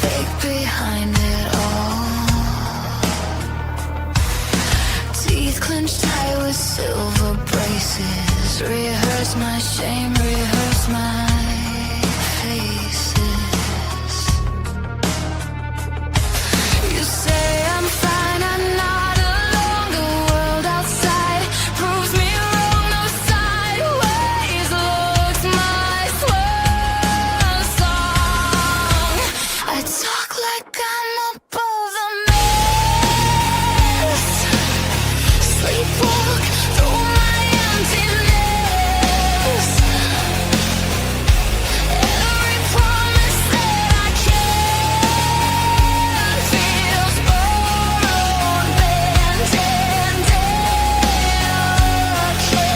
fake behind it all. Teeth clenched tight with silver braces. Rehearse my shame, rehearse my faces. You say I'm fine, I'm not alone. The world outside proves me wrong. No sideways looks my swan song. I talk like I'm above the mess. Sleepwalk through my emptiness. Every promise that I can't feels borrowed, bent and delicate.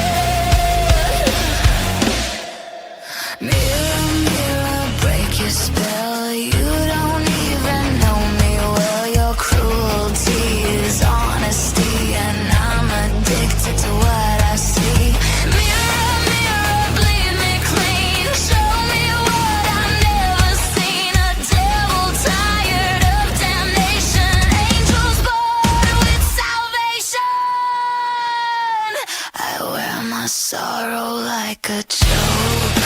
Mirror, mirror, break your spell. You don't even know me well. Your cruelty is honesty, and I'm addicted to what I see. Mirror, mirror, bleed me clean. Show me what I've never seen. A devil tired of damnation. Angels born with salvation. I wear my sorrow like a joke.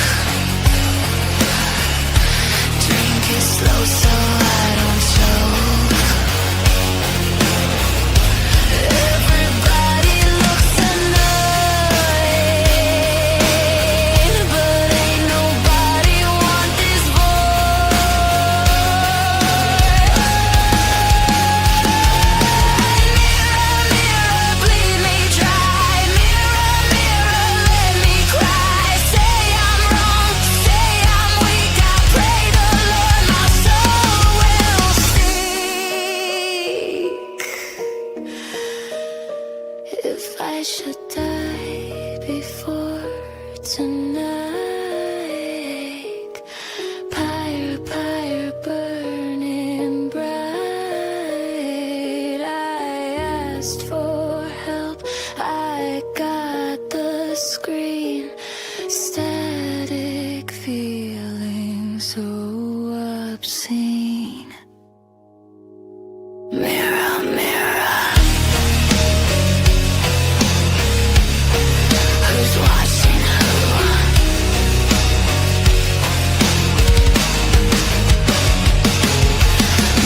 Drink it slow so I don't choke. Everybody looks annoyed, but ain't nobody want this void. Mirror, mirror, bleed me dry. Mirror, mirror, let me cry. Say I'm wrong, say I'm weak. I pray the Lord my soul will seek. If I should die before tonight, pyre, pyre, burning bright. I asked for help, I got the screen. Static feeling so obscene. Mirror, mirror, who's watching who?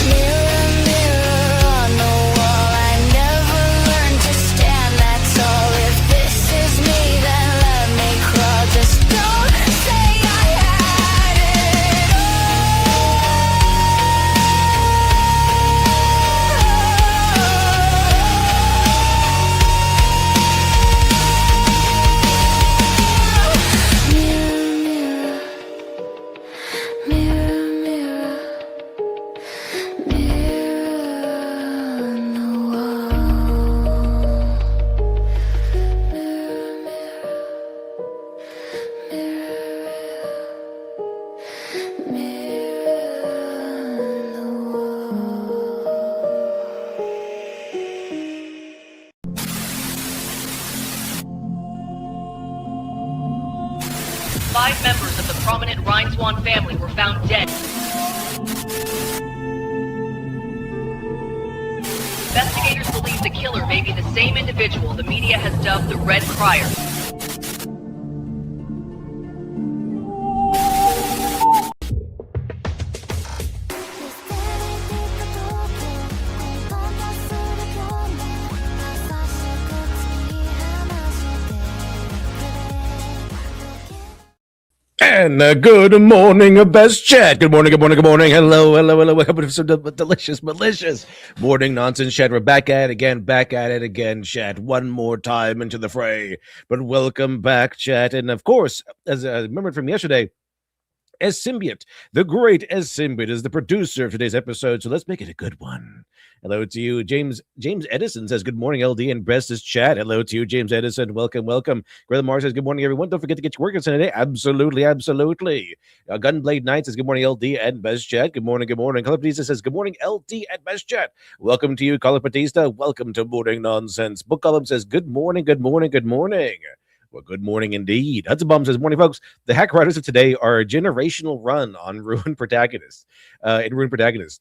Mirror, mirror on the wall, I never learned to stand that tall. If this is me, then let me crawl. Just don't say I had it all. Mirror, mirror, mirror, mirror, mirror on the wall. Mirror, mirror, mirror, mirror on the wall. 5 members of the prominent Rhineswan family were found dead. Investigators believe the killer may be the same individual the media has dubbed the Red Crier. And good morning, best chat. Good morning, good morning, good morning. Hello, hello, hello. Welcome to some delicious, malicious morning nonsense chat. We're back at it again, chat. One more time into the fray. But welcome back, chat. And of course, as I remembered from yesterday, S. Symbiote, the great S. Symbiote, is the producer of today's episode. So let's make it a good one. Hello to you, James Edison says, good morning, LD and bestest chat. Hello to you, James Edison. Welcome, welcome. Greta Mars says, good morning, everyone. Don't forget to get your work on today. Absolutely, absolutely. Gunblade Knight says, good morning, LD and best chat. Good morning, good morning. Color Batista says, good morning, LD and best chat. Welcome to you, Color Batista. Welcome to Morning Nonsense. Book Column says, good morning, good morning, good morning. Well, good morning indeed. Hudson Bum says, morning, folks. The hack writers of today are a generational run on Ruined Protagonist. In Ruined Protagonist.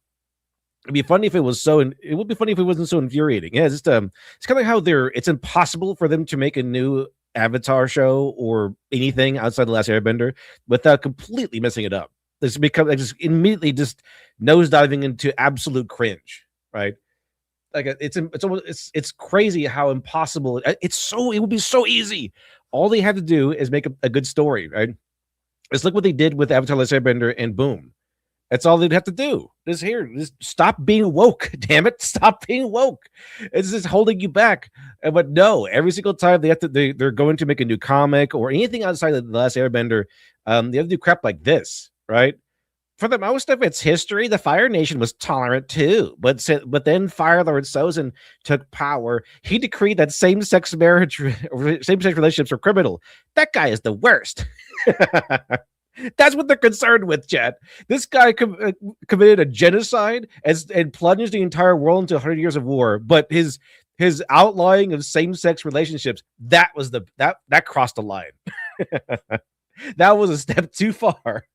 It'd be funny if it was so. It would be funny if it wasn't so infuriating. Yeah, it's kind of like how it's impossible for them to make a new Avatar show or anything outside the Last Airbender without completely messing it up. This becomes like just immediately just nosediving into absolute cringe, right? Like it's crazy how impossible it would be so easy. All they have to do is make a good story, right? Just look what they did with Avatar: Last Airbender, and boom. That's all they'd have to do. Just stop being woke. Damn it. Stop being woke. It's just holding you back. But no, every single time they're going to make a new comic or anything outside of the Last Airbender, they have to do crap like this, right? For the most of its history, the Fire Nation was tolerant too. But then Fire Lord Sozin took power. He decreed that same-sex relationships are criminal. That guy is the worst. That's what they're concerned with, Chad. This guy committed a genocide and plunged the entire world into 100 years of war. But his outlawing of same-sex relationships, that crossed the line. That was a step too far.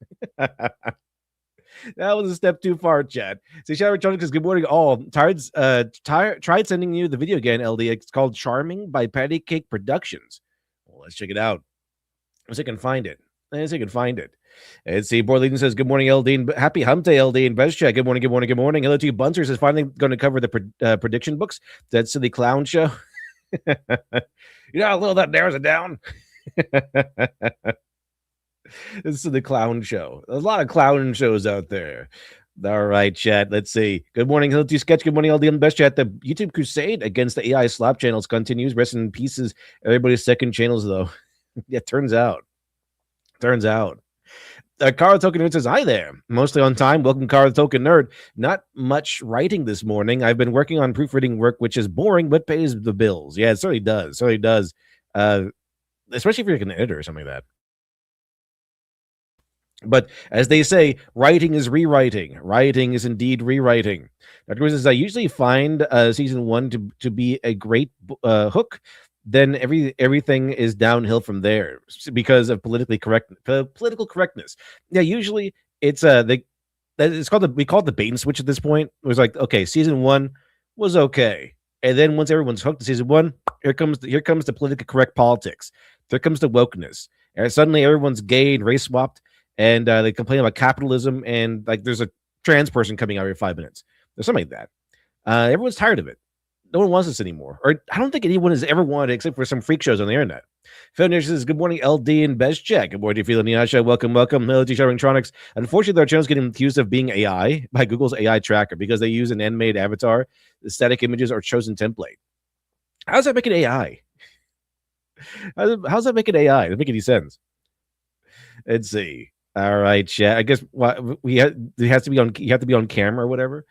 That was a step too far, Chad. See, Shadow Electronics says, good morning, all. Tried sending you the video again, LD. It's called Charming by Patty Cake Productions. Well, let's check it out. Let's see if I can find it. And see, Borleton says, good morning, LD. And happy hump day, LD. And Best Chat. Good morning. Hello to you, Bunsters is finally going to cover the prediction books. That silly clown show. You know how little that narrows it down? This is the clown show. There's a lot of clown shows out there. All right, chat. Let's see. Good morning, Hello to you, Sketch. Good morning, LD and Best Chat. The YouTube crusade against the AI slap channels continues. Rest in pieces. Everybody's second channels, though. Yeah, turns out. Carl Token Nerd says, hi there. Mostly on time. Welcome, Carl Token Nerd. Not much writing this morning. I've been working on proofreading work, which is boring, but pays the bills. Yeah, it certainly does. Especially if you're like an editor or something like that. But as they say, writing is rewriting. Writing is indeed rewriting. Dr. Wizard says, I usually find season 1 to be a great hook. Then everything is downhill from there because of political correctness. Yeah, usually it's we call it the bait and switch at this point. It was like, okay, season 1 was okay, and then once everyone's hooked to season 1, here comes the politically correct politics. There comes the wokeness, and suddenly everyone's gay and race swapped, and they complain about capitalism, and like there's a trans person coming out every 5 minutes. There's something like that. Everyone's tired of it. No one wants this anymore. Or I don't think anyone has ever wanted it except for some freak shows on the internet. Phoniness says, good morning, LD and Best Check. Good morning, Phoniness. Welcome. Hello to Electronics. Unfortunately, our channel's getting accused of being AI by Google's AI tracker because they use an animated avatar, the static images, or chosen template. How does that make it AI? How's that make it AI? Doesn't make any sense. Let's see. All right, chat. I guess you have to be on camera or whatever.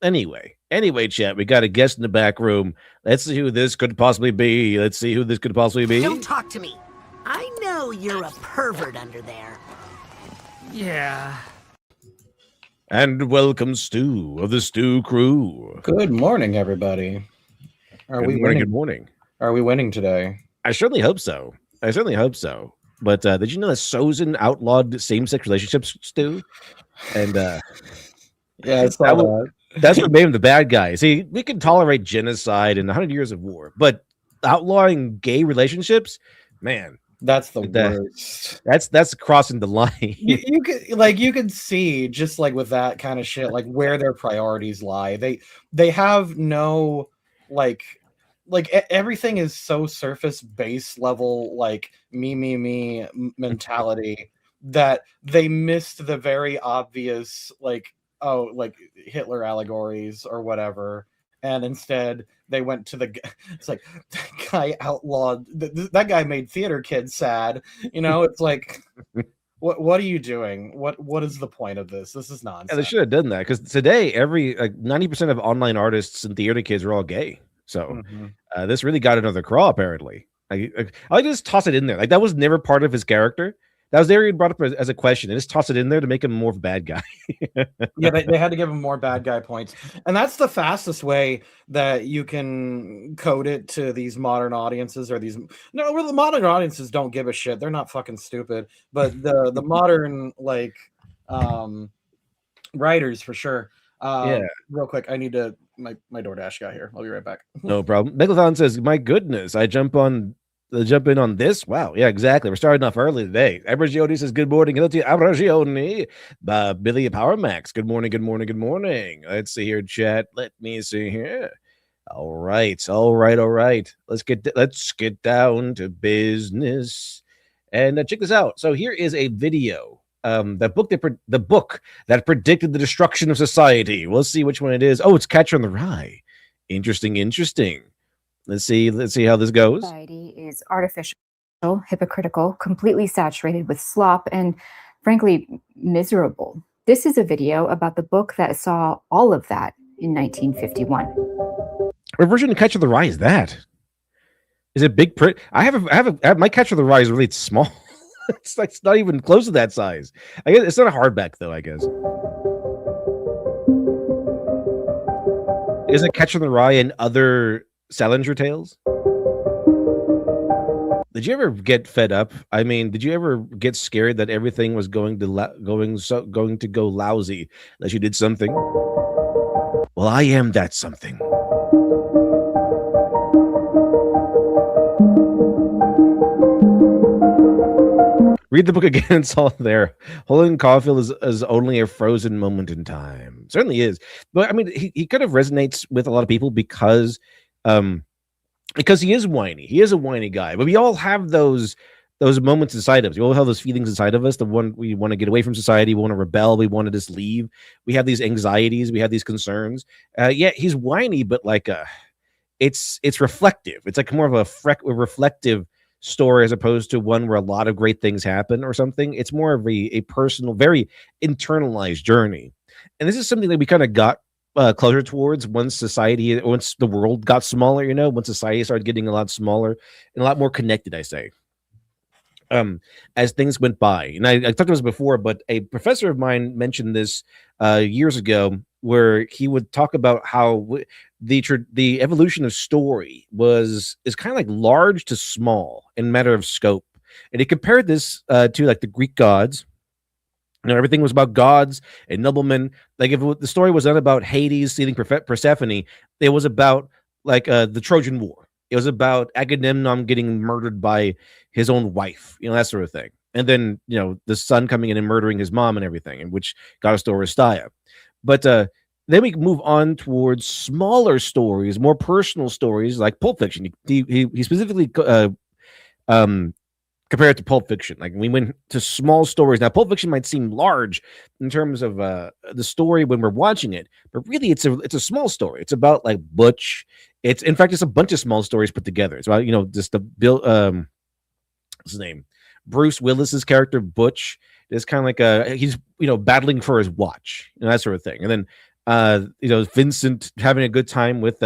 Anyway, chat, we got a guest in the back room. Let's see who this could possibly be. Don't talk to me. I know you're a pervert under there. Yeah. And welcome, Stu of the Stu Crew. Good morning, everybody. Good morning. Are we winning today? I certainly hope so. But did you know that Sozin outlawed same-sex relationships, Stu? And yeah, I saw that. That's what made him the bad guy. See, we can tolerate genocide and 100 years of war, but outlawing gay relationships, man, that's the worst. That's crossing the line. You can see just like with that kind of shit, like where their priorities lie. They have no like everything is so surface base level, like me mentality that they missed the very obvious like Hitler allegories or whatever, and instead they went to it's like that guy outlawed that guy made theater kids sad, it's like what are you doing? What is the point of this? This is nonsense. Yeah, they should have done that, because today 90% of online artists and theater kids are all gay, so this really got another crawl apparently. I just toss it in there, like that was never part of his character. That was there. He brought up as a question. They just toss it in there to make him more of a bad guy. Yeah, they had to give him more bad guy points, and that's the fastest way that you can code it to these modern audiences, or these well, the modern audiences don't give a shit. They're not fucking stupid, but the modern writers for sure. Yeah. Real quick, I need to my DoorDash got here. I'll be right back. No problem. Megalthon says, "My goodness, I jump in on this. Wow, yeah, exactly. We're starting off early today." Abragioni says, "Good morning, hello to you, Abragioni." Billy Power Max, good morning, good morning, good morning. Let's see here, chat. Let me see here. All right. Let's get down to business and check this out. So here is a video. The book that predicted the destruction of society. We'll see which one it is. Oh, it's Catcher in the Rye. Interesting. Let's see how this goes. Society is artificial, hypocritical, completely saturated with slop, and frankly, miserable. This is a video about the book that saw all of that in 1951. What version of Catcher in the Rye is that? Is it big print? I have my Catcher in the Rye is really small. It's not even close to that size. I guess it's not a hardback though, I guess. Is it Catcher in the Rye and other Salinger tales? Did you ever get fed up? I mean, did you ever get scared that everything was going to go lousy unless you did something? Well, I am that something. Read the book again. It's all there. Holden Caulfield is only a frozen moment in time. Certainly is. But I mean, he kind of resonates with a lot of people because he is whiny. He is a whiny guy. But we all have those moments inside of us. We all have those feelings inside of us. The one we want to get away from society. We want to rebel. We want to just leave. We have these anxieties. We have these concerns. Yeah, he's whiny, but like it's reflective. It's like more of a reflective story as opposed to one where a lot of great things happen or something. It's more of a personal, very internalized journey. And this is something that we kind of got closer towards once the world got smaller, once society started getting a lot smaller and a lot more connected, I say. As things went by. And I talked about this before, but a professor of mine mentioned this years ago, where he would talk about how the evolution of story is kind of like large to small in matter of scope. And he compared this to like the Greek gods. Everything was about gods and noblemen. Like if the story was not about Hades stealing Persephone, it was about like the Trojan War. It was about Agamemnon getting murdered by his own wife, that sort of thing. And then, the son coming in and murdering his mom and everything, and which got us to Oresteia. But then we move on towards smaller stories, more personal stories like Pulp Fiction. He specifically compared it to Pulp Fiction. Like we went to small stories. Now, Pulp Fiction might seem large in terms of the story when we're watching it, but really it's a small story. It's about like Butch. It's a bunch of small stories put together. It's about just the Bill. What's his name? Bruce Willis's character Butch is kind of like he's battling for his watch, that sort of thing. And then Vincent having a good time with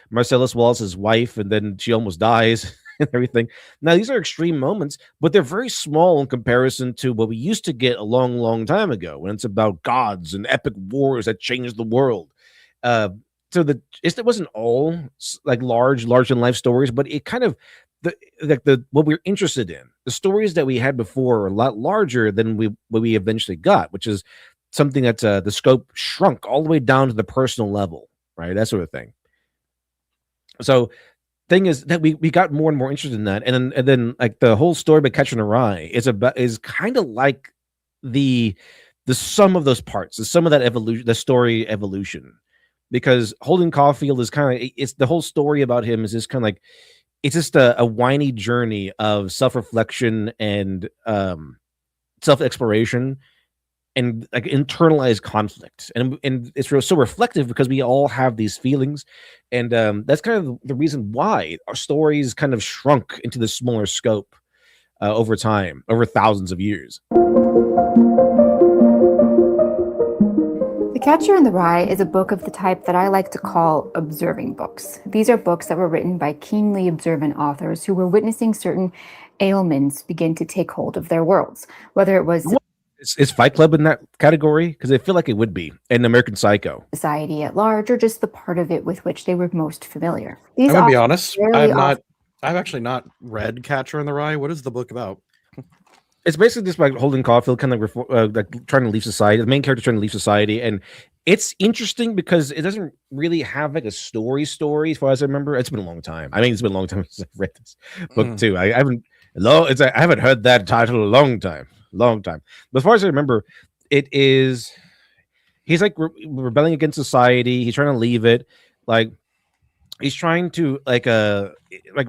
Marcellus Wallace's wife, and then she almost dies and everything. Now these are extreme moments, but they're very small in comparison to what we used to get a long, long time ago when it's about gods and epic wars that changed the world. So it wasn't all like large in life stories, but it kind of what we're interested in, the stories that we had before are a lot larger than what we eventually got, which is something that the scope shrunk all the way down to the personal level, right? That sort of thing. So thing is that we got more and more interested in that. And then like the whole story about Catcher in the Rye is kind of like the sum of those parts, the sum of that evolution, the story evolution, because Holden Caulfield is kind of, it's the whole story about him is just kind of like, it's just a whiny journey of self-reflection and self-exploration and like internalized conflict. And it's so reflective because we all have these feelings. And that's kind of the reason why our stories kind of shrunk into the smaller scope over time, over thousands of years. The Catcher in the Rye is a book of the type that I like to call observing books. These are books that were written by keenly observant authors who were witnessing certain ailments begin to take hold of their worlds, whether it was Is Fight Club in that category? Because I feel like it would be, and American Psycho. society at large, or just the part of it with which they were most familiar. I'm These gonna be authors honest. rarely I've actually not read Catcher in the Rye. What is the book about? It's basically just like Holden Caulfield kind of like trying to leave society. The main character trying to leave society, and it's interesting because it doesn't really have like a story as far as I remember. It's been a long time. I mean, it's been a long time since I've read this book too. I haven't heard that title in a long time. But as far as I remember, it is he's like rebelling against society. He's trying to leave it. Like he's trying to like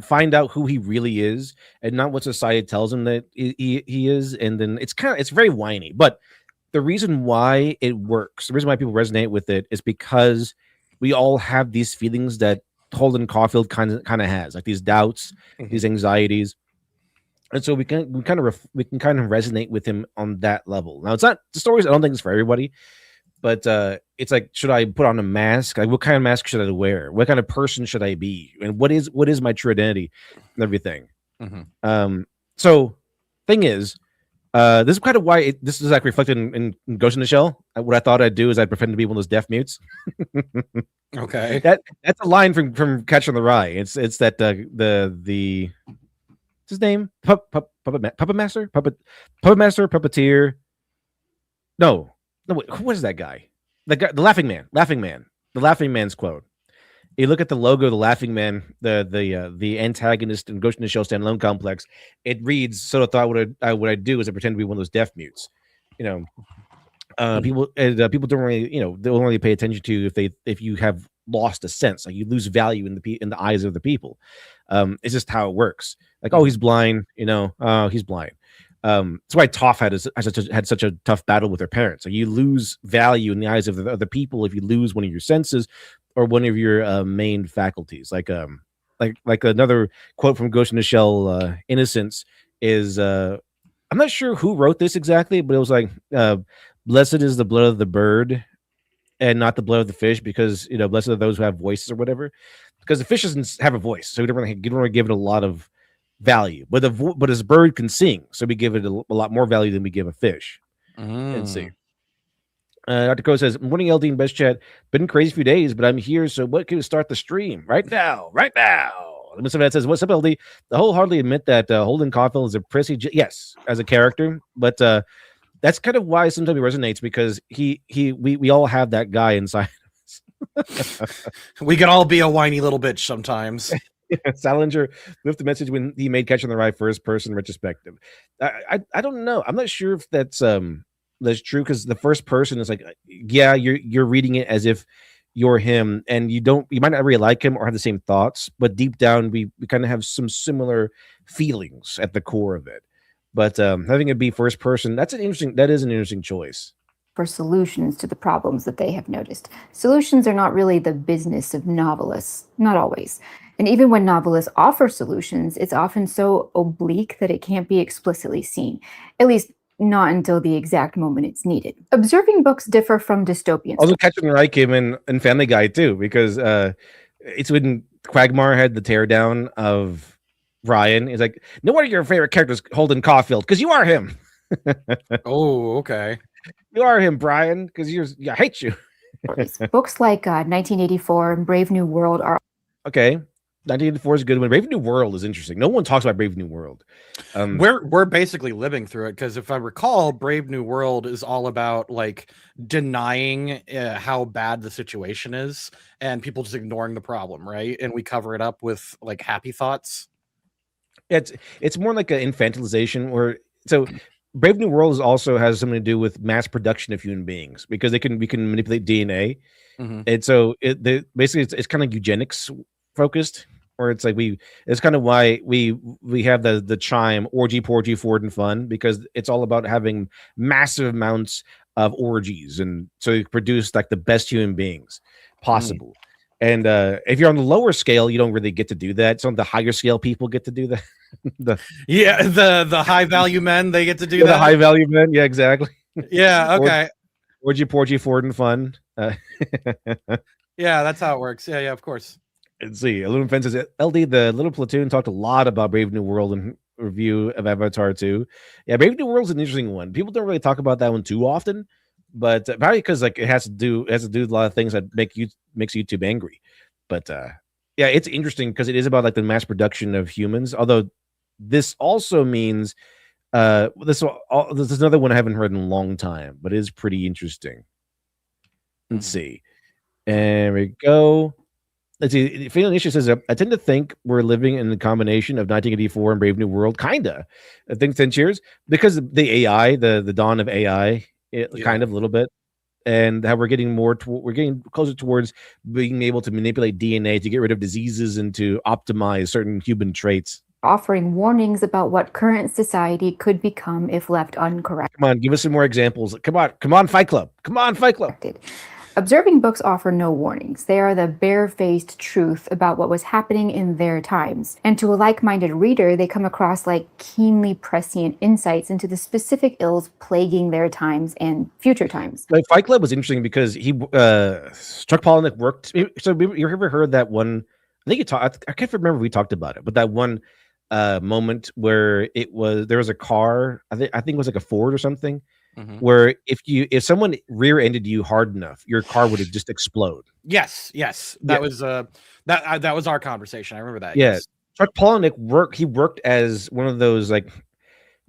find out who he really is and not what society tells him that he is. And then it's very whiny, but the reason why it works, the reason why people resonate with it is because we all have these feelings that Holden Caulfield kind of has, like these doubts, these anxieties. And so we can kind of resonate with him on that level. Now, it's not the stories. I don't think it's for everybody, but it's like, should I put on a mask? Like, what kind of mask should I wear? What kind of person should I be? And what is my true identity and everything? So, thing is, this is kind of why this is like reflected in Ghost in the Shell. What I thought I'd do is I'd pretend to be one of those deaf mutes. Okay, that's a line from Catcher in the Rye. It's that the what's his name? Puppet master, puppeteer. No, what is that guy? The Laughing Man. The Laughing Man's quote. You look at the logo of the Laughing Man, the antagonist in Ghost in the Shell standalone complex. It reads, "So I thought what I'd do is I pretend to be one of those deaf mutes." People don't really, they don't really pay attention to if you have lost a sense, like you lose value in the eyes of the people. It's just how it works. Like, oh, he's blind, he's blind. That's why Toph had such a tough battle with her parents. Like, you lose value in the eyes of the other people if you lose one of your senses or one of your main faculties. Like another quote from Ghost in the Shell, Innocence is, I'm not sure who wrote this exactly, but it was like, blessed is the blood of the bird and not the blood of the fish, because blessed are those who have voices or whatever, because the fish doesn't have a voice, so you don't really give it a lot of value, but his bird can sing, so we give it a lot more value than we give a fish. Let's see. Dr. Ko says, "Morning, LD and Best Chat. Been a crazy few days, but I'm here, so what can we start the stream right now? Mr. Vet says, "What's up, LD? I wholeheartedly admit that Holden Caulfield is a prissy, yes, as a character, but that's kind of why sometimes he resonates, because we all have that guy inside us." We can all be a whiny little bitch sometimes. Salinger left the message when he made Catch on the Rye first person retrospective. I don't know. I'm not sure if that's true, because the first person is like, yeah, you're reading it as if you're him, and you might not really like him or have the same thoughts, but deep down we kind of have some similar feelings at the core of it. But having it be first person, that is an interesting choice. for solutions to the problems that they have noticed. Solutions are not really the business of novelists, not always. And even when novelists offer solutions, it's often so oblique that it can't be explicitly seen, at least not until the exact moment it's needed. Observing books differ from dystopian. Also, Catcher in the Rye came in Family Guy too, because it's when Quagmire had the teardown of Ryan. He's like, "No wonder your favorite character is Holden Caulfield, because you are him." Oh, okay. You are him, Brian, because I hate you. Books like 1984 and Brave New World are okay. 1984 is a good one. Brave New World is interesting. No one talks about Brave New World. We're basically living through it, because if I recall, Brave New World is all about like denying how bad the situation is and people just ignoring the problem, right? And we cover it up with like happy thoughts. It's more like an infantilization. So Brave New World also has something to do with mass production of human beings, because we can manipulate DNA, and so basically it's kind of eugenics focused. Or it's like it's kind of why we have the chime orgy, porgy, Ford, and fun, because it's all about having massive amounts of orgies, and so you produce like the best human beings possible. And if you're on the lower scale, you don't really get to do that. Some of the higher scale people get to do that. the high value men, they get to do that. The high value men, yeah, exactly. Yeah, okay. Orgy, porgy, Ford, and fun. Yeah, that's how it works. Yeah, of course. Let's see. Aluminum Fence says, LD, the little platoon talked a lot about Brave New World, and review of Avatar 2. Yeah, Brave New World's an interesting one. People don't really talk about that one too often, but probably because like it has to do with a lot of things that makes YouTube angry. But yeah, it's interesting because it is about like the mass production of humans. Although this also means this is another one I haven't heard in a long time, but it is pretty interesting. Let's see. And we go. Let's see. Phoniness says, I tend to think we're living in the combination of 1984 and Brave New World, kinda. I think 10 years because the AI, the dawn of AI, kind of a little bit, and how we're getting we're getting closer towards being able to manipulate DNA to get rid of diseases and to optimize certain human traits. Offering warnings about what current society could become if left uncorrected. Come on, give us some more examples. Come on, Fight Club. Come on, Fight Club. Observing books offer no warnings. They are the bare-faced truth about what was happening in their times. And to a like-minded reader, they come across like keenly prescient insights into the specific ills plaguing their times and future times. Like Fight Club was interesting because he Chuck Palahniuk worked. So you ever heard that one? I think I can't remember if we talked about it, but that one moment where there was a car. I think it was like a Ford or something. Mm-hmm. Where if someone rear-ended you hard enough, your car would just explode. Yes. That was that was our conversation. I remember that. Yeah, yes. Chuck Palahniuk worked as one of those like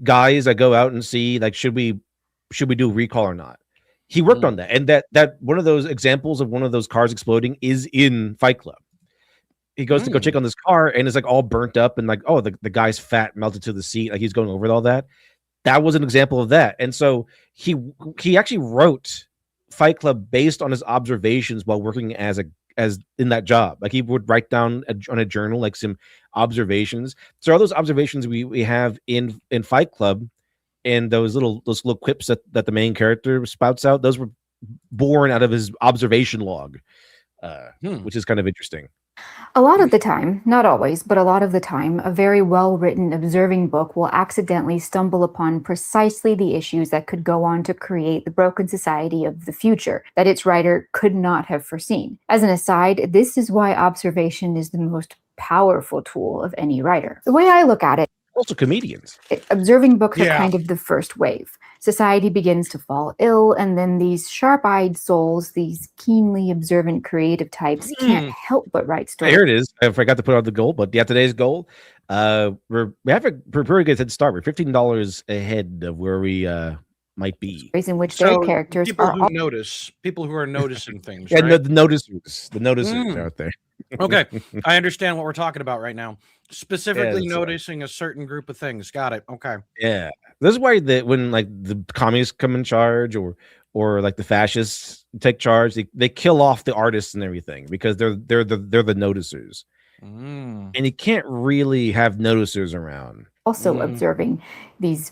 guys that go out and see like should we do recall or not. He worked on that, and that one of those examples of one of those cars exploding is in Fight Club. He goes to go check on this car, and it's like all burnt up, and like the guy's fat melted to the seat, like he's going over all that. That was an example of that. And so he actually wrote Fight Club based on his observations while working as in that job. Like he would write down on a journal like some observations. So all those observations we have in Fight Club and those little quips that the main character spouts out, those were born out of his observation log, which is kind of interesting. A lot of the time, not always, but a lot of the time, a very well-written observing book will accidentally stumble upon precisely the issues that could go on to create the broken society of the future that its writer could not have foreseen. As an aside, this is why observation is the most powerful tool of any writer. The way I look at it, also comedians. Observing books are kind of the first wave. Society begins to fall ill, and then these sharp-eyed souls, these keenly observant creative types, can't help but write stories. Here it is. I forgot to put out the goal, but yeah, today's goal. We have a pretty good head start. We're $15 ahead of where we might be. In which their characters people are people who are noticing things. Yeah, right? the noticers out there. Okay, I understand what we're talking about right now. Specifically noticing a certain group of things. Got it. Okay. Yeah, this is why when like the communists come in charge or like the fascists take charge, they kill off the artists and everything because they're the noticers, and you can't really have noticers around. Also observing these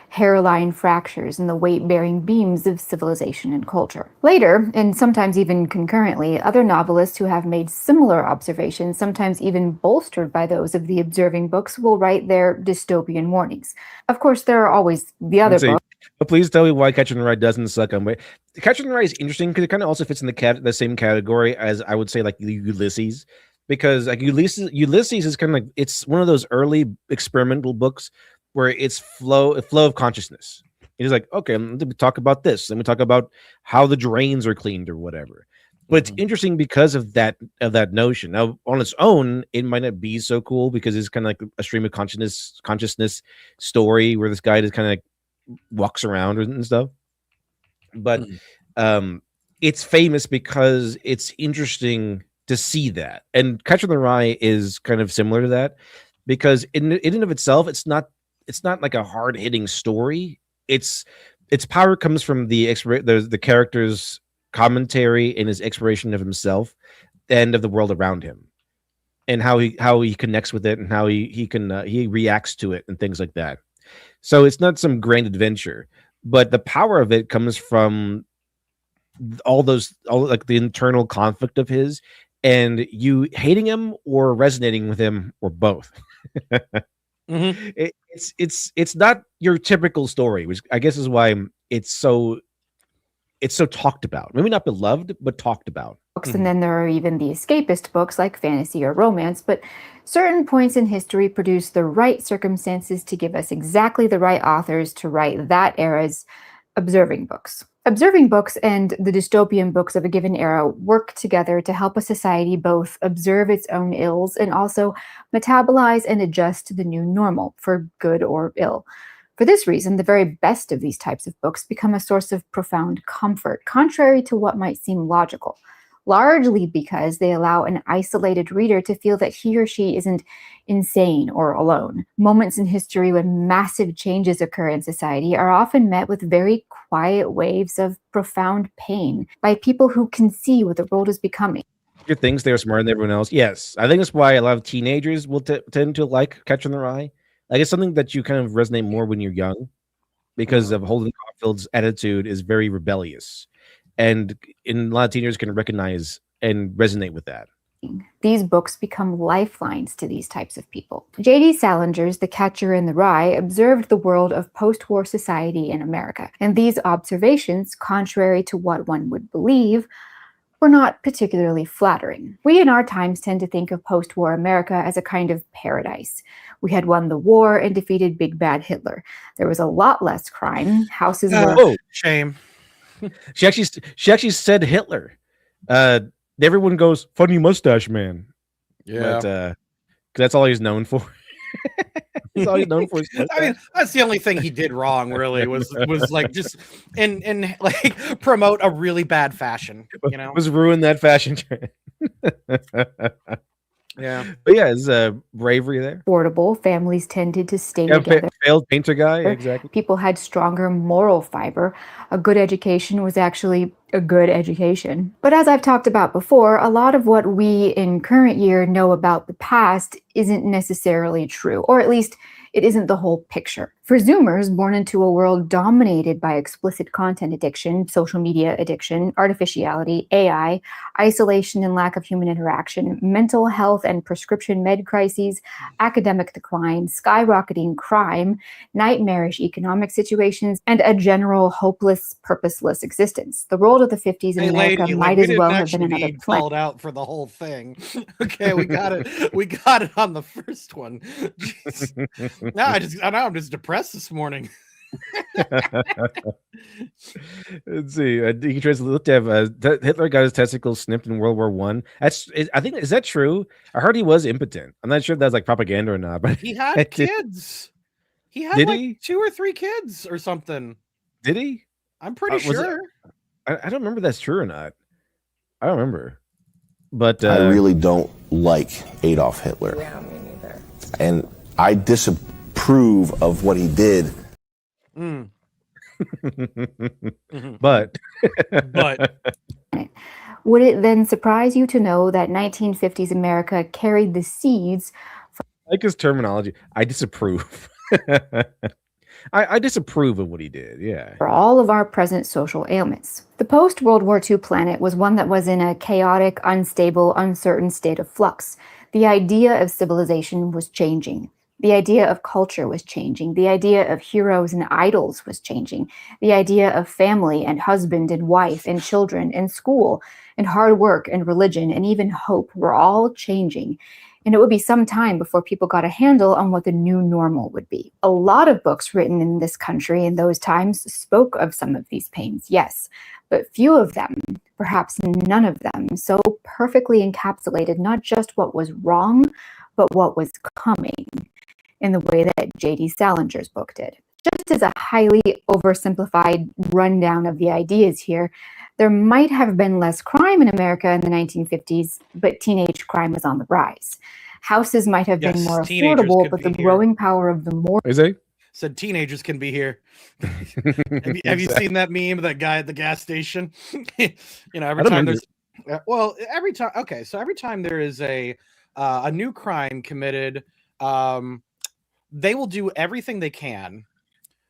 hairline fractures and the weight-bearing beams of civilization and culture. Later, and sometimes even concurrently, other novelists who have made similar observations, sometimes even bolstered by those of the observing books, will write their dystopian warnings. Of course, there are always the other books. But please tell me why Catcher in the Rye doesn't suck on way. Catcher in the Rye is interesting because it kind of also fits in the same category as I would say like Ulysses, because like Ulysses is kind of like it's one of those early experimental books where it's flow of consciousness. It is like, okay, let me talk about this. Let me talk about how the drains are cleaned or whatever. But it's interesting because of that notion. Now, on its own, it might not be so cool because it's kind of like a stream of consciousness story where this guy just kind of like walks around and stuff. But it's famous because it's interesting to see that. And Catcher in the Rye is kind of similar to that because in and of itself, it's not like a hard-hitting story. Its power comes from the character's commentary and his exploration of himself and of the world around him, and how he connects with it and how he reacts to it and things like that. So it's not some grand adventure, but the power of it comes from all like the internal conflict of his and you hating him or resonating with him or both. It's not your typical story, which I guess is why it's so talked about. Maybe not beloved, but talked about. books, and then there are even the escapist books like fantasy or romance, but certain points in history produce the right circumstances to give us exactly the right authors to write that era's observing books. Observing books and the dystopian books of a given era work together to help a society both observe its own ills and also metabolize and adjust to the new normal, for good or ill. For this reason, the very best of these types of books become a source of profound comfort, contrary to what might seem logical, largely because they allow an isolated reader to feel that he or she isn't insane or alone. Moments in history when massive changes occur in society are often met with very quiet waves of profound pain by people who can see what the world is becoming. Your things they're smarter than everyone else. Yes, I think that's why a lot of teenagers will tend to like Catcher in the Rye. Like it's something that you kind of resonate more when you're young, because of Holden Caulfield's attitude is very rebellious, and a lot of teenagers can recognize and resonate with that. These books become lifelines to these types of people. J.D. Salinger's The Catcher in the Rye observed the world of post-war society in America, and these observations, contrary to what one would believe, were not particularly flattering. We in our times tend to think of post-war America as a kind of paradise. We had won the war and defeated big bad Hitler. There was a lot less crime. Houses were... Oh, shame. She actually said Hitler. Everyone goes, funny mustache man. Yeah. But, that's all he's known for. That's all he's known for. I mean, that's the only thing he did wrong, really, was like just and like promote a really bad fashion, you know? Was ruin that fashion trend. Yeah. But yeah, is bravery there? Affordable. Families tended to stay together. Failed painter guy, exactly. People had stronger moral fiber. A good education was actually a good education. But as I've talked about before, a lot of what we in current year know about the past isn't necessarily true, or at least it isn't the whole picture. For Zoomers born into a world dominated by explicit content addiction, social media addiction, artificiality, AI, isolation and lack of human interaction, mental health and prescription med crises, academic decline, skyrocketing crime, nightmarish economic situations, and a general hopeless, purposeless existence, the world of the 50s in America might as well have been another planet. Called out for the whole thing. Okay, we got it. We got it on the first one. Now I'm just depressed this morning. Let's see. You can look to have Hitler got his testicles snipped in World War I. I think, is that true? I heard he was impotent. I'm not sure if that's like propaganda or not, but he had kids. He had like 2 or 3 kids or something. Did he? I'm pretty sure. I don't remember if that's true or not. I don't remember. But I really don't like Adolf Hitler. Yeah, me neither. And I disapprove of what he did. But would it then surprise you to know that 1950s America carried the seeds? I like his terminology. I disapprove. I disapprove of what he did, yeah. For all of our present social ailments. The post-World War II planet was one that was in a chaotic, unstable, uncertain state of flux. The idea of civilization was changing. The idea of culture was changing. The idea of heroes and idols was changing. The idea of family and husband and wife and children and school and hard work and religion and even hope were all changing. And it would be some time before people got a handle on what the new normal would be. A lot of books written in this country in those times spoke of some of these pains, yes, but few of them, perhaps none of them, so perfectly encapsulated not just what was wrong, but what was coming in the way that J.D. Salinger's book did. Just as a highly oversimplified rundown of the ideas here, there might have been less crime in America in the 1950s, but teenage crime was on the rise. Houses might have been more affordable, but the growing power of the more... Is it? Said teenagers can be here. Have you seen that meme of that guy at the gas station? You know, every time there's... Well, every time... Okay, so every time there is a new crime committed, they will do everything they can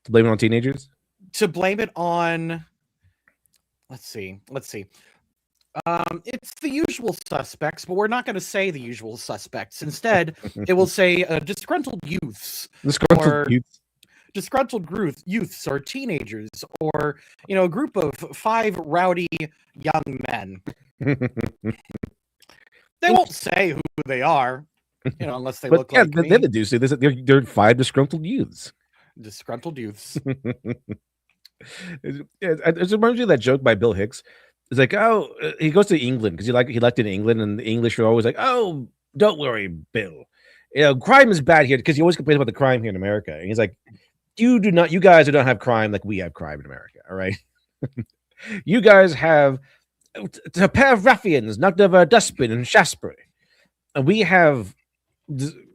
to blame it on teenagers. To blame it on, let's see. It's the usual suspects, but we're not going to say the usual suspects. Instead, it will say disgruntled youths. Disgruntled youths. disgruntled youths or teenagers, or a group of 5 rowdy young men. They won't say who they are, unless they look like me. They do say this. They're 5 disgruntled youths. Disgruntled youths. It reminds me of that joke by Bill Hicks. It's like, oh, he goes to England because he left in England, and the English are always like, oh, don't worry, Bill. Crime is bad here, because he always complains about the crime here in America. And he's like, you guys do not have crime like we have crime in America. All right. You guys have a pair of ruffians knocked over a dustbin in Shaftesbury. And we have,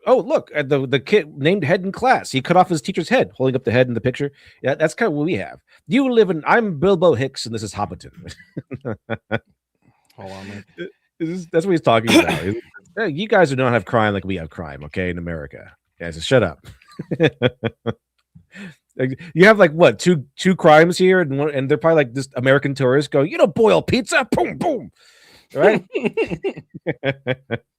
oh, look at the kid named head in class. He cut off his teacher's head, holding up the head in the picture. Yeah, that's kind of what we have. I'm Bilbo Hicks, and this is Hobbiton. Hold on, man. That's what he's talking about. You guys do not have crime like we have crime, okay, in America. Yeah, so shut up. You have like what, two crimes here, and they're probably like this American tourists go, boil pizza, boom, boom. Right?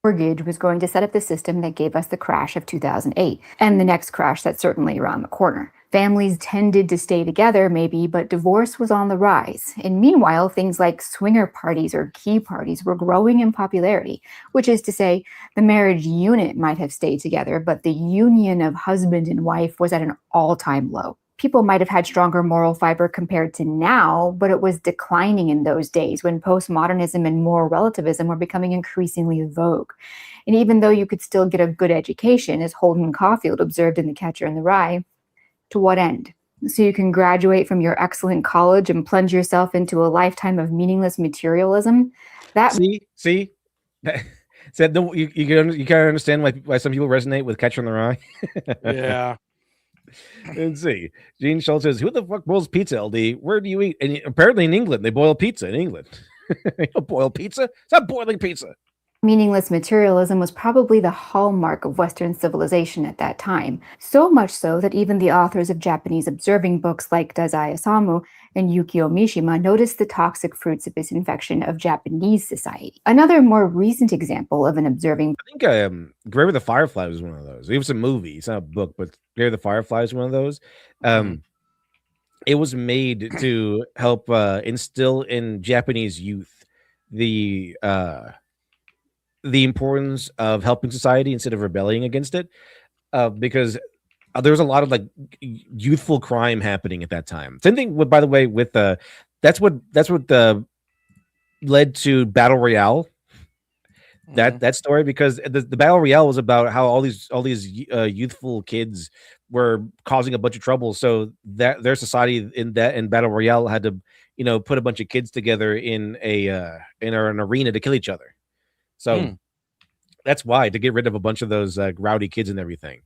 Mortgage was going to set up the system that gave us the crash of 2008, and the next crash that's certainly around the corner. Families tended to stay together, maybe, but divorce was on the rise. And meanwhile, things like swinger parties or key parties were growing in popularity, which is to say, the marriage unit might have stayed together, but the union of husband and wife was at an all-time low. People might have had stronger moral fiber compared to now, but it was declining in those days when postmodernism and moral relativism were becoming increasingly vogue. And even though you could still get a good education, as Holden Caulfield observed in The Catcher in the Rye, to what end? So you can graduate from your excellent college and plunge yourself into a lifetime of meaningless materialism? See? Said you can understand why some people resonate with Catcher in the Rye? Yeah. And see, Gene Schultz says, "Who the fuck boils pizza, LD? Where do you eat?" And apparently in England, they boil pizza in England. You don't boil pizza? It's not boiling pizza. Meaningless materialism was probably the hallmark of Western civilization at that time, so much so that even the authors of Japanese observing books like Dazai Osamu and Yukio Mishima noticed the toxic fruits of this infection of Japanese society. Another more recent example of an observing... I think Grave of the Firefly was one of those. It was a movie. It's not a book, but Grave of the Firefly is one of those. It was made to help instill in Japanese youth the importance of helping society instead of rebelling against it, because there was a lot of like youthful crime happening at that time. Same thing with, by the way, with that's what led to Battle Royale. That story, because the Battle Royale was about how all these youthful kids were causing a bunch of trouble, so that their society in Battle Royale had to put a bunch of kids together in an arena to kill each other. So that's why, to get rid of a bunch of those rowdy kids and everything.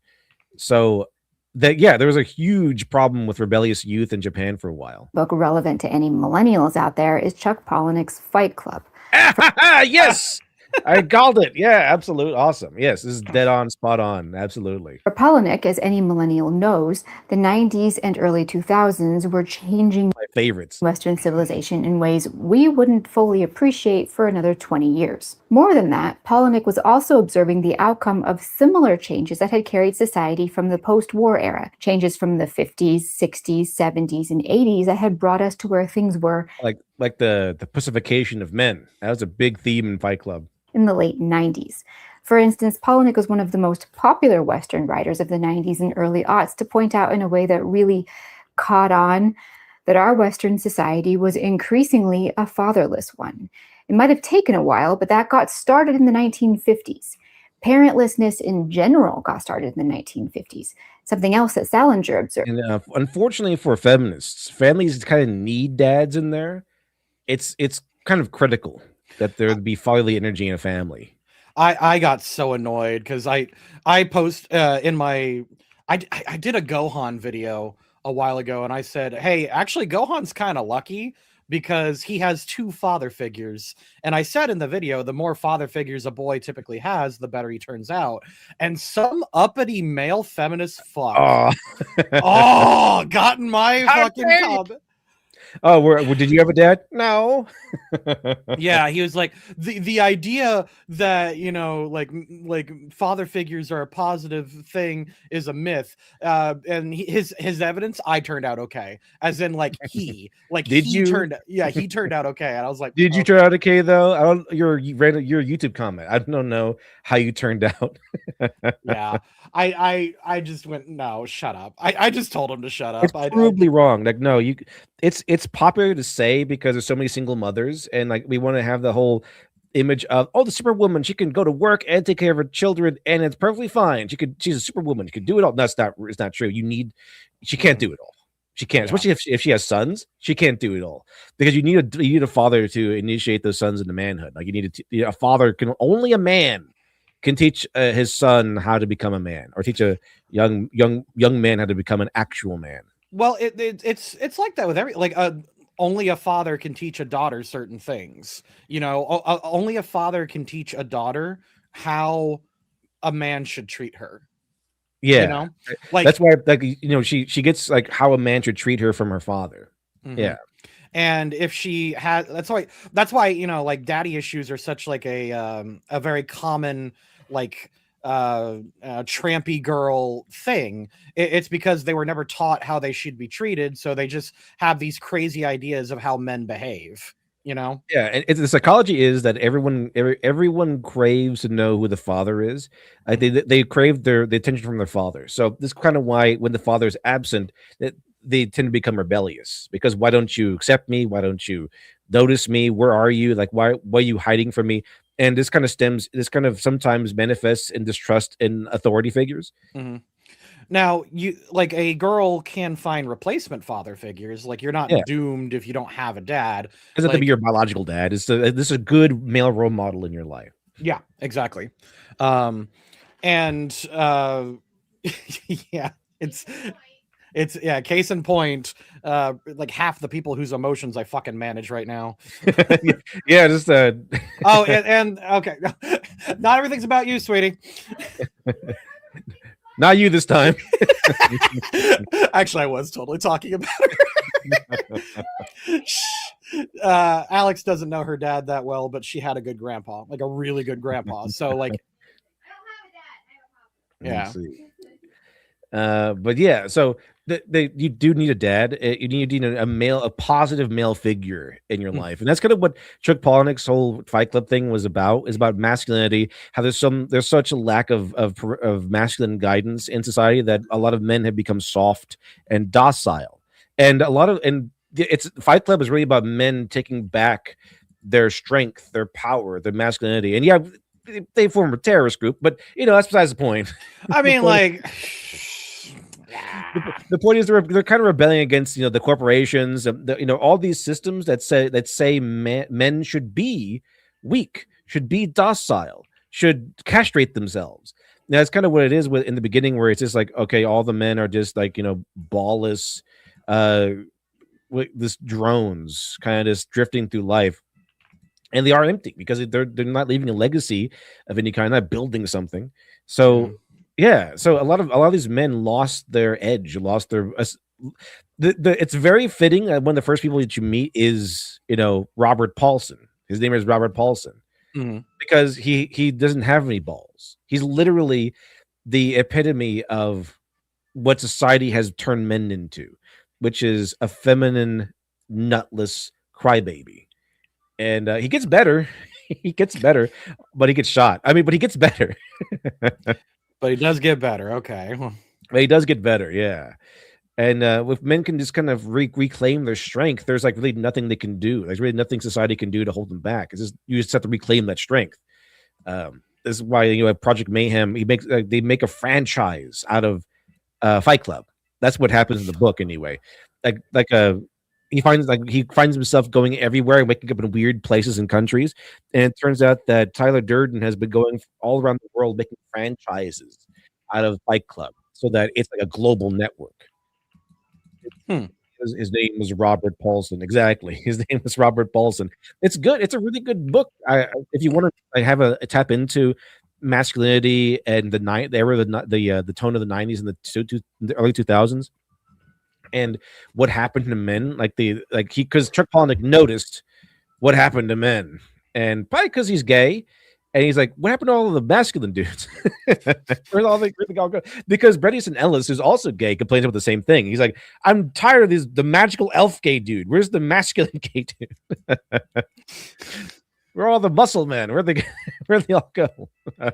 So there was a huge problem with rebellious youth in Japan for a while. Book relevant to any millennials out there is Chuck Palahniuk's Fight Club. Yes! I called it. Yeah, absolute. Awesome. Yes, this is dead on, spot on. Absolutely. For Palahniuk, as any millennial knows, the 90s and early 2000s were changing my favorites Western civilization in ways we wouldn't fully appreciate for another 20 years. More than that, Palahniuk was also observing the outcome of similar changes that had carried society from the post-war era, changes from the 50s, 60s, 70s, and 80s that had brought us to where things were like the pussification of men. That was a big theme in Fight Club in the late 90s. For instance, Palahniuk was one of the most popular Western writers of the 90s and early aughts to point out in a way that really caught on that our Western society was increasingly a fatherless one. It might have taken a while, but that got started in the 1950s. Parentlessness in general got started in the 1950s, something else that Salinger observed. And unfortunately for feminists, families kind of need dads in there. It's kind of critical that there would be fatherly energy in a family. I got so annoyed because I post in my I did a Gohan video a while ago, and I said, hey, actually Gohan's kind of lucky because he has 2 father figures. And I said in the video, the more father figures a boy typically has, the better he turns out. And some uppity male feminist fuck got in my fucking comment. Did you have a dad? No. Yeah, he was like the idea that like father figures are a positive thing is a myth. And his evidence, I turned out okay, as in like he he turned out okay, and I was like, did you okay. turn out okay though? I don't. Your YouTube comment. I don't know how you turned out. Yeah, I just went, no, shut up. I just told him to shut up. It's provably wrong. Like, no, it's popular to say because there's so many single mothers, and like we want to have the whole image of, oh, the superwoman, she can go to work and take care of her children, and it's perfectly fine. She's a superwoman. She can do it all. It's not true. She can't do it all. She can't, especially if she has sons. She can't do it all because you need a father to initiate those sons into manhood. Like a father can only a man can teach his son how to become a man, or teach a young man how to become an actual man. Well, it's like that with only a father can teach a daughter certain things. Only a father can teach a daughter how a man should treat her. Yeah, like that's why, she gets like how a man should treat her from her father. Mm-hmm. Yeah. And if she has, that's why like daddy issues are such like a very common like trampy girl thing. It's because they were never taught how they should be treated, so they just have these crazy ideas of how men behave. Yeah, and the psychology is that everyone craves to know who the father is. They crave the attention from their father. So this is kind of why when the father is absent, they tend to become rebellious, because why don't you accept me? Why don't you notice me? Where are you? Like, why are you hiding from me? And this kind of sometimes manifests in distrust in authority figures. Mm-hmm. Now, a girl can find replacement father figures. Like, you're not doomed if you don't have a dad. It doesn't have to be your biological dad. This is a good male role model in your life. Yeah, exactly. And yeah, it's case in point, like half the people whose emotions I fucking manage right now. Yeah, just oh, and okay, not everything's about you, sweetie. Not you this time. Actually, I was totally talking about her. Alex doesn't know her dad that well, but she had a good grandpa, like a really good grandpa. So like, I don't have a dad. Yeah. But yeah, so you do need a dad. You need a positive male figure in your life, and that's kind of what Chuck Palahniuk's whole Fight Club thing was about. Is about masculinity. How there's such a lack of masculine guidance in society that a lot of men have become soft and docile, and it's Fight Club is really about men taking back their strength, their power, their masculinity, and yeah, they form a terrorist group, but that's besides the point. I mean, like. The point is they're kind of rebelling against the corporations, all these systems that say men should be weak, should be docile, should castrate themselves. Now, that's kind of what it is in the beginning, where it's just like, okay, all the men are just like ballless, this drones kind of just drifting through life, and they are empty because they're not leaving a legacy of any kind, not building something. So. Yeah, so a lot of these men lost their edge, lost their. It's very fitting that one of the first people that you meet is Robert Paulson. His name is Robert Paulson, because he doesn't have any balls. He's literally the epitome of what society has turned men into, which is a feminine, nutless crybaby, and he gets better. He gets better, but he gets shot. I mean, but he gets better. But he does get better. Okay. But he does get better, yeah. And if men can just kind of reclaim their strength, there's like really nothing they can do. There's really nothing society can do to hold them back. You just have to reclaim that strength. This is why Project Mayhem. They make a franchise out of Fight Club. That's what happens in the book, anyway. He finds himself going everywhere, waking up in weird places and countries, and it turns out that Tyler Durden has been going all around the world making franchises out of Fight Club, so that it's like a global network. His name was Robert Paulson. Exactly, his name was Robert Paulson. It's good. It's a really good book. If you want to have a tap into masculinity and the tone of the 90s and the early 2000s. and what happened to men, because Chuck Palahniuk noticed what happened to men, and probably because he's gay, and he's like, what happened to all of the masculine dudes? Where'd they all go? Because Bret Easton Ellis, who's also gay, complains about the same thing. He's like, I'm tired of the magical elf gay dude. Where's the masculine gay dude? Where are all the muscle men? Where'd they all go? Why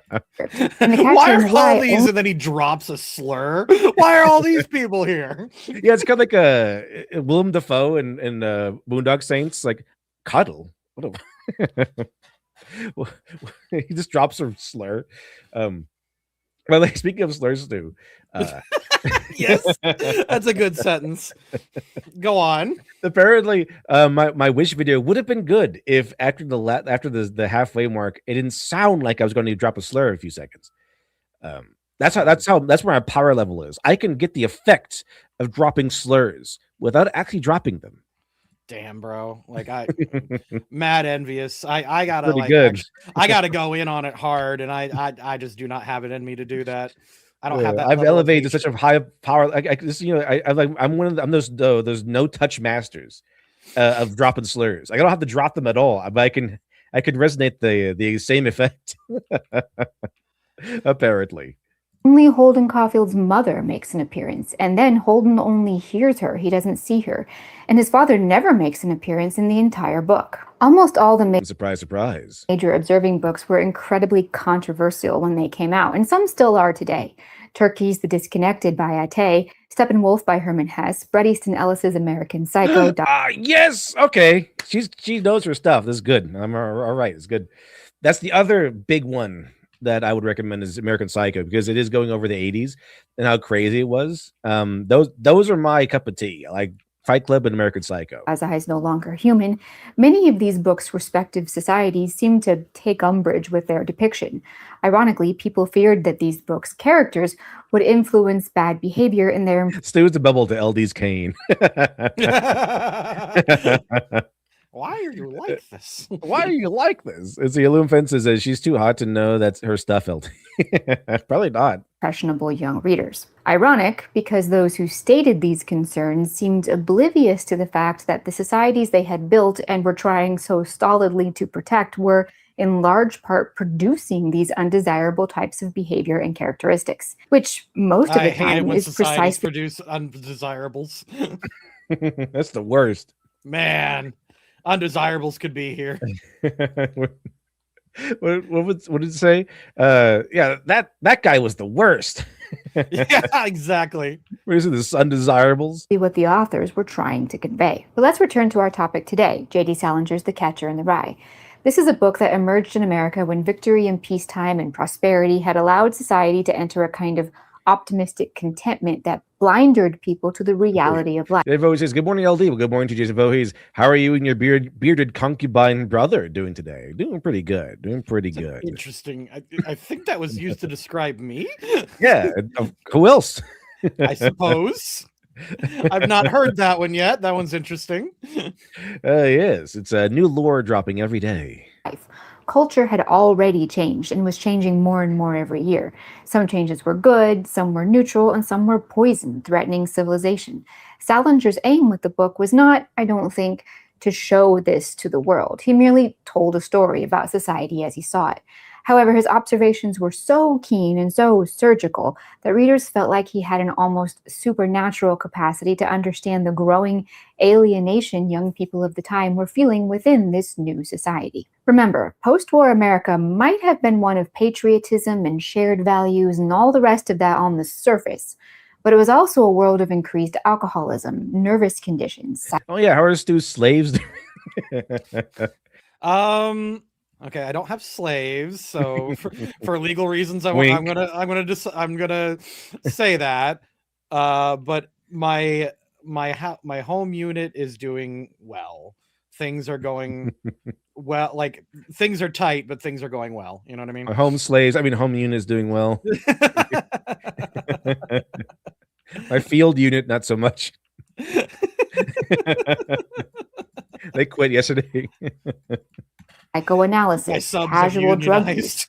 are all these? And then he drops a slur. Why are all these people here? Yeah, it's kind of like a Willem Dafoe and Boondock Saints, like cuddle. What a he just drops a slur. Well, like, speaking of slurs too. Yes, that's a good sentence. Go on. Apparently, my wish video would have been good if after the halfway mark, it didn't sound like I was going to drop a slur in a few seconds. That's where my power level is. I can get the effect of dropping slurs without actually dropping them. Damn, bro. Like mad envious. I gotta really good. I gotta go in on it hard, and I just do not have it in me to do that. I don't have that. I've elevated to such a high power. I'm those no touch masters of dropping slurs. I don't have to drop them at all, but I can resonate the same effect. Apparently. Only Holden Caulfield's mother makes an appearance, and then Holden only hears her, he doesn't see her, and his father never makes an appearance in the entire book. Almost all the surprise. major observing books were incredibly controversial when they came out, and some still are today. Turkey's The Disconnected by Atay, Steppenwolf by Herman Hesse, Bret Easton Ellis's American Psycho. Yes, okay. She knows her stuff. This is good. I'm all right. It's good. That's the other big one that I would recommend is American Psycho, because it is going over the 80s and how crazy it was. Those are my cup of tea. I like Fight Club and American Psycho. As I is no longer human, many of these books' respective societies seem to take umbrage with their depiction. Ironically, people feared that these books' characters would influence bad behavior in their... Stu's the bubble to LD's Kane. Why are you like this? Why are you like this? It's the Illumination Fence says she's too hot to know that's her stuff, LD. Probably not. Impressionable young readers. Ironic, because those who stated these concerns seemed oblivious to the fact that the societies they had built and were trying so stolidly to protect were, in large part, producing these undesirable types of behavior and characteristics, which most of the time is precisely produce undesirables. That's the worst. Man. Undesirables could be here. what did it say? Yeah, that guy was the worst. Yeah, exactly. Where's this undesirables? See what the authors were trying to convey. But let's return to our topic today, J.D. Salinger's The Catcher in the Rye. This is a book that emerged in America when victory and peacetime and prosperity had allowed society to enter a kind of optimistic contentment that blinded people to the reality of life. Jason Voorhees says, good morning, LD. Well, good morning to Jason Voorhees. How are you and your bearded concubine brother doing today? Doing pretty good. Interesting. I think that was used to describe me. Yeah. Who else? I suppose. I've not heard that one yet. That one's interesting. Yes. It's a new lore dropping every day. Culture had already changed and was changing more and more every year. Some changes were good, some were neutral, and some were poison, threatening civilization. Salinger's aim with the book was not, I don't think, to show this to the world. He merely told a story about society as he saw it. However, his observations were so keen and so surgical that readers felt like he had an almost supernatural capacity to understand the growing alienation young people of the time were feeling within this new society. Remember, post-war America might have been one of patriotism and shared values and all the rest of that on the surface, but it was also a world of increased alcoholism, nervous conditions. Oh yeah, how are Stu's slaves? Okay, I don't have slaves, so for legal reasons, I'm gonna say that. But my home unit is doing well. Things are going well. Like things are tight, but things are going well. You know what I mean? Home unit is doing well. My field unit, not so much. They quit yesterday. Psychoanalysis, casual drug use.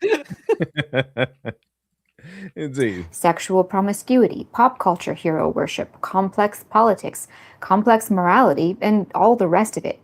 Indeed. Sexual promiscuity, pop culture hero worship, complex politics, complex morality, and all the rest of it.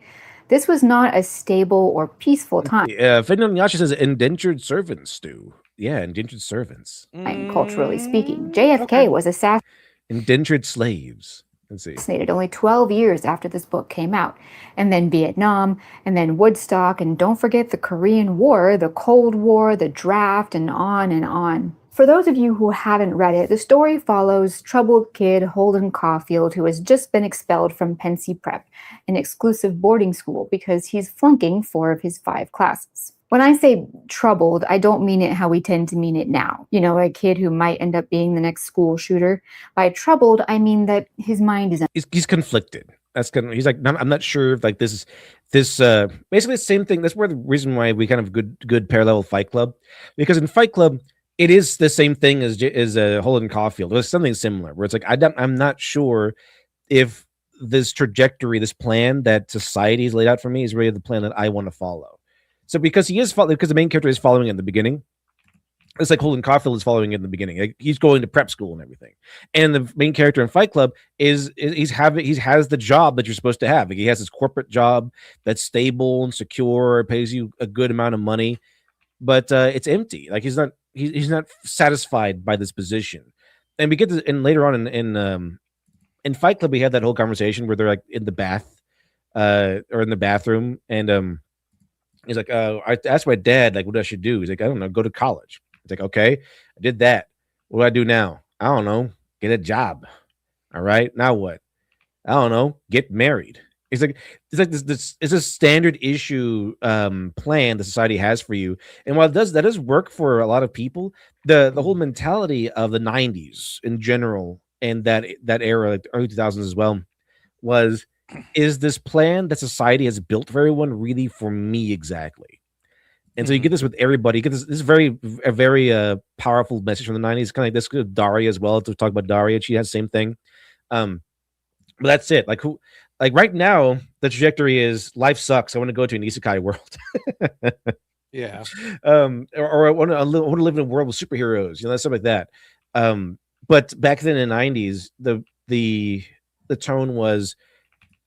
This was not a stable or peaceful time. Finoyashi says indentured servants, Stu. Yeah, indentured servants. Culturally speaking. JFK was assassinated. Indentured slaves. Let's see. Only 12 years after this book came out. And then Vietnam, and then Woodstock, and don't forget the Korean War, the Cold War, the draft, and on and on. For those of you who haven't read it, the story follows troubled kid Holden Caulfield, who has just been expelled from Pensy Prep, an exclusive boarding school, because he's flunking 4 of his 5 classes. When I say troubled, I don't mean it how we tend to mean it now. You know, a kid who might end up being the next school shooter. By troubled, I mean that his mind is... He's conflicted. That's kind of, he's like, I'm not sure if like this basically the same thing. That's where the reason why we kind of good parallel Fight Club, because in Fight Club, it is the same thing as Holden Caulfield. There's something similar where it's like, I'm not sure if this trajectory, this plan that society has laid out for me is really the plan that I want to follow. So because the main character is following in the beginning, it's like Holden Caulfield is following in the beginning. Like he's going to prep school and everything. And the main character in Fight Club he has the job that you're supposed to have. Like he has his corporate job that's stable and secure, pays you a good amount of money, but it's empty. Like he's not satisfied by this position. And we get this, and later on in Fight Club, we had that whole conversation where they're like in the bath, or in the bathroom, and he's like, I asked my dad, like, what I should do. He's like, I don't know, go to college. It's like, okay, I did that. What do I do now? I don't know, get a job. All right, now what? I don't know, get married. It's like this it's a standard issue plan the society has for you. And while that does work for a lot of people, the whole mentality of the 90s in general and that era, like the early 2000s as well, is this plan that society has built for everyone really for me exactly? And so you get this with everybody. You get this very powerful message from the 90s, kind of like this with Daria as well. To talk about Daria, she has the same thing. But that's it. Like right now, the trajectory is life sucks. I want to go to an isekai world. Yeah. Or I want to live in a world with superheroes, stuff like that. But back then in the 90s, the tone was,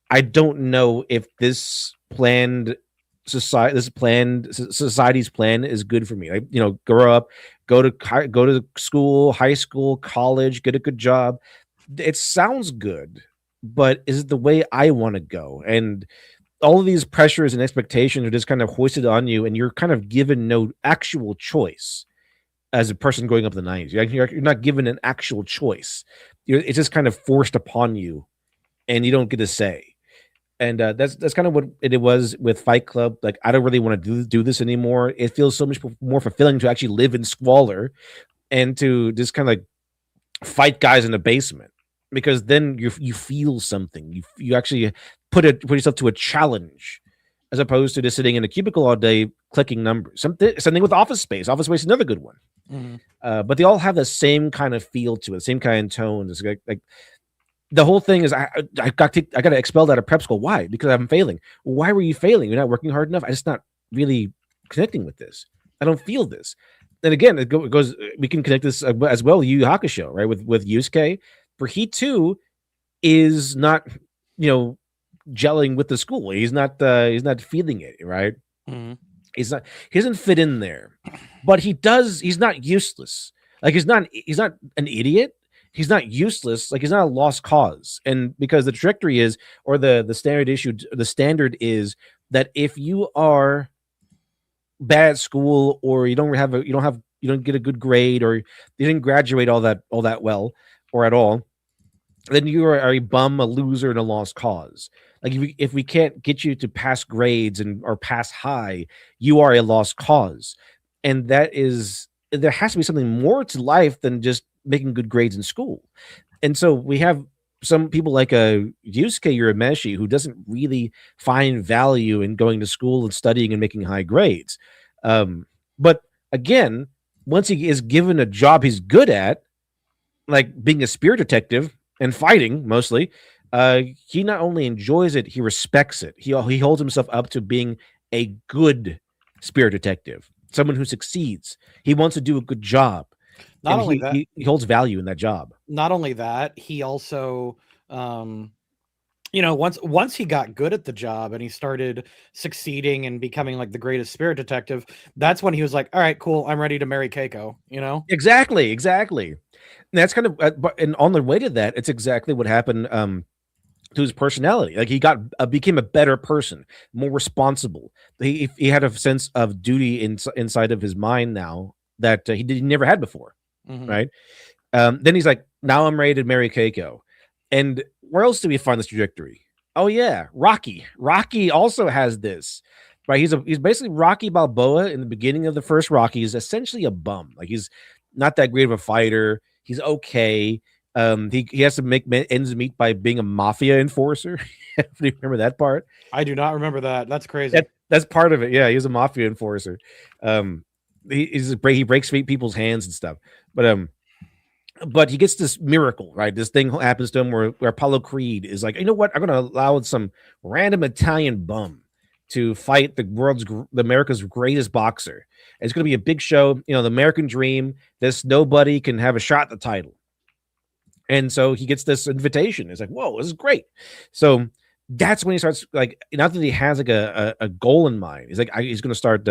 I don't know if this society's plan is good for me. Like, grow up, go to school, high school, college, get a good job. It sounds good, but is it the way I want to go? And all of these pressures and expectations are just kind of hoisted on you, and you're kind of given no actual choice as a person growing up in the 90s. You're not given an actual choice. It's just kind of forced upon you, and you don't get to say. And that's kind of what it was with Fight Club. Like, I don't really want to do this anymore. It feels so much more fulfilling to actually live in squalor and to just kind of like fight guys in the basement, because then you feel something. You actually put yourself to a challenge, as opposed to just sitting in a cubicle all day clicking numbers. Something with Office Space. Office Space is another good one. Mm-hmm. But they all have the same kind of feel to it, same kind of tone. It's like the whole thing is I got expelled out of prep school. Why? Because I'm failing. Why were you failing? You're not working hard enough. I'm just not really connecting with this. I don't feel this. And again, it goes. We can connect this as well. Yu Yu Hakusho, right? With Yusuke, for he too is not, gelling with the school. He's not feeling it, right? Mm-hmm. He doesn't fit in there, but he does. He's not useless. Like he's not an idiot. He's not useless. Like he's not a lost cause. And because the trajectory is, or the standard is that if you are bad at school, or you don't get a good grade, or you didn't graduate all that well or at all, then you are a bum, a loser, and a lost cause. Like if we can't get you to pass grades or pass high, you are a lost cause. And there has to be something more to life than just making good grades in school. And so we have some people like Yusuke Urameshi, who doesn't really find value in going to school and studying and making high grades. But again, once he is given a job he's good at, like being a spirit detective and fighting mostly, he not only enjoys it, he respects it. He holds himself up to being a good spirit detective, someone who succeeds. He wants to do a good job. Not only that, he holds value in that job. not only that, he also, you know, once he got good at the job and he started succeeding and becoming like the greatest spirit detective, that's when he was like, all right, cool, I'm ready to marry Keiko, you know? Exactly. And that's kind of, and on the way to that, it's exactly what happened to his personality. Like he became a better person, more responsible. He had a sense of duty inside of his mind now that he never had before, right? Then he's like, now I'm ready to marry Keiko. And where else do we find this trajectory? Oh yeah, Rocky. Rocky also has this, right? He's basically Rocky Balboa in the beginning of the first Rocky. He's essentially a bum. Like he's not that great of a fighter. He's okay. He has to make ends meet by being a mafia enforcer. Do you remember that part? I do not remember that. That's crazy. That's part of it. Yeah, he's a mafia enforcer. He breaks people's hands and stuff. But he gets this miracle, right? This thing happens to him where Apollo Creed is like, you know what? I'm going to allow some random Italian bum to fight the America's greatest boxer. And it's going to be a big show. You know, the American dream. This nobody can have a shot at the title. And so he gets this invitation. It's like, whoa, this is great. So that's when he starts, like, not that he has like a goal in mind. He's like, he's going to start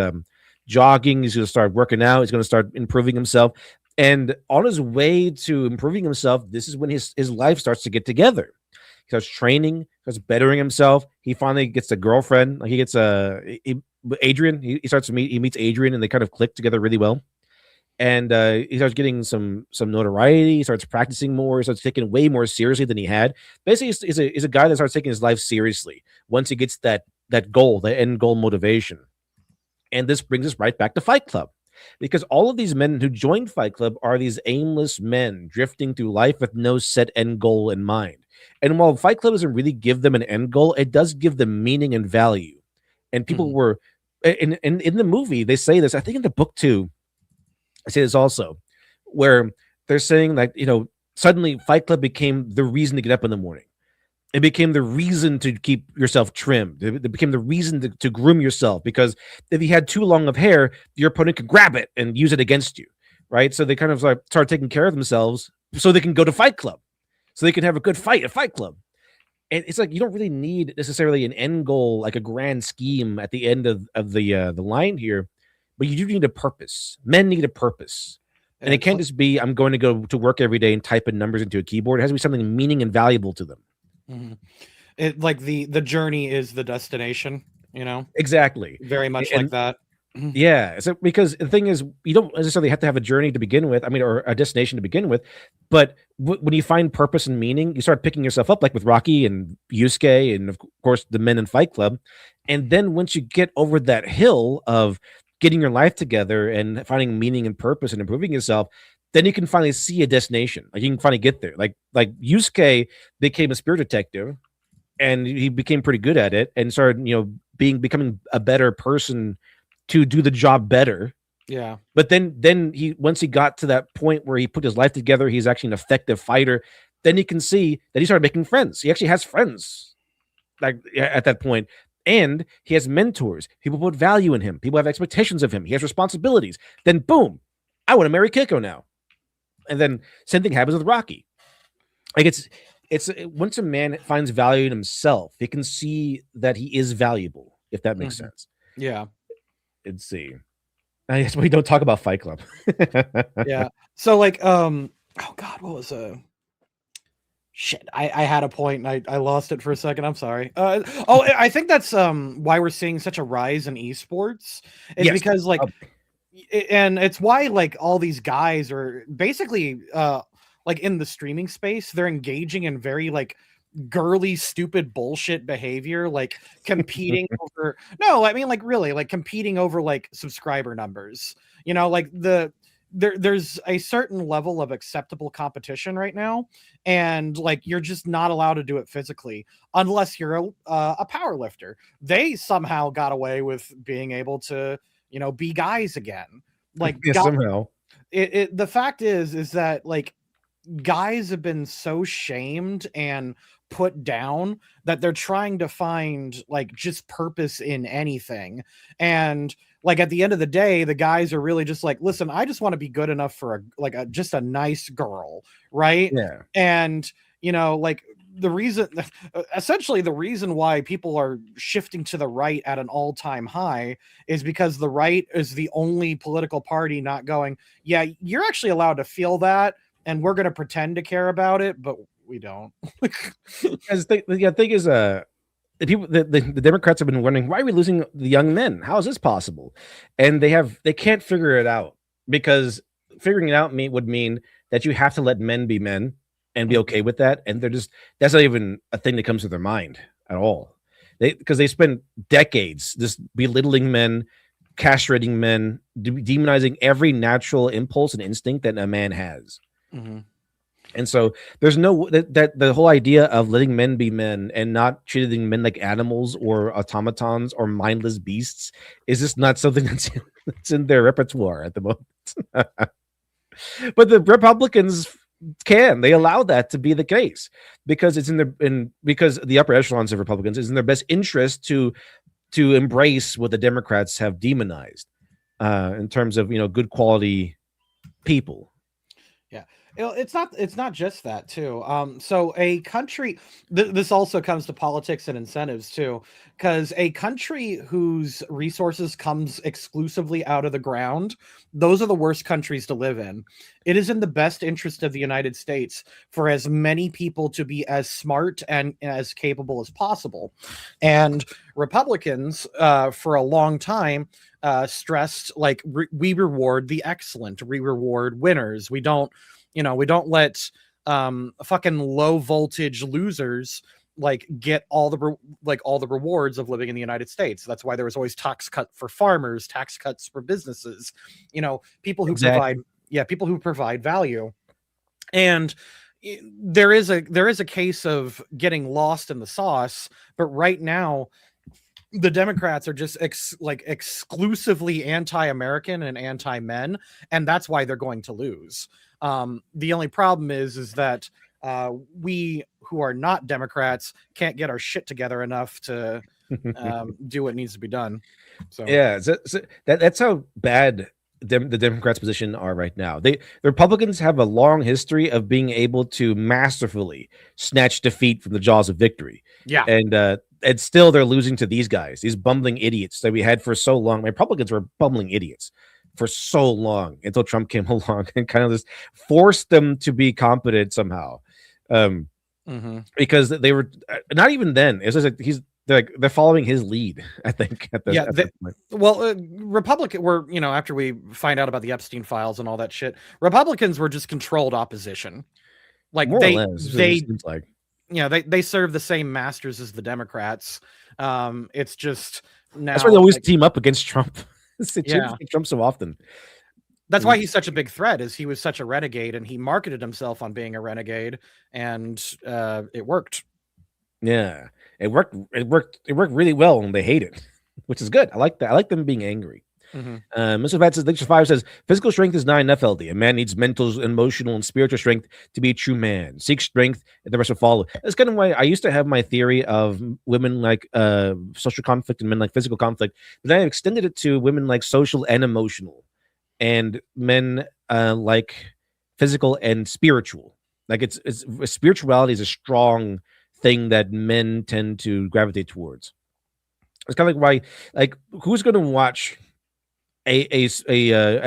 jogging. He's going to start working out. He's going to start improving himself. And on his way to improving himself, this is when his life starts to get together. He starts training, starts bettering himself. He finally gets a girlfriend. Like he gets Adrian. He meets Adrian, and they kind of click together really well. And he starts getting some notoriety. He starts practicing more. He starts taking way more seriously than he had. Basically, he's a guy that starts taking his life seriously once he gets that goal, the end goal motivation. And this brings us right back to Fight Club. Because all of these men who joined Fight Club are these aimless men drifting through life with no set end goal in mind. And while Fight Club doesn't really give them an end goal, it does give them meaning and value. And people were in the movie, they say this, I think in the book too, I say this also, where they're saying that, you know, suddenly Fight Club became the reason to get up in the morning. It became the reason to keep yourself trimmed. It became the reason to groom yourself, because if you had too long of hair, your opponent could grab it and use it against you, right? So they kind of like start taking care of themselves so they can go to Fight Club, so they can have a good fight at Fight Club. And it's like you don't really need necessarily an end goal, like a grand scheme at the end of the line here, but you do need a purpose. Men need a purpose. And it can't just be, I'm going to go to work every day and type in numbers into a keyboard. It has to be something meaning and valuable to them. It like the journey is the destination, you know? Exactly. Very much like that. Yeah. So because the thing is, you don't necessarily have to have a journey to begin with. I mean, or a destination to begin with. But when you find purpose and meaning, you start picking yourself up, like with Rocky and Yusuke, and of course the men in Fight Club. And then once you get over that hill of getting your life together and finding meaning and purpose and improving yourself, then you can finally see a destination. Like you can finally get there. Like Yusuke became a spirit detective, and he became pretty good at it, and started, you know, becoming a better person to do the job better. Yeah. But then once he got to that point where he put his life together, he's actually an effective fighter. Then you can see that he started making friends. He actually has friends, like at that point. And he has mentors. People put value in him. People have expectations of him. He has responsibilities. Then boom, I want to marry Keiko now. And then same thing happens with Rocky. Like it's once a man finds value in himself, he can see that he is valuable, if that makes sense. Yeah. Let's see. I guess we don't talk about Fight Club. Yeah. So like, oh God, what was shit? I had a point and I lost it for a second. I'm sorry. I think that's why we're seeing such a rise in esports. Is because like, and it's why like all these guys are basically like in the streaming space, they're engaging in very like girly, stupid bullshit behavior, like competing over really like competing over like subscriber numbers, you know, like there's a certain level of acceptable competition right now, and like you're just not allowed to do it physically unless you're a power lifter. They somehow got away with being able to, you know, be guys again. Like somehow. The fact is that like guys have been so shamed and put down that they're trying to find like just purpose in anything. And like at the end of the day, the guys are really just like, listen, I just want to be good enough for just a nice girl, right? Yeah. And like the reason, essentially the reason why people are shifting to the right at an all-time high is because the right is the only political party not going, yeah, you're actually allowed to feel that, and we're going to pretend to care about it, but we don't. Because the thing is, the Democrats have been wondering, why are we losing the young men? How is this possible? And they can't figure it out, because figuring it out would mean that you have to let men be men and be okay with that. And that's not even a thing that comes to their mind at all. Because they spent decades just belittling men, castrating men, demonizing every natural impulse and instinct that a man has. Mm-hmm. And so there's no that the whole idea of letting men be men and not treating men like animals or automatons or mindless beasts is just not something that's in their repertoire at the moment. But the Republicans they allow that to be the case, because it's because the upper echelons of Republicans is in their best interest to embrace what the Democrats have demonized in terms of good quality people. Yeah. It's not just that too. So a country, this also comes to politics and incentives too, because a country whose resources comes exclusively out of the ground, those are the worst countries to live in. It is in the best interest of the United States for as many people to be as smart and as capable as possible. And Republicans, for a long time, stressed like we reward the excellent, we reward winners. We don't let fucking low voltage losers like get all the rewards of living in the United States. That's why there was always tax cut for farmers, tax cuts for businesses, people who provide value. And there is a case of getting lost in the sauce, but right now the Democrats are just exclusively anti-American and anti-men, and that's why they're going to lose. The only problem is that we who are not Democrats can't get our shit together enough to do what needs to be done. So yeah, that's how bad the Democrats' position are right now. The Republicans have a long history of being able to masterfully snatch defeat from the jaws of victory. Yeah, and still they're losing to these guys, these bumbling idiots that we had for so long. Republicans were bumbling idiots for so long until Trump came along and kind of just forced them to be competent somehow. Because they were not even then. It's just like they're following his lead, I think. Republican were, after we find out about the Epstein files and all that shit, Republicans were just controlled opposition. Like more or less, they serve the same masters as the Democrats. It's just now that's why they always team up against Trump. Trump so often. That's why he's such a big threat, is he was such a renegade, and he marketed himself on being a renegade, and it worked. Yeah, it worked really well, and they hate it, which is good. I like that. I like them being angry. Mr. Vat says, Lecture 5 says, physical strength is not enough, LD. A man needs mental, emotional, and spiritual strength to be a true man. Seek strength, and the rest will follow. That's kind of why I used to have my theory of women like social conflict and men like physical conflict, but I extended it to women like social and emotional, and men like physical and spiritual. Like it's spirituality is a strong thing that men tend to gravitate towards. It's kind of like why, like, who's going to watch a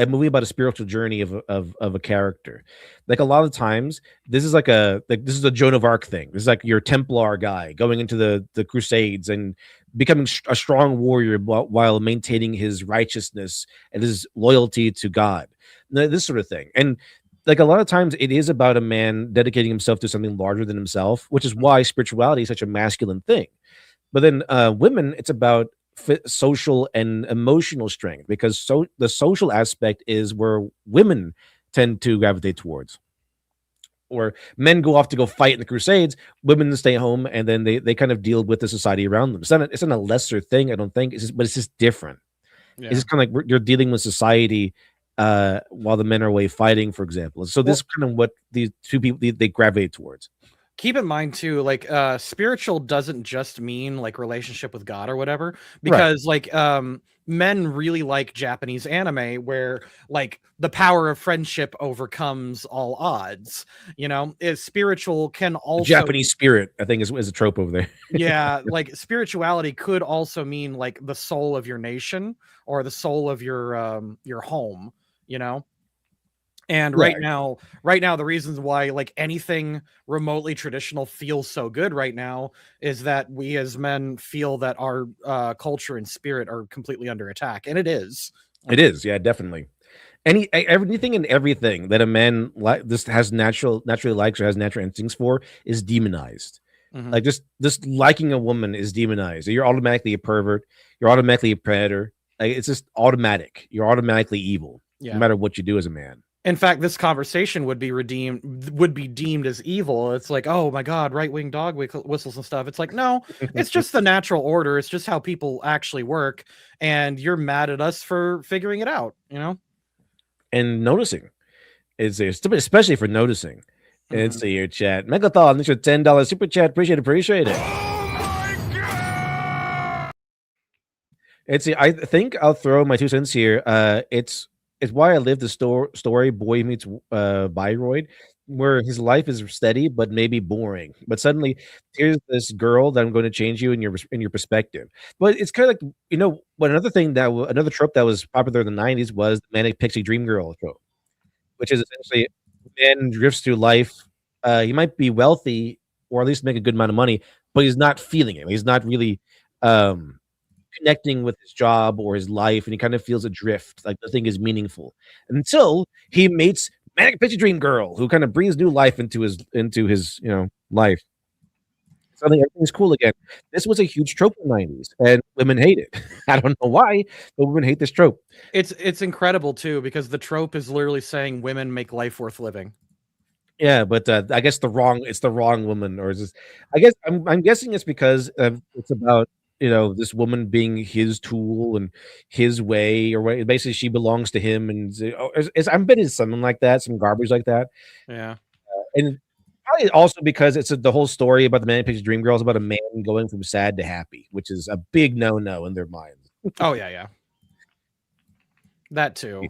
movie about a spiritual journey of a character? Like, a lot of times this is this is a Joan of Arc thing. This is like your Templar guy going into the Crusades and becoming a strong warrior while maintaining his righteousness and his loyalty to God, this sort of thing. And like, a lot of times it is about a man dedicating himself to something larger than himself, which is why spirituality is such a masculine thing. But then women, it's about social and emotional strength, because the social aspect is where women tend to gravitate towards. Or men go off to go fight in the Crusades, women stay home, and then they kind of deal with the society around them. It's not a lesser thing, I don't think. But it's just different. Yeah. It's just kind of like you're dealing with society while the men are away fighting, for example. So this is kind of what these two people they gravitate towards. keep in mind too, like spiritual doesn't just mean like relationship with God or whatever, Right. because like men really like Japanese anime where like the power of friendship overcomes all odds. You know, is spiritual can The also Japanese spirit, I think, is a trope over there. yeah, like spirituality could also mean like the soul of your nation or the soul of your home, you know. And Yeah. right now, the reasons why like anything remotely traditional feels so good right now is that we as men feel that our culture and spirit are completely under attack, and it is. It is, yeah, definitely. Anything and everything that a man like this has naturally likes or has natural instincts for is demonized. Mhm. Like just liking a woman is demonized. You're automatically a pervert. You're automatically a predator. Like, it's just automatic. You're automatically evil, Yeah. no matter what you do as a man. In fact, this conversation would be deemed as evil. It's like, oh my god, right-wing dog whistles and stuff. It's like, no, it's just the natural order. It's just how people actually work, and you're mad at us for figuring it out, you know? And noticing is especially for noticing. And it's your chat. Megathon, this your $10 super chat. Appreciate it. It's I think I'll throw my 2 cents here. It's why I live the story Boy Meets Byroid, where his life is steady but maybe boring. But suddenly here's this girl that I'm going to change you in your perspective. But it's kind of like, you know, what another trope that was popular in the 90s was the manic pixie dream girl trope, which is essentially a man drifts through life. He might be wealthy or at least make a good amount of money, but he's not feeling it. He's not really connecting with his job or his life, and he kind of feels adrift, like nothing is meaningful until he meets manic pixie dream girl, who kind of breathes new life into his life. Suddenly everything's cool again. This was a huge trope in the 90s, and women hate it. I don't know why, but women hate this trope. It's incredible too, because the trope is literally saying women make life worth living. Yeah, but I guess it's the wrong woman, or is this? I guess I'm guessing it's because it's about, you know, this woman being his tool and his way, or what. Basically, she belongs to him, and I'm betting it's something like that, some garbage like that. Yeah, And probably also because it's the whole story about the Man Picture Dream Girl is about a man going from sad to happy, which is a big no in their minds. oh yeah, that too.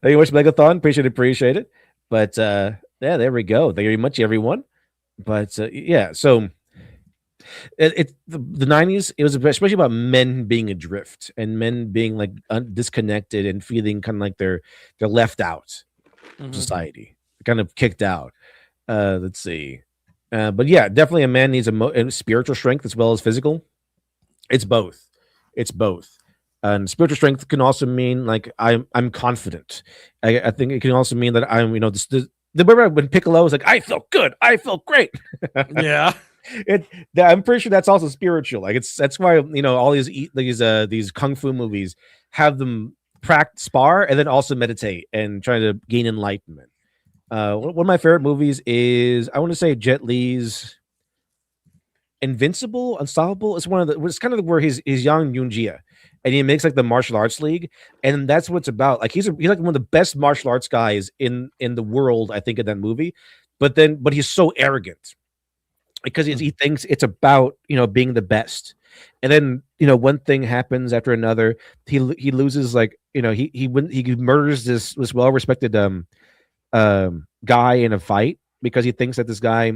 Thank you much, Megathon. Appreciate it. But yeah, there we go. Thank you very much, everyone. But yeah, so the 90s, it was especially about men being adrift and men being like disconnected and feeling kind of like they're left out of society, kind of kicked out. Let's see. But yeah, definitely a man needs a spiritual strength as well as physical. It's both. And spiritual strength can also mean like I'm confident. I think it can also mean that I'm, you know, remember when Piccolo was like, I felt good, I felt great. Yeah. I'm pretty sure that's also spiritual. Like that's why, you know, all these kung fu movies have them practice spar and then also meditate and try to gain enlightenment. One of my favorite movies is, I want to say, Jet Li's Unstoppable. It's kind of where he's young Yoon-jia, and he makes like the martial arts league, and that's what it's about. Like he's like one of the best martial arts guys in the world, I think, in that movie. But he's so arrogant because he thinks it's about, you know, being the best, and then, you know, one thing happens after another. He loses, like, you know, he murders this well-respected guy in a fight because he thinks that this guy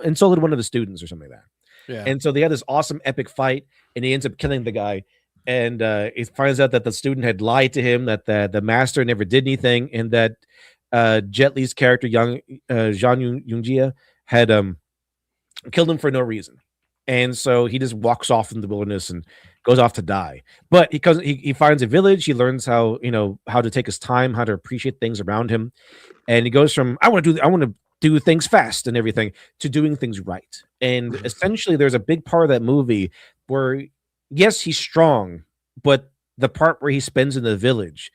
insulted one of the students or something like that. Yeah. And so they had this awesome epic fight, and he ends up killing the guy. And he finds out that the student had lied to him, that the master never did anything, and that Jet Li's character, Jean Yoon-jia, had killed him for no reason. And so he just walks off in the wilderness and goes off to die. But he finds a village. He learns how, you know, how to take his time, how to appreciate things around him. And he goes from I want to do things fast and everything to doing things right. And essentially there's a big part of that movie where, yes, he's strong, but the part where he spends in the village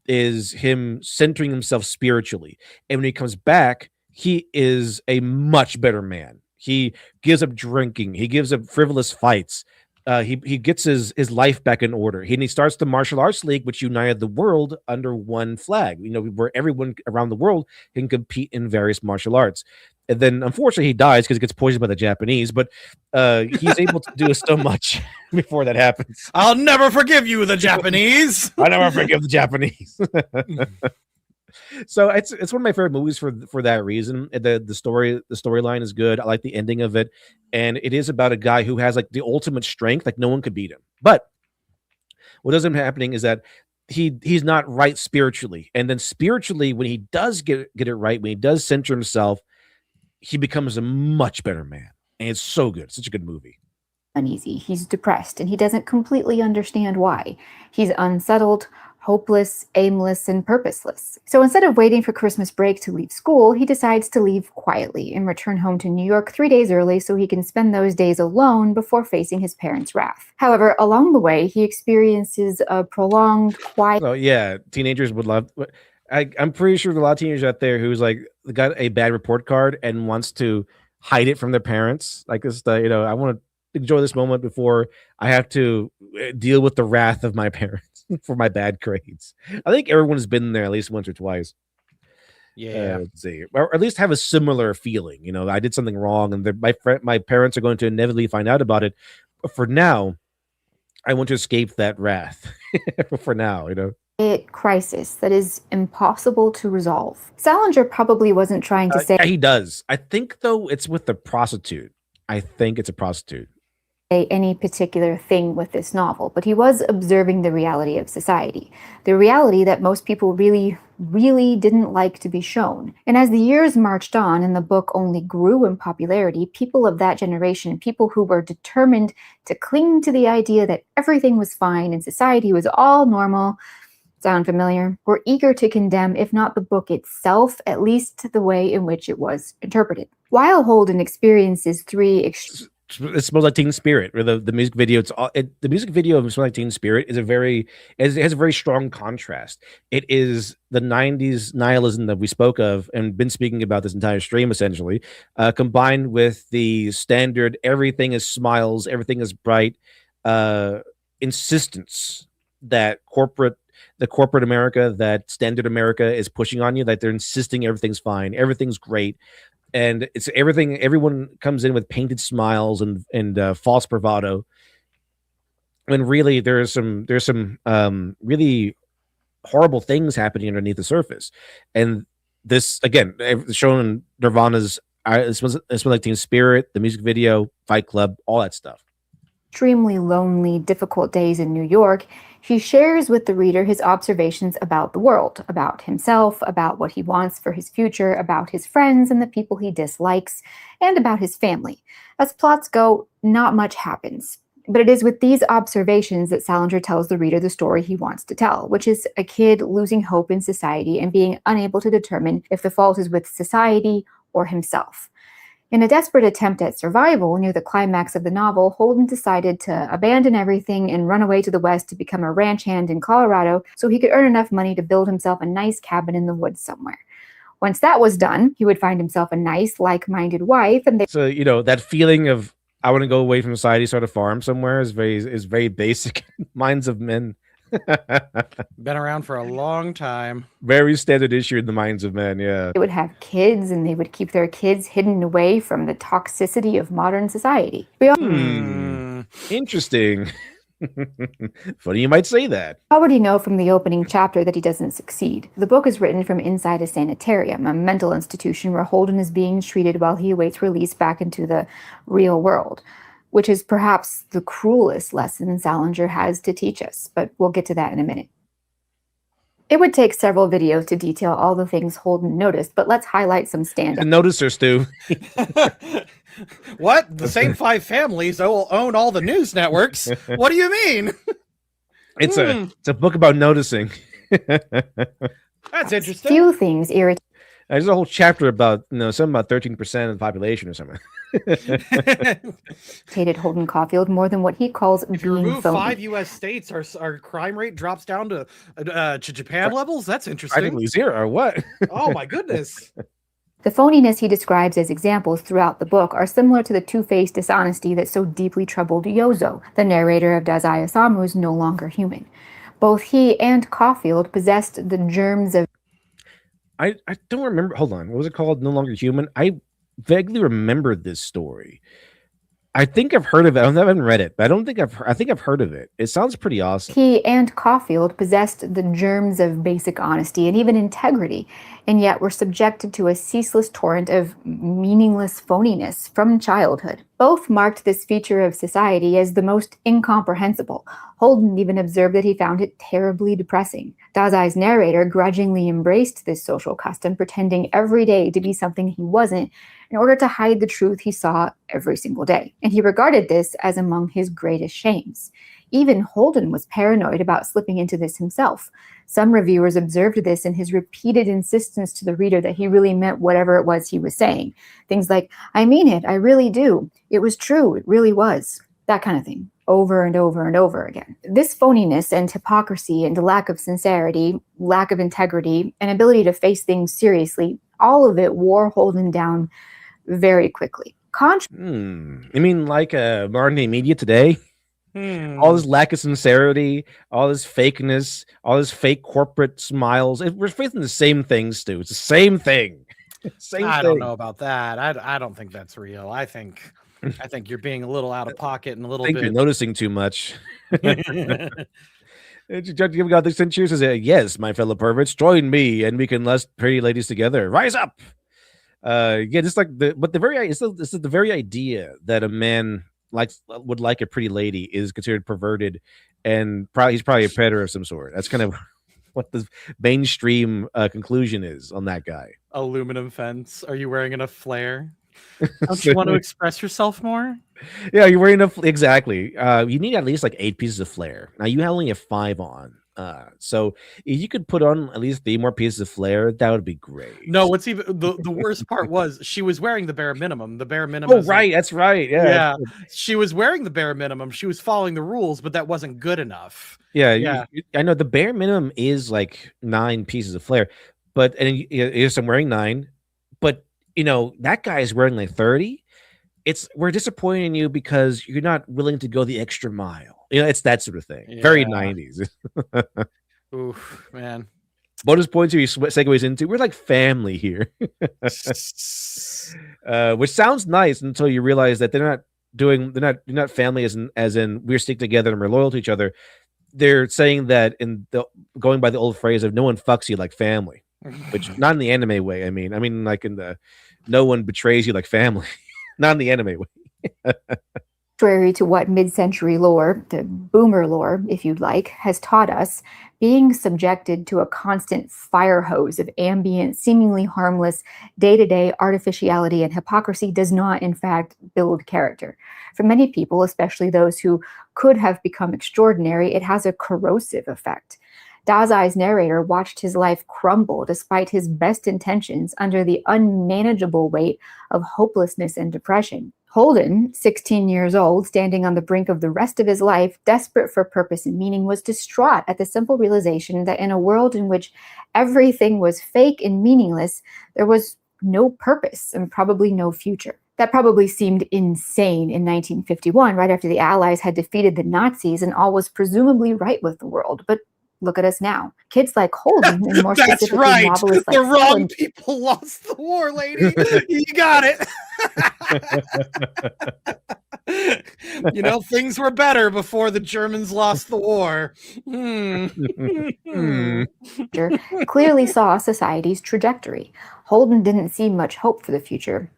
is him centering himself spiritually. And when he comes back, he is a much better man. He gives up drinking. He gives up frivolous fights. He gets his life back in order. He starts the martial arts league, which united the world under one flag, you know, where everyone around the world can compete in various martial arts. and then unfortunately he dies because he gets poisoned by the Japanese. But he's able to do so much before that happens. I'll never forgive you, the Japanese. I never forgive the Japanese. So it's one of my favorite movies for that reason. The storyline is good. I like the ending of it, and it is about a guy who has like the ultimate strength, like no one could beat him. But what ends up happening is that he's not right spiritually, and then spiritually, when he does get it right, when he does center himself, he becomes a much better man, and it's so good. It's such a good movie. Uneasy. He's depressed, and he doesn't completely understand why. He's unsettled, hopeless, aimless, and purposeless. So instead of waiting for Christmas break to leave school, he decides to leave quietly and return home to New York 3 days early so he can spend those days alone before facing his parents' wrath. However, along the way, he experiences a prolonged, quiet... Oh, yeah, teenagers would love... I'm pretty sure there's a lot of teenagers out there who's like got a bad report card and wants to hide it from their parents. Like this, I want to enjoy this moment before I have to deal with the wrath of my parents for my bad grades. I think everyone's been there at least once or twice. Yeah. Let's see, or at least have a similar feeling. I did something wrong, and my parents are going to inevitably find out about it. But for now, I want to escape that wrath. For now, crisis that is impossible to resolve. Salinger probably wasn't trying to say... he does. I think, though, it's with the prostitute. I think it's a prostitute. Any particular thing with this novel, but he was observing the reality of society, the reality that most people really, really didn't like to be shown. And as the years marched on and the book only grew in popularity, people of that generation, people who were determined to cling to the idea that everything was fine and society was all normal, sound familiar? Were eager to condemn, if not the book itself, at least the way in which it was interpreted. While Holden experiences It Smells Like Teen Spirit, or the music video. The music video of Smells Like Teen Spirit is it has a very strong contrast. It is the 90s nihilism that we spoke of and been speaking about this entire stream, essentially, combined with the standard everything is smiles, everything is bright insistence that the corporate America, that standard America is pushing on you, that they're insisting everything's fine, everything's great. And it's everything. Everyone comes in with painted smiles and false bravado, when really there's some really horrible things happening underneath the surface. And this again, showing Nirvana's "It Smells Like Teen Spirit," the music video, Fight Club, all that stuff. Extremely lonely, difficult days in New York, he shares with the reader his observations about the world, about himself, about what he wants for his future, about his friends and the people he dislikes, and about his family. As plots go, not much happens. But it is with these observations that Salinger tells the reader the story he wants to tell, which is a kid losing hope in society and being unable to determine if the fault is with society or himself. In a desperate attempt at survival near the climax of the novel, Holden decided to abandon everything and run away to the West to become a ranch hand in Colorado so he could earn enough money to build himself a nice cabin in the woods somewhere. Once that was done, he would find himself a nice, like-minded wife, and So, that feeling of I want to go away from society, start a farm somewhere is very basic minds of men. Been around for a long time. Very standard issue in the minds of men, yeah. They would have kids, and they would keep their kids hidden away from the toxicity of modern society. Interesting. Funny you might say that. We already know from the opening chapter that he doesn't succeed. The book is written from inside a sanitarium, a mental institution where Holden is being treated while he awaits release back into the real world, which is perhaps the cruelest lesson Salinger has to teach us, but we'll get to that in a minute. It would take several videos to detail all the things Holden noticed, but let's highlight some standouts. Noticer, Stu. What? The same 5 families own all the news networks? What do you mean? It's a book about noticing. That's interesting. Few things irritate. There's a whole chapter about something about 13% of the population or something. Holden Caulfield more than what he calls If you being remove phony. 5 U.S. states, our crime rate drops down to Japan levels. That's interesting. Practically zero, or what? Oh my goodness. The phoniness he describes as examples throughout the book are similar to the two-faced dishonesty that so deeply troubled Yozo, the narrator of Dazai Osamu's No Longer Human. Both he and Caulfield possessed the germs of... I don't remember. Hold on. What was it called? No Longer Human? I vaguely remember this story. I think I've heard of it. I haven't read it, but I think I've heard of it. It sounds pretty awesome. He and Caulfield possessed the germs of basic honesty and even integrity, and yet were subjected to a ceaseless torrent of meaningless phoniness from childhood. Both marked this feature of society as the most incomprehensible. Holden even observed that he found it terribly depressing. Dazai's narrator grudgingly embraced this social custom, pretending every day to be something he wasn't, in order to hide the truth he saw every single day. And he regarded this as among his greatest shames. Even Holden was paranoid about slipping into this himself. Some reviewers observed this in his repeated insistence to the reader that he really meant whatever it was he was saying. Things like, I mean it, I really do. It was true, it really was. That kind of thing, over and over and over again. This phoniness and hypocrisy and lack of sincerity, lack of integrity, and ability to face things seriously, all of it wore Holden down very quickly. You mean like modern day media today? All this lack of sincerity, all this fakeness, all this fake corporate smiles. We're facing the same thing, Stu. It's the same thing. I don't know about that. I don't think that's real. I think you're being a little out of pocket and a little bit. You're noticing too much. Give God the cheers and say, yes, my fellow perverts, join me and we can lust pretty ladies together. Rise up. Just like the very idea that a man would like a pretty lady is considered perverted, and he's probably a predator of some sort. That's kind of what the mainstream conclusion is on that guy. Aluminum fence. Are you wearing enough flair? Don't you want to express yourself more? Yeah, you're wearing enough. Exactly. You need at least like 8 pieces of flair. Now you only have 5 on. So if you could put on at least 3 more pieces of flair, that would be great. No, what's even the worst part was she was wearing the bare minimum. The bare minimum. Oh, right, that's right. Yeah, she was wearing the bare minimum. She was following the rules, but that wasn't good enough. Yeah. I know the bare minimum is like 9 pieces of flair, and yes, I'm wearing 9, but that guy is wearing like 30. We're disappointed in you because you're not willing to go the extra mile. It's that sort of thing. Yeah. Very 90s. Oof, man. Bonus points here he segues into. We're like family here. Which sounds nice until you realize that they're not family as in we're stick together and we're loyal to each other. They're saying that going by the old phrase of no one fucks you like family, which not in the anime way. I mean like in the no one betrays you like family. Not in the anime way. Contrary to what mid-century lore, the boomer lore, if you'd like, has taught us, being subjected to a constant fire hose of ambient, seemingly harmless, day-to-day artificiality and hypocrisy does not, in fact, build character. For many people, especially those who could have become extraordinary, it has a corrosive effect. Dazai's narrator watched his life crumble despite his best intentions under the unmanageable weight of hopelessness and depression. Holden, 16 years old, standing on the brink of the rest of his life, desperate for purpose and meaning, was distraught at the simple realization that in a world in which everything was fake and meaningless, there was no purpose and probably no future. That probably seemed insane in 1951, right after the Allies had defeated the Nazis and all was presumably right with the world. But look at us now. Kids like Holden, and more specifically novelists like the wrong people lost the war, lady. You got it. Things were better before the Germans lost the war. Clearly saw society's trajectory. Holden didn't see much hope for the future.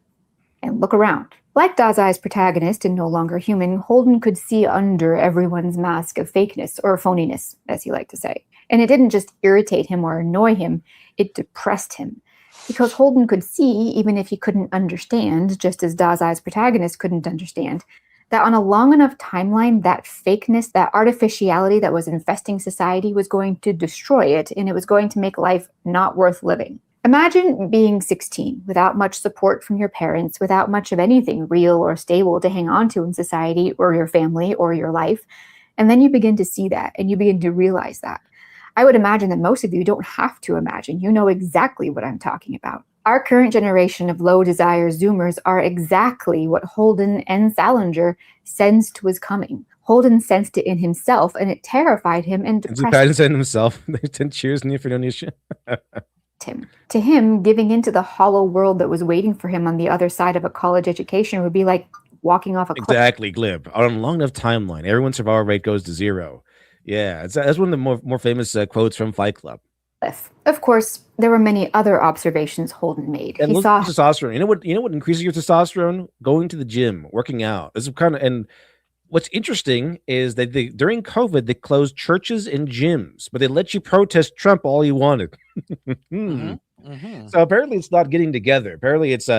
And look around. Like Dazai's protagonist in No Longer Human, Holden could see under everyone's mask of fakeness, or phoniness, as he liked to say. And it didn't just irritate him or annoy him, it depressed him. Because Holden could see, even if he couldn't understand, just as Dazai's protagonist couldn't understand, that on a long enough timeline, that fakeness, that artificiality that was infesting society was going to destroy it, and it was going to make life not worth living. Imagine being 16, without much support from your parents, without much of anything real or stable to hang on to in society or your family or your life. And then you begin to see that, and you begin to realize that. I would imagine that most of you don't have to imagine. You know exactly what I'm talking about. Our current generation of low desire Zoomers are exactly what Holden and Salinger sensed was coming. Holden sensed it in himself, and it terrified him and depressed him. In himself. They 10 cheers in for donation. him. To him, giving into the hollow world that was waiting for him on the other side of a college education would be like walking off a cliff. Exactly, Glib. On a long enough timeline, everyone's survival rate goes to 0. Yeah, that's one of the more famous quotes from Fight Club. Of course, there were many other observations Holden made. And He saw testosterone. You know what increases your testosterone? Going to the gym, working out. This is and what's interesting is that during COVID they closed churches and gyms, but they let you protest Trump all you wanted. So apparently it's not getting together. Apparently it's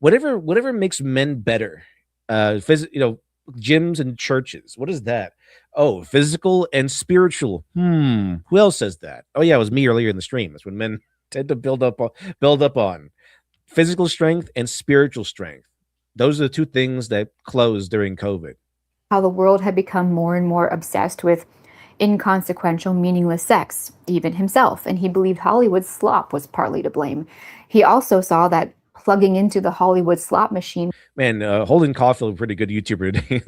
whatever makes men better. Gyms and churches. What is that? Oh, physical and spiritual. Who else says that? Oh yeah, it was me earlier in the stream. That's when men tend to build up on physical strength and spiritual strength. Those are the two things that closed during COVID. How the world had become more and more obsessed with inconsequential, meaningless sex, even himself, and he believed Hollywood's slop was partly to blame. He also saw that plugging into the Hollywood slot machine. Man, Holden Caulfield, pretty good YouTuber today.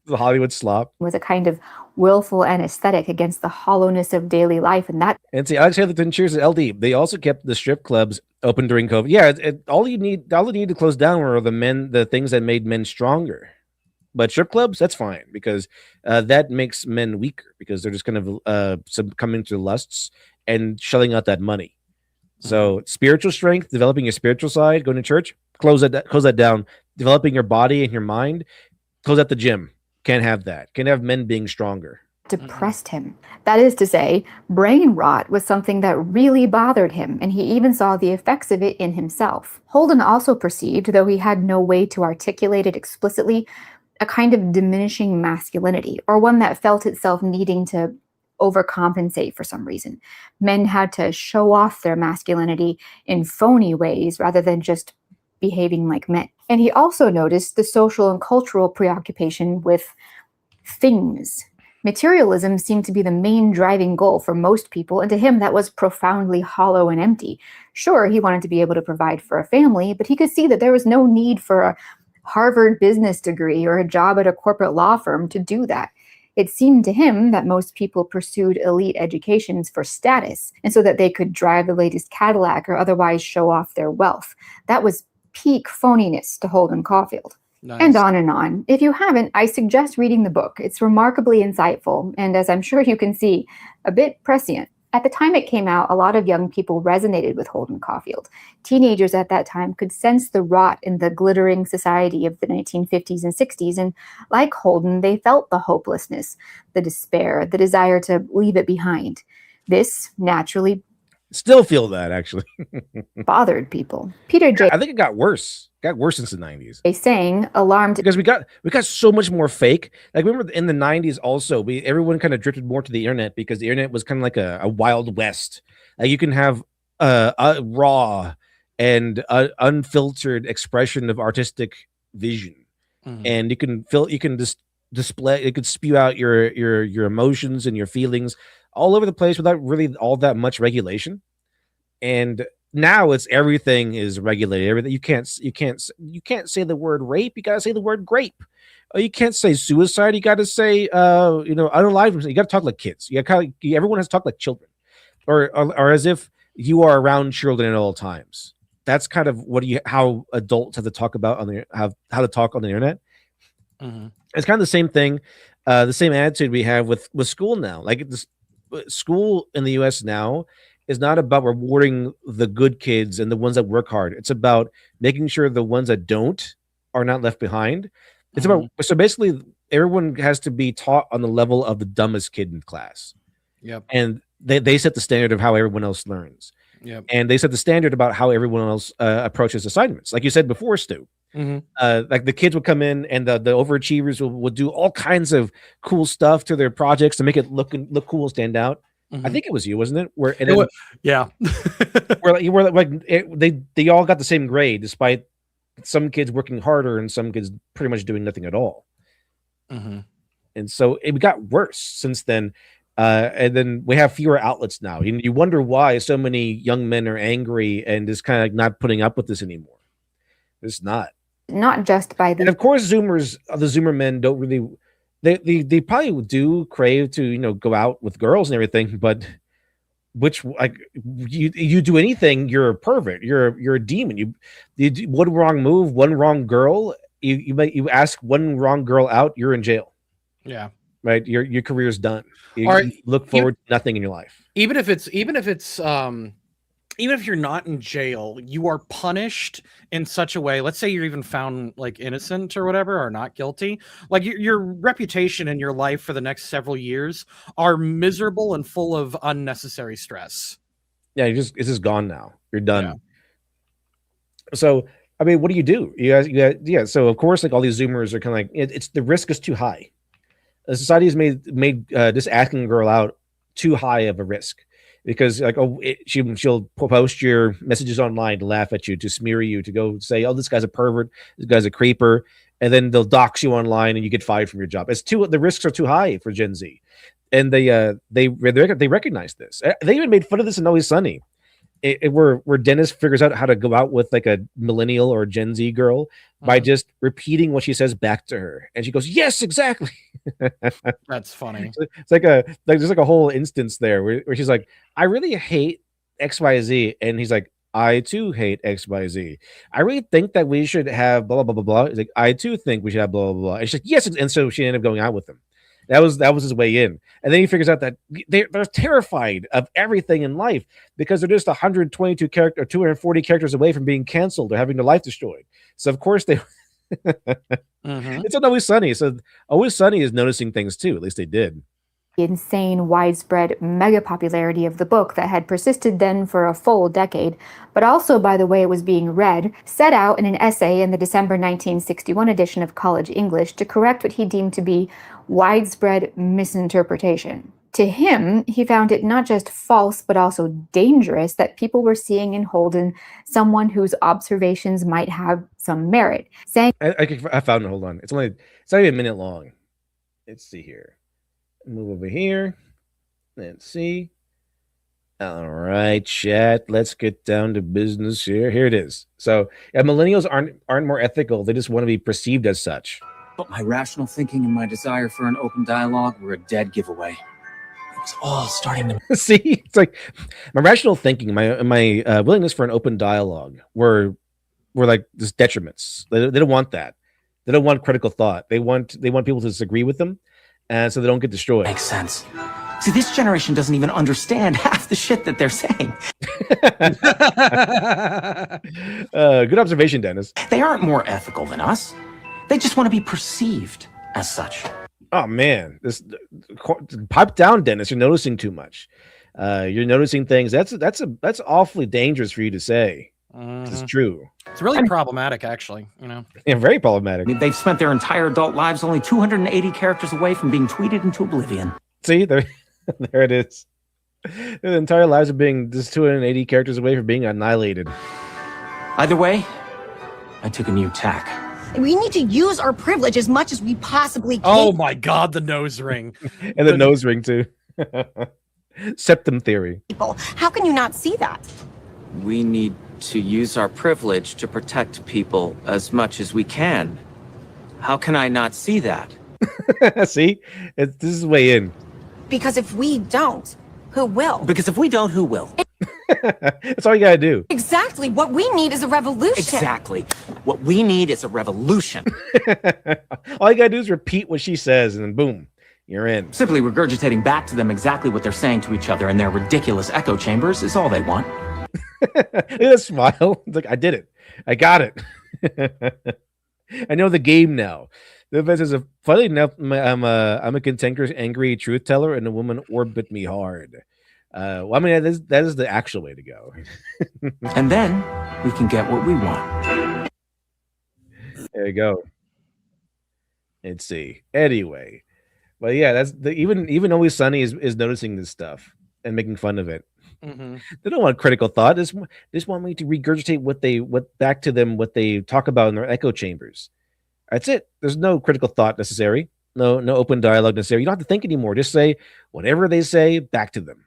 The Hollywood slop was a kind of willful anesthetic against the hollowness of daily life, and that. And see, Alex Hatherton, cheers to LD. They also kept the strip clubs open during COVID. Yeah, all you need to close down were the things that made men stronger. But strip clubs, that's fine because that makes men weaker because they're just kind of succumbing to lusts and shelling out that money. So spiritual strength, developing your spiritual side, going to church, close that down. Developing your body and your mind, close out the gym. Can't have that. Can't have men being stronger. Depressed him. That is to say, brain rot was something that really bothered him, and he even saw the effects of it in himself. Holden also perceived, though he had no way to articulate it explicitly, a kind of diminishing masculinity, or one that felt itself needing to overcompensate for some reason. Men had to show off their masculinity in phony ways rather than just behaving like men. And he also noticed the social and cultural preoccupation with things. Materialism seemed to be the main driving goal for most people, and to him that was profoundly hollow and empty. Sure, he wanted to be able to provide for a family, but he could see that there was no need for a Harvard business degree or a job at a corporate law firm to do that. It seemed to him that most people pursued elite educations for status, and so that they could drive the latest Cadillac or otherwise show off their wealth. That was peak phoniness to Holden Caulfield. Nice. And on and on. If you haven't, I suggest reading the book. It's remarkably insightful, and as I'm sure you can see, a bit prescient. At the time it came out, a lot of young people resonated with Holden Caulfield. Teenagers at that time could sense the rot in the glittering society of the 1950s and 60s, and like Holden, they felt the hopelessness, the despair, the desire to leave it behind. This naturally still feel that actually bothered people. Peter J. I think it got worse. Got worse since the 90s. Saying alarmed because we got so much more fake. Like remember in the 90s also, everyone kind of drifted more to the internet because the internet was kind of like a wild west. Like you can have a raw and unfiltered expression of artistic vision, and you can display. It could spew out your emotions and your feelings all over the place without really all that much regulation. And now it's everything is regulated. Everything you can't say the word rape. You gotta say the word grape. You can't say suicide. You gotta say unalive. You gotta talk like kids. Everyone has to talk like children, or as if you are around children at all times. That's kind of how adults have to talk about how to talk on the internet. It's kind of the same thing, the same attitude we have with school now. Like this school in the U.S. now is not about rewarding the good kids and the ones that work hard. It's about making sure the ones that don't are not left behind. It's about, so basically everyone has to be taught on the level of the dumbest kid in class. Yep. And they set the standard of how everyone else learns. Yep. And they set the standard about how everyone else approaches assignments. Like you said before, Stu. Like the kids would come in and the overachievers would do all kinds of cool stuff to their projects to make it look cool and stand out. I think it was you, wasn't it? Yeah. They all got the same grade, despite some kids working harder and some kids pretty much doing nothing at all. And so it got worse since then. And then we have fewer outlets now. You wonder why so many young men are angry and just kind of like not putting up with this anymore. It's not just by and of course the Zoomer men don't really. They probably do crave to go out with girls and everything, but which like you do anything, you're a pervert, you're a demon. You do one wrong move, one wrong girl, you ask one wrong girl out, you're in jail. Yeah. Right, your career's done. Or You look forward to nothing in your life. Even if you're not in jail, you are punished in such a way. Let's say you're even found like innocent or whatever, or not guilty. Like your reputation and your life for the next several years are miserable and full of unnecessary stress. Yeah, it's just gone now. You're done. Yeah. So, I mean, what do? You guys, yeah. So, of course, like all these Zoomers are kind of like, it's the risk is too high. Society has made just asking a girl out too high of a risk, because like she'll post your messages online to laugh at you, to smear you, to go say, oh, this guy's a pervert, this guy's a creeper, and then they'll dox you online and you get fired from your job. The risks are too high for Gen Z, and they recognize this. They even made fun of this in Always Sunny. Where Dennis figures out how to go out with like a millennial or a Gen Z girl by just repeating what she says back to her, and she goes, "Yes, exactly." That's funny. It's like there's like a whole instance there where she's like, "I really hate XYZ," and he's like, "I too hate XYZ. I really think that we should have blah blah blah blah blah." He's like, "I too think we should have blah blah blah," and she's like, "Yes," and so she ended up going out with him. That was his way in, and then he figures out that they're terrified of everything in life because they're just 122 character or 240 characters away from being canceled or having their life destroyed. So of course they. It's on Always Sunny, so Always Sunny is noticing things too. At least they did. The insane, widespread mega popularity of the book that had persisted then for a full decade, but also by the way it was being read, set out in an essay in the December 1961 edition of College English to correct what he deemed to be widespread misinterpretation. To him, he found it not just false, but also dangerous that people were seeing in Holden someone whose observations might have some merit. Saying, I found it. Hold on. It's not even a minute long. Let's see here. Move over here. Let's see. All right, chat. Let's get down to business here. Here it is. So, millennials aren't more ethical. They just want to be perceived as such. But my rational thinking and my desire for an open dialogue were a dead giveaway. It was all starting to see. It's like my rational thinking, my willingness for an open dialogue were like just detriments. They don't want that. They don't want critical thought. They want people to disagree with them, and so they don't get destroyed. Makes sense. See, this generation doesn't even understand half the shit that they're saying. Good observation, Dennis. They aren't more ethical than us. They just want to be perceived as such. Oh man, this pipe down, Dennis. You're noticing too much. You're noticing things. That's awfully dangerous for you to say. It's true. It's really problematic, actually. Yeah, very problematic. I mean, they've spent their entire adult lives only 280 characters away from being tweeted into oblivion. See, there it is. Their entire lives are being just 280 characters away from being annihilated. Either way, I took a new tack. We need to use our privilege as much as we possibly can. Oh my God, the nose ring. And the nose ring too. Septum theory. How can you not see that? We need to use our privilege to protect people as much as we can. How can I not see that? See? This is way in. Because if we don't, who will? Because if we don't, who will? That's all you gotta do. Exactly. What we need is a revolution. Exactly. What we need is a revolution. All you gotta do is repeat what she says, and then boom, you're in. Simply regurgitating back to them exactly what they're saying to each other in their ridiculous echo chambers is all they want. Look at that smile. It's like, I did it. I got it. I know the game now. This is a funny enough. I'm a cantankerous, angry truth teller, and a woman orbit me hard. Well, I mean, that is the actual way to go. And then we can get what we want. There you go. Let's see. Anyway, well, yeah, that's even Always Sunny is noticing this stuff and making fun of it. They don't want critical thought. They just want me to regurgitate what back to them what they talk about in their echo chambers. That's it. There's no critical thought necessary. No open dialogue necessary. You don't have to think anymore. Just say whatever they say back to them.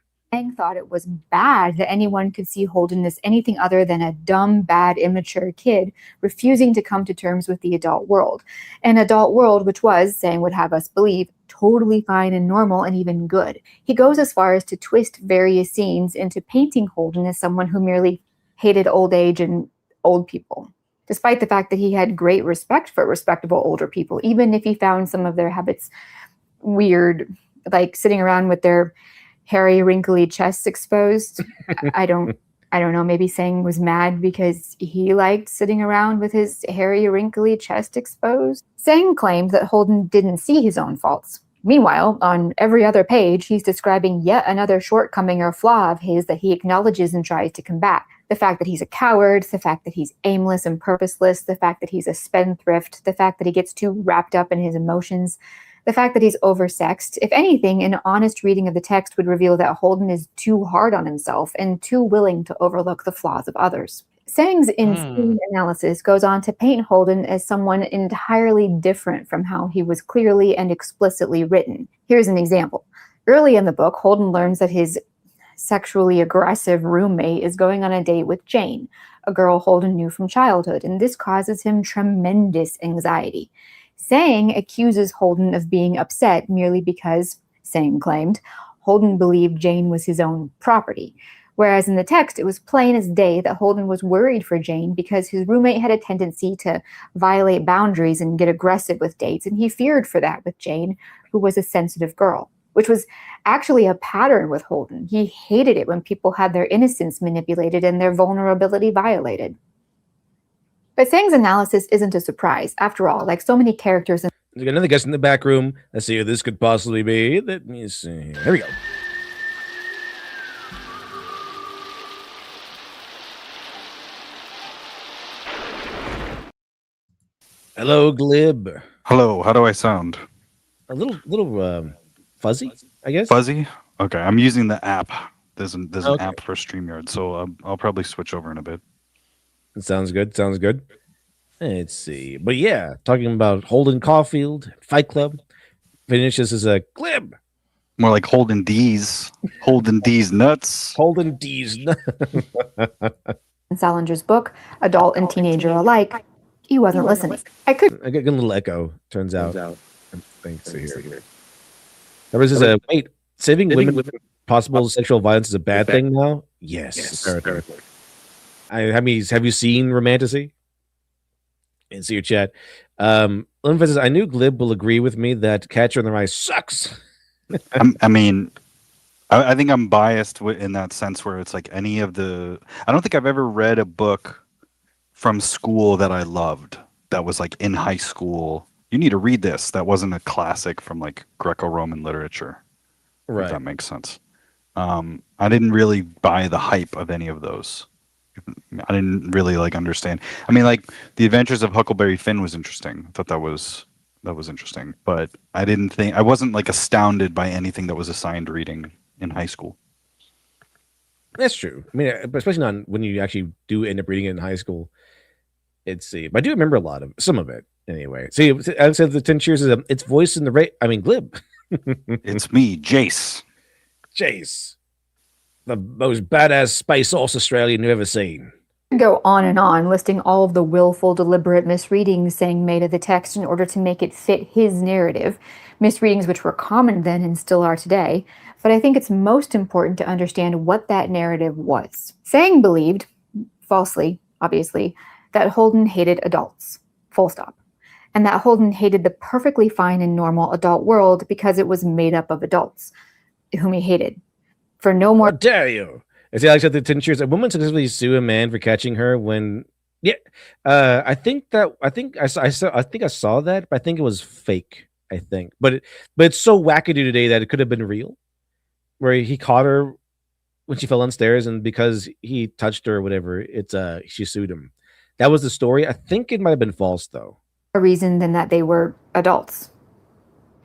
Thought it was bad that anyone could see Holden as anything other than a dumb, bad, immature kid refusing to come to terms with the adult world. An adult world which was, saying would have us believe, totally fine and normal and even good. He goes as far as to twist various scenes into painting Holden as someone who merely hated old age and old people, despite the fact that he had great respect for respectable older people, even if he found some of their habits weird, like sitting around with their hairy, wrinkly chests exposed. I don't know, maybe Sang was mad because he liked sitting around with his hairy, wrinkly chest exposed. Sang claimed that Holden didn't see his own faults. Meanwhile, on every other page, he's describing yet another shortcoming or flaw of his that he acknowledges and tries to combat. The fact that he's a coward, the fact that he's aimless and purposeless, the fact that he's a spendthrift, the fact that he gets too wrapped up in his emotions, the fact that he's oversexed. If anything, an honest reading of the text would reveal that Holden is too hard on himself and too willing to overlook the flaws of others. Sang's insane analysis goes on to paint Holden as someone entirely different from how he was clearly and explicitly written. Here's an example. Early in the book, Holden learns that his sexually aggressive roommate is going on a date with Jane, a girl Holden knew from childhood, and this causes him tremendous anxiety. Sang accuses Holden of being upset merely because, Sang claimed, Holden believed Jane was his own property, whereas in the text it was plain as day that Holden was worried for Jane because his roommate had a tendency to violate boundaries and get aggressive with dates, and he feared for that with Jane, who was a sensitive girl, which was actually a pattern with Holden. He hated it when people had their innocence manipulated and their vulnerability violated. But Sang's analysis isn't a surprise. After all, like so many characters in We got another guest in the back room. Let's see who this could possibly be. Let me see. There we go. Hello, Glib. Hello, how do I sound? A little fuzzy, I guess. Fuzzy? Okay, I'm using the app. There's an Okay. app for StreamYard, so I'll probably switch over in a bit. It sounds good. Sounds good. Let's see. But yeah, talking about Holden Caulfield, Fight Club. Finishes as a Glib. More like Holden D's. Holden D's nuts. Holden D's nuts. Salinger's book, adult and teenager alike, he wasn't listening. I get a little echo, turns out. Thanks to hear. There was a wait, saving women with possible sexual violence is a bad thing now? Yes. Apparently. Have you seen Romantasy? And see your chat. Lim says, I knew Glib will agree with me that Catcher in the Rye sucks. I mean, I think I'm biased in that sense where it's like any of the... I don't think I've ever read a book from school that I loved that was like in high school. You need to read this. That wasn't a classic from like Greco-Roman literature. Right. If that makes sense. I didn't really buy the hype of any of those. I didn't really like understand. I mean, like The Adventures of Huckleberry Finn was interesting. I thought that was interesting, but I wasn't like astounded by anything that was assigned reading in high school. That's true. I mean, especially not when you actually do end up reading it in high school. But I do remember some of it anyway. See, I said the 10 Cheers is it's voiced in the Glib. It's me, Jace. Jace. The most badass spice sauce Australian you've ever seen. Go on and on, listing all of the willful, deliberate misreadings Sang made of the text in order to make it fit his narrative, misreadings which were common then and still are today. But I think it's most important to understand what that narrative was. Sang believed, falsely, obviously, that Holden hated adults, full stop, and that Holden hated the perfectly fine and normal adult world because it was made up of adults, whom he hated. For no more... How dare you? I see, Alex at the 10 Cheers. A woman successfully sue a man for catching her when... Yeah, I think I saw that, but I think it was fake. I think, but it's so wackadoo today that it could have been real, where he caught her when she fell downstairs, and because he touched her or whatever, she sued him. That was the story. I think it might have been false though. A reason than that they were adults.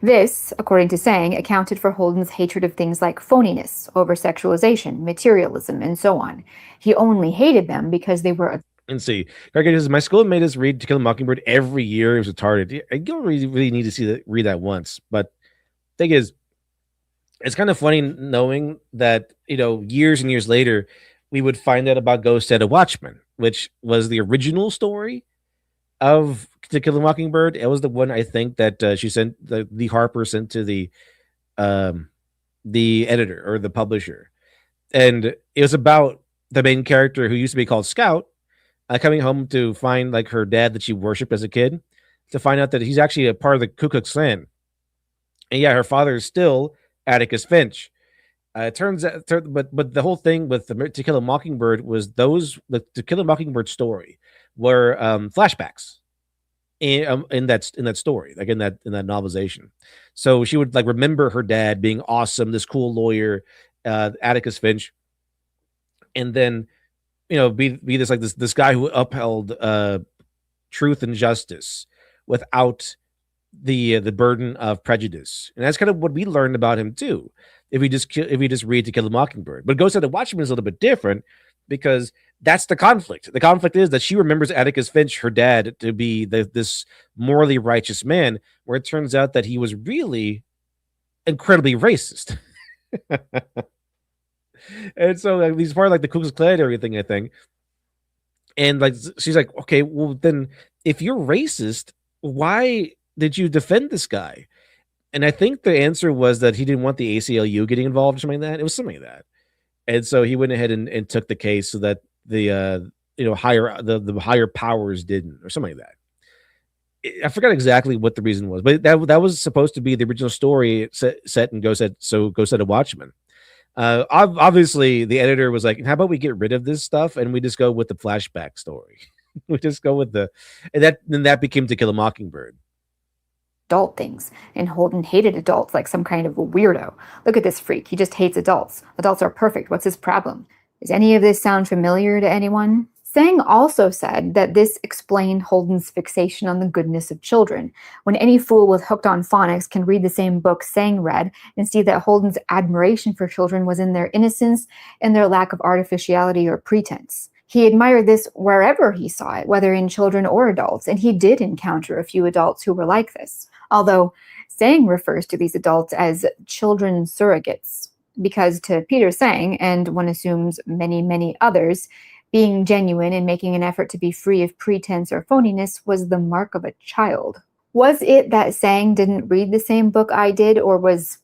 This, according to Sang, accounted for Holden's hatred of things like phoniness, over-sexualization, materialism, and so on. He only hated them because they were... And see, Gargate says, my school made us read To Kill a Mockingbird every year. It was retarded. I don't really need to read that once. But thing is, it's kind of funny knowing that, years and years later, we would find out about Ghost at a Watchman, which was the original story. of To Kill a Mockingbird. It was the one I think that she sent the Harper sent to the editor or the publisher, and it was about the main character who used to be called Scout, coming home to find like her dad that she worshipped as a kid, to find out that he's actually a part of the Ku Klux Klan. And yeah, her father is still Atticus Finch. It turns out, but the whole thing with the To Kill a Mockingbird was the To Kill a Mockingbird story were flashbacks in that story, like in that novelization. So she would like remember her dad being awesome, this cool lawyer, Atticus Finch, and then be this guy who upheld truth and justice without the burden of prejudice. And that's kind of what we learned about him too, if we just read To Kill a Mockingbird. But Ghost of the Watchmen is a little bit different, because that's the conflict. The conflict is that she remembers Atticus Finch, her dad, to be this morally righteous man, where it turns out that he was really incredibly racist. And so like, he's part of like the Ku Klux Klan and everything, I think. And like she's like, okay, well then if you're racist, why did you defend this guy? And I think the answer was that he didn't want the ACLU getting involved or something like that. It was something like that. And so he went ahead and took the case so that the higher powers didn't, or something like that. I forgot exactly what the reason was, but that was supposed to be the original story set in Ghost of Watchmen. Obviously the editor was like, how about we get rid of this stuff and we just go with the flashback story. We just go with then that became To Kill a Mockingbird. Adult things, and Holden hated adults like some kind of a weirdo. Look at this freak, he just hates adults. Adults are perfect, what's his problem? Does any of this sound familiar to anyone? Sang also said that this explained Holden's fixation on the goodness of children. When any fool with hooked on phonics can read the same book Sang read and see that Holden's admiration for children was in their innocence and their lack of artificiality or pretense. He admired this wherever he saw it, whether in children or adults, and he did encounter a few adults who were like this. Although Sang refers to these adults as children surrogates, because to Peter Sang, and one assumes many, many others, being genuine and making an effort to be free of pretense or phoniness was the mark of a child. Was it that Sang didn't read the same book I did, or was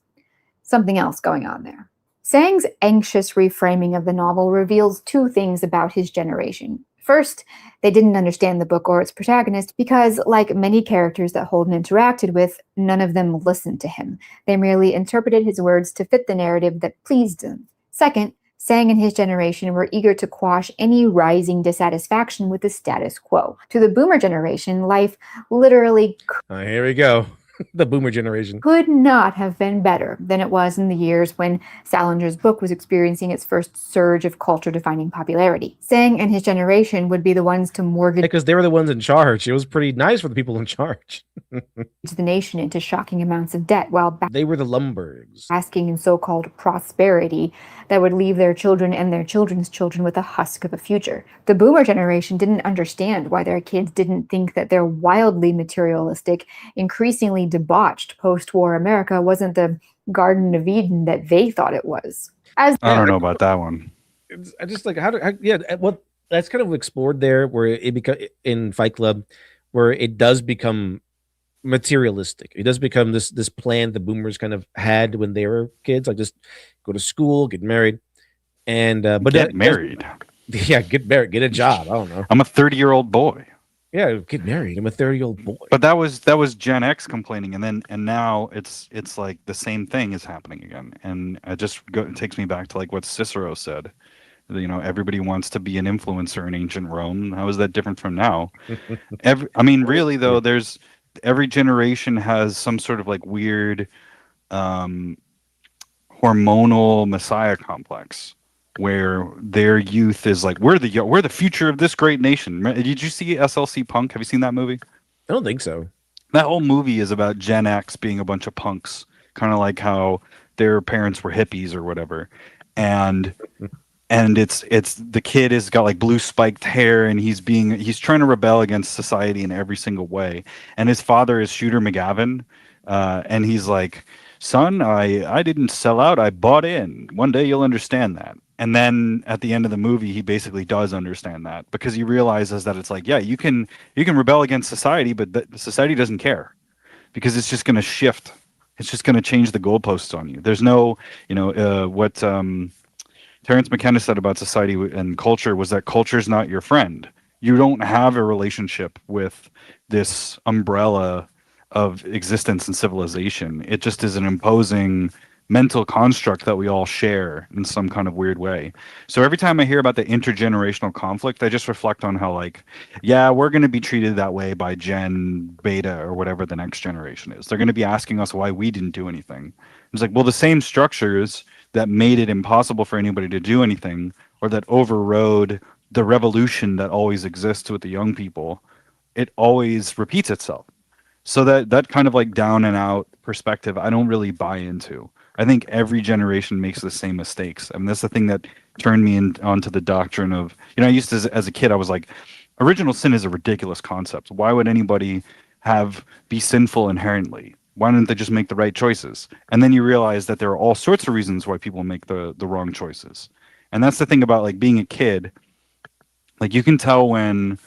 something else going on there? Sang's anxious reframing of the novel reveals two things about his generation. First, they didn't understand the book or its protagonist because, like many characters that Holden interacted with, none of them listened to him. They merely interpreted his words to fit the narrative that pleased them. Second, Sang and his generation were eager to quash any rising dissatisfaction with the status quo. To the boomer generation, life literally Here we go. The boomer generation could not have been better than it was in the years when Salinger's book was experiencing its first surge of culture-defining popularity. Sang and his generation would be the ones to mortgage because they were the ones in charge. It was pretty nice for the people in charge. the nation into shocking amounts of debt while they were the Lumbergs, basking in so-called prosperity that would leave their children and their children's children with a husk of a future. The boomer generation didn't understand why their kids didn't think that their wildly materialistic, increasingly debauched post-war America wasn't the Garden of Eden that they thought it was. I don't know about that one. I just like what that's kind of explored there, where it becomes in Fight Club, where it does become materialistic. It does become this plan the boomers kind of had when they were kids, like just go to school, get married, and but get married. Yeah, get married, get a job. I don't know. I'm a 30-year-old boy. Yeah, get married. I'm a 30-year-old boy. But that was Gen X complaining, and now it's like the same thing is happening again, and it takes me back to like what Cicero said. Everybody wants to be an influencer in ancient Rome. How is that different from now? Really though, there's every generation has some sort of like weird hormonal messiah complex, where their youth is like, we're the future of this great nation. Did you see SLC Punk? Have you seen that movie? I don't think so. That whole movie is about Gen X being a bunch of punks, kind of like how their parents were hippies or whatever. And it's the kid has got like blue spiked hair, and he's trying to rebel against society in every single way. And his father is Shooter McGavin, and he's like son, I didn't sell out, I bought in. One day you'll understand that. And then at the end of the movie, he basically does understand that, because he realizes that it's like, yeah, you can rebel against society, but society doesn't care, because it's just going to shift. It's just going to change the goalposts on you. There's no, what Terrence McKenna said about society and culture was that culture is not your friend. You don't have a relationship with this umbrella of existence and civilization. It just is an imposing mental construct that we all share in some kind of weird way. So every time I hear about the intergenerational conflict, I just reflect on how, like, yeah, we're going to be treated that way by Gen Beta or whatever the next generation is. They're going to be asking us why we didn't do anything. It's like, well, the same structures that made it impossible for anybody to do anything, or that overrode the revolution that always exists with the young people, it always repeats itself. So that kind of like down and out perspective, I don't really buy into. I think every generation makes the same mistakes. I mean, that's the thing that turned me onto the doctrine of, I used to, as a kid, I was like, original sin is a ridiculous concept. Why would anybody be sinful inherently? Why don't they just make the right choices? And then you realize that there are all sorts of reasons why people make the wrong choices. And that's the thing about like being a kid. Like, you can tell when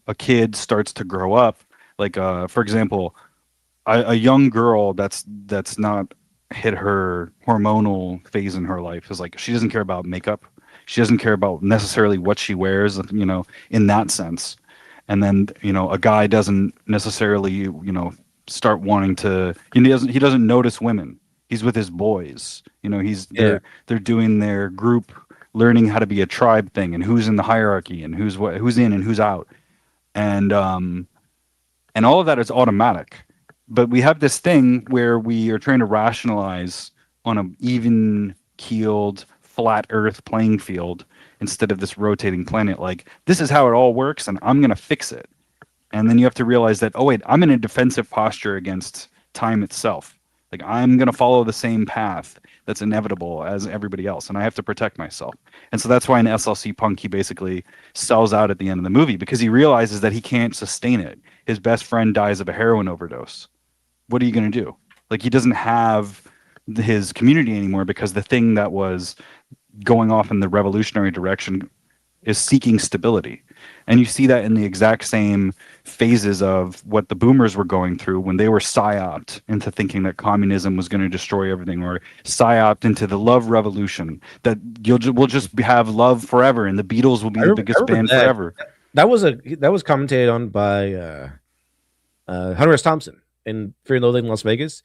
a kid starts to grow up. Like, for example, a young girl that's not hit her hormonal phase in her life is like, she doesn't care about makeup. She doesn't care about necessarily what she wears, in that sense. And then, a guy doesn't necessarily, start wanting to, he doesn't notice women. He's with his boys. They're doing their group, learning how to be a tribe thing, and who's in the hierarchy, and who's in and who's out. And all of that is automatic. But we have this thing where we are trying to rationalize on an even keeled, flat earth playing field instead of this rotating planet. Like, this is how it all works, and I'm going to fix it. And then you have to realize that, oh, wait, I'm in a defensive posture against time itself. Like, I'm going to follow the same path that's inevitable as everybody else, and I have to protect myself. And so that's why in SLC Punk, he basically sells out at the end of the movie, because he realizes that he can't sustain it. His best friend dies of a heroin overdose. What are you going to do? Like, he doesn't have his community anymore, because the thing that was going off in the revolutionary direction is seeking stability. And you see that in the exact same phases of what the boomers were going through when they were psyoped into thinking that communism was going to destroy everything, or psyoped into the love revolution, that we'll just have love forever and the Beatles will be the biggest band forever. That was commented on by Hunter S. Thompson in Fear and Loathing in Las Vegas.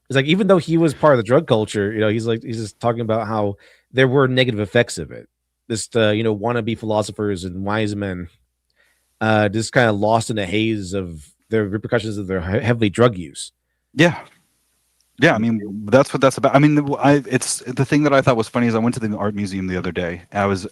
It's like, even though he was part of the drug culture, he's just talking about how there were negative effects of it. This wannabe philosophers and wise men just kind of lost in the haze of the repercussions of their heavily drug use. Yeah. I mean, that's what that's about. I mean, it's the thing that I thought was funny is I went to the art museum the other day. I was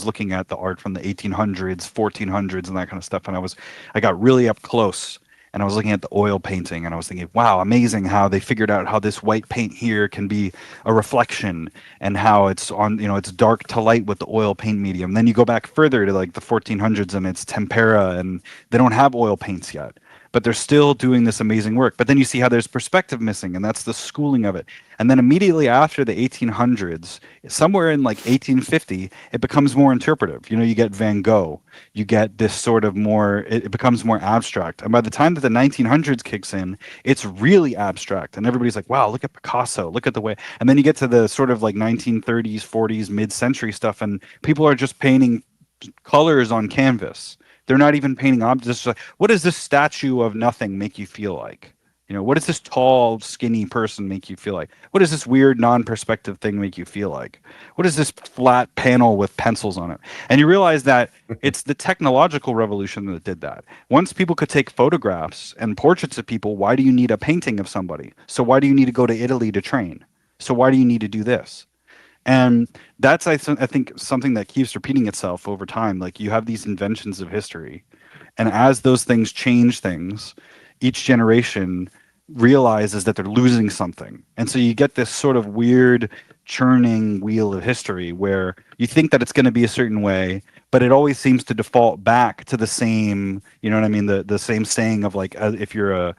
looking at the art from the 1800s, 1400s, and that kind of stuff. And I got really up close, and I was looking at the oil painting, and I was thinking, wow, amazing how they figured out how this white paint here can be a reflection, and how it's on, it's dark to light with the oil paint medium. Then you go back further to like the 1400s, and it's tempera, and they don't have oil paints yet, but they're still doing this amazing work. But then you see how there's perspective missing, and that's the schooling of it. And then immediately after the 1800s, somewhere in like 1850, it becomes more interpretive. You get Van Gogh, you get this sort of more, it becomes more abstract. And by the time that the 1900s kicks in, it's really abstract. And everybody's like, wow, look at Picasso, look at the way. And then you get to the sort of like 1930s, 40s, mid-century stuff, and people are just painting colors on canvas. They're not even painting objects. Like, what does this statue of nothing make you feel like? What does this tall, skinny person make you feel like? What does this weird non-perspective thing make you feel like? What is this flat panel with pencils on it? And you realize that it's the technological revolution that did that. Once people could take photographs and portraits of people, why do you need a painting of somebody? So why do you need to go to Italy to train? So why do you need to do this? And that's, I think, something that keeps repeating itself over time. Like, you have these inventions of history, and as those things change things, each generation realizes that they're losing something. And so you get this sort of weird churning wheel of history where you think that it's going to be a certain way, but it always seems to default back to the same, the same saying of like, if you're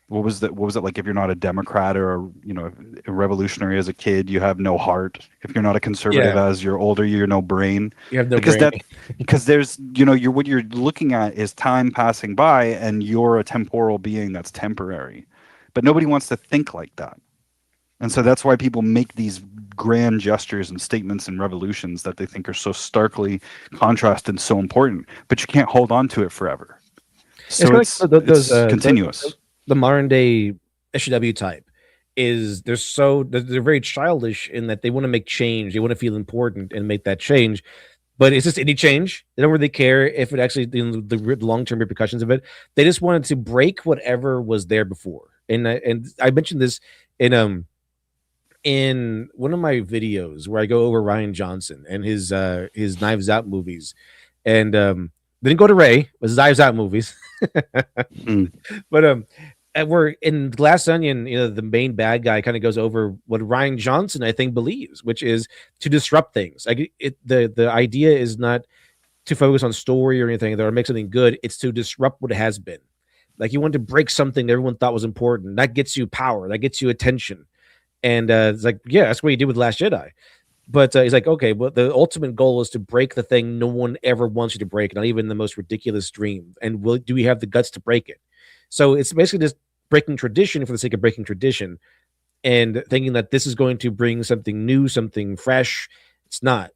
what was it like? If you're not a Democrat or a revolutionary as a kid, you have no heart. If you're not a conservative as you're older, you're no brain. You have no because brain. because there's you're what you're looking at is time passing by, and you're a temporal being that's temporary. But nobody wants to think like that. And so that's why people make these grand gestures and statements and revolutions that they think are so starkly contrasted and so important, but you can't hold on to it forever. So it's continuous. The modern day SJW type is they're very childish in that they want to make change. They want to feel important and make that change. But it's just any change. They don't really care if it actually the long-term repercussions of it. They just wanted to break whatever was there before. And I mentioned this in one of my videos where I go over Ryan Johnson and his Knives Out movies, and didn't go to Ray, it was Knives Out movies. But we're in Glass Onion, the main bad guy kind of goes over what Ryan Johnson, I think, believes, which is to disrupt things. Like the idea is not to focus on story or anything or make something good. It's to disrupt what has been. Like you want to break something that everyone thought was important. That gets you power. That gets you attention. And it's like, yeah, that's what you did with Last Jedi. But he's like, okay, well, the ultimate goal is to break the thing no one ever wants you to break, not even the most ridiculous dream. And do we have the guts to break it? So it's basically just breaking tradition for the sake of breaking tradition and thinking that this is going to bring something new, something fresh. It's not.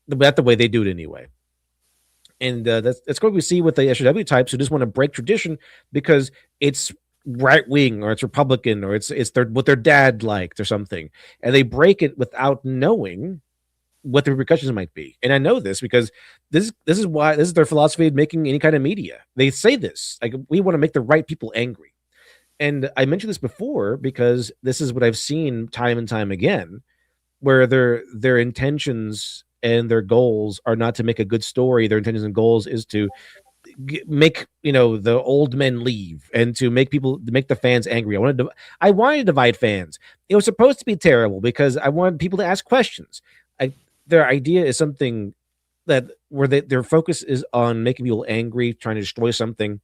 That's the way they do it anyway. And that's what we see with the SJW types who just want to break tradition because it's right wing or it's Republican or it's what their dad liked or something, and they break it without knowing what the repercussions might be. And I know this because this is their philosophy of making any kind of media. They say this, like, we want to make the right people angry. And I mentioned this before because this is what I've seen time and time again, where their intentions and their goals are not to make a good story. Their intentions and goals is to make the old men leave and to make the fans angry. I wanted to divide fans. It was supposed to be terrible because I wanted people to ask questions. Their idea is something that where their focus is on making people angry, trying to destroy something,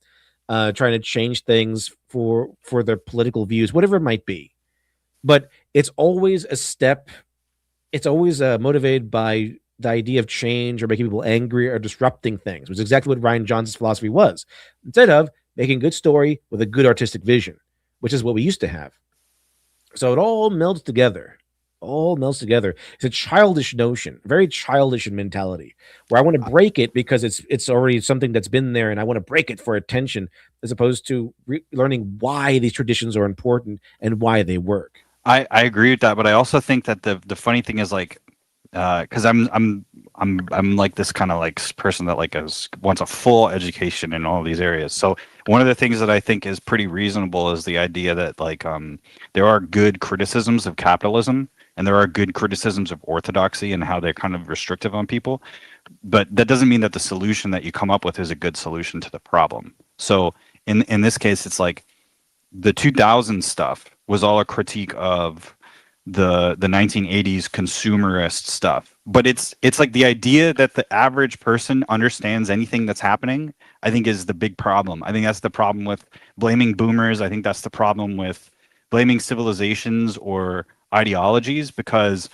trying to change things for their political views, whatever it might be. But it's always a step. It's always motivated by the idea of change or making people angry or disrupting things, which is exactly what Ryan Johnson's philosophy was, instead of making a good story with a good artistic vision, which is what we used to have. So it all melds together. It's a childish notion, very childish in mentality, where I want to break it because it's already something that's been there, and I want to break it for attention, as opposed to learning why these traditions are important and why they work. I agree with that, but I also think that the funny thing is, like, because I'm like this kind of like person that like wants a full education in all these areas. So one of the things that I think is pretty reasonable is the idea that like there are good criticisms of capitalism and there are good criticisms of orthodoxy and how they're kind of restrictive on people, but that doesn't mean that the solution that you come up with is a good solution to the problem. So in this case, it's like the 2000 stuff was all a critique of the 1980s consumerist stuff, but it's like the idea that the average person understands anything that's happening, I think, is the big problem. I think that's the problem with blaming boomers. I think that's the problem with blaming civilizations or ideologies, because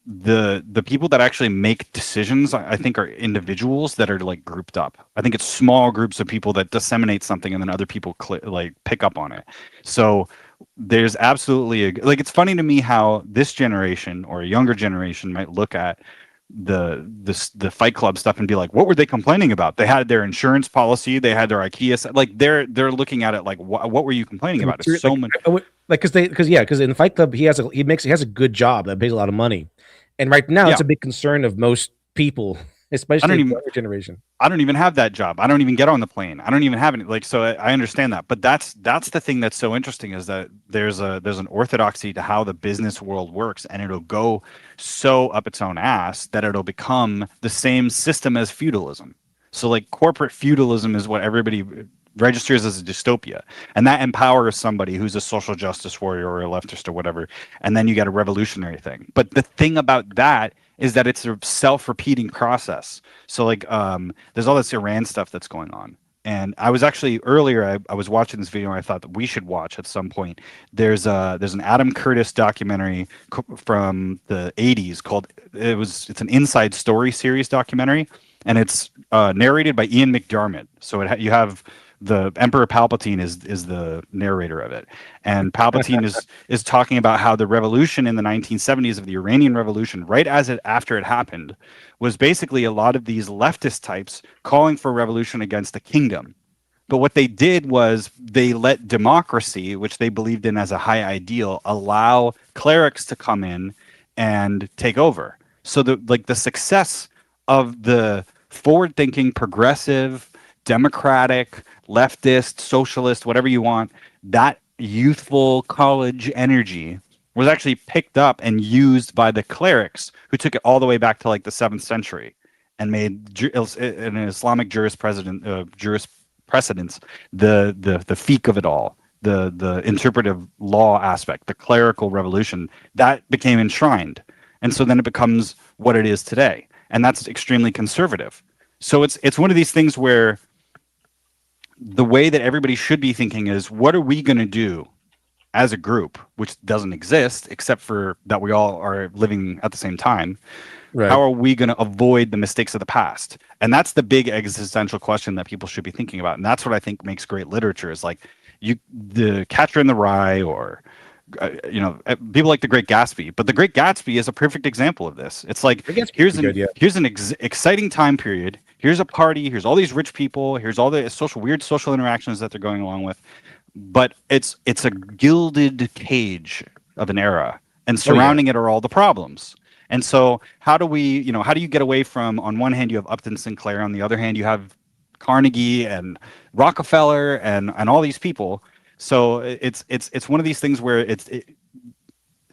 the people that actually make decisions, I think, are individuals that are like grouped up. I think it's small groups of people that disseminate something and then other people like pick up on it. So there's absolutely like, it's funny to me how this generation or a younger generation might look at the Fight Club stuff and be like, what were they complaining about? They had their insurance policy, they had their IKEA, like they're looking at it like, what were you complaining about? It's so much like because in Fight Club he has a good job that pays a lot of money, and right now it's a big concern of most people, especially the younger generation. I don't even have that job. I don't even get on the plane. I don't even have any, like, so I understand that. But that's the thing that's so interesting, is that there's an orthodoxy to how the business world works, and it'll go so up its own ass that it'll become the same system as feudalism. So like corporate feudalism is what everybody registers as a dystopia, and that empowers somebody who's a social justice warrior or a leftist or whatever, and then you get a revolutionary thing. But the thing about that is that it's a self-repeating process. So like there's all this Iran stuff that's going on, And I was actually earlier, I was watching this video and I thought that we should watch at some point. There's an Adam Curtis documentary from the 80s called it's an Inside Story series documentary, and it's narrated by Ian McDiarmid. So you have the Emperor Palpatine is the narrator of it, and Palpatine is talking about how the revolution in the 1970s of the Iranian Revolution, right after it happened, was basically a lot of these leftist types calling for revolution against the kingdom. But what they did was they let democracy, which they believed in as a high ideal, allow clerics to come in and take over. So the success of the forward-thinking, progressive, democratic, leftist, socialist, whatever you want, that youthful college energy was actually picked up and used by the clerics, who took it all the way back to like the 7th century and made an Islamic jurisprudence the fiqh of it all, the interpretive law aspect, the clerical revolution that became enshrined, and so then it becomes what it is today, and that's extremely conservative. So it's one of these things where the way that everybody should be thinking is, what are we going to do as a group, which doesn't exist except for that we all are living at the same time? Right. How are we going to avoid the mistakes of the past? And that's the big existential question that people should be thinking about. And that's what I think makes great literature, is like the Catcher in the Rye, or people like The Great Gatsby. But The Great Gatsby is a perfect example of this. It's like, here's an exciting time period. Here's a party. Here's all these rich people. Here's all the weird social interactions that they're going along with. But it's a gilded cage of an era, and surrounding it are all the problems. And so how do you get away from, on one hand you have Upton Sinclair, on the other hand you have Carnegie and Rockefeller and all these people. So it's one of these things where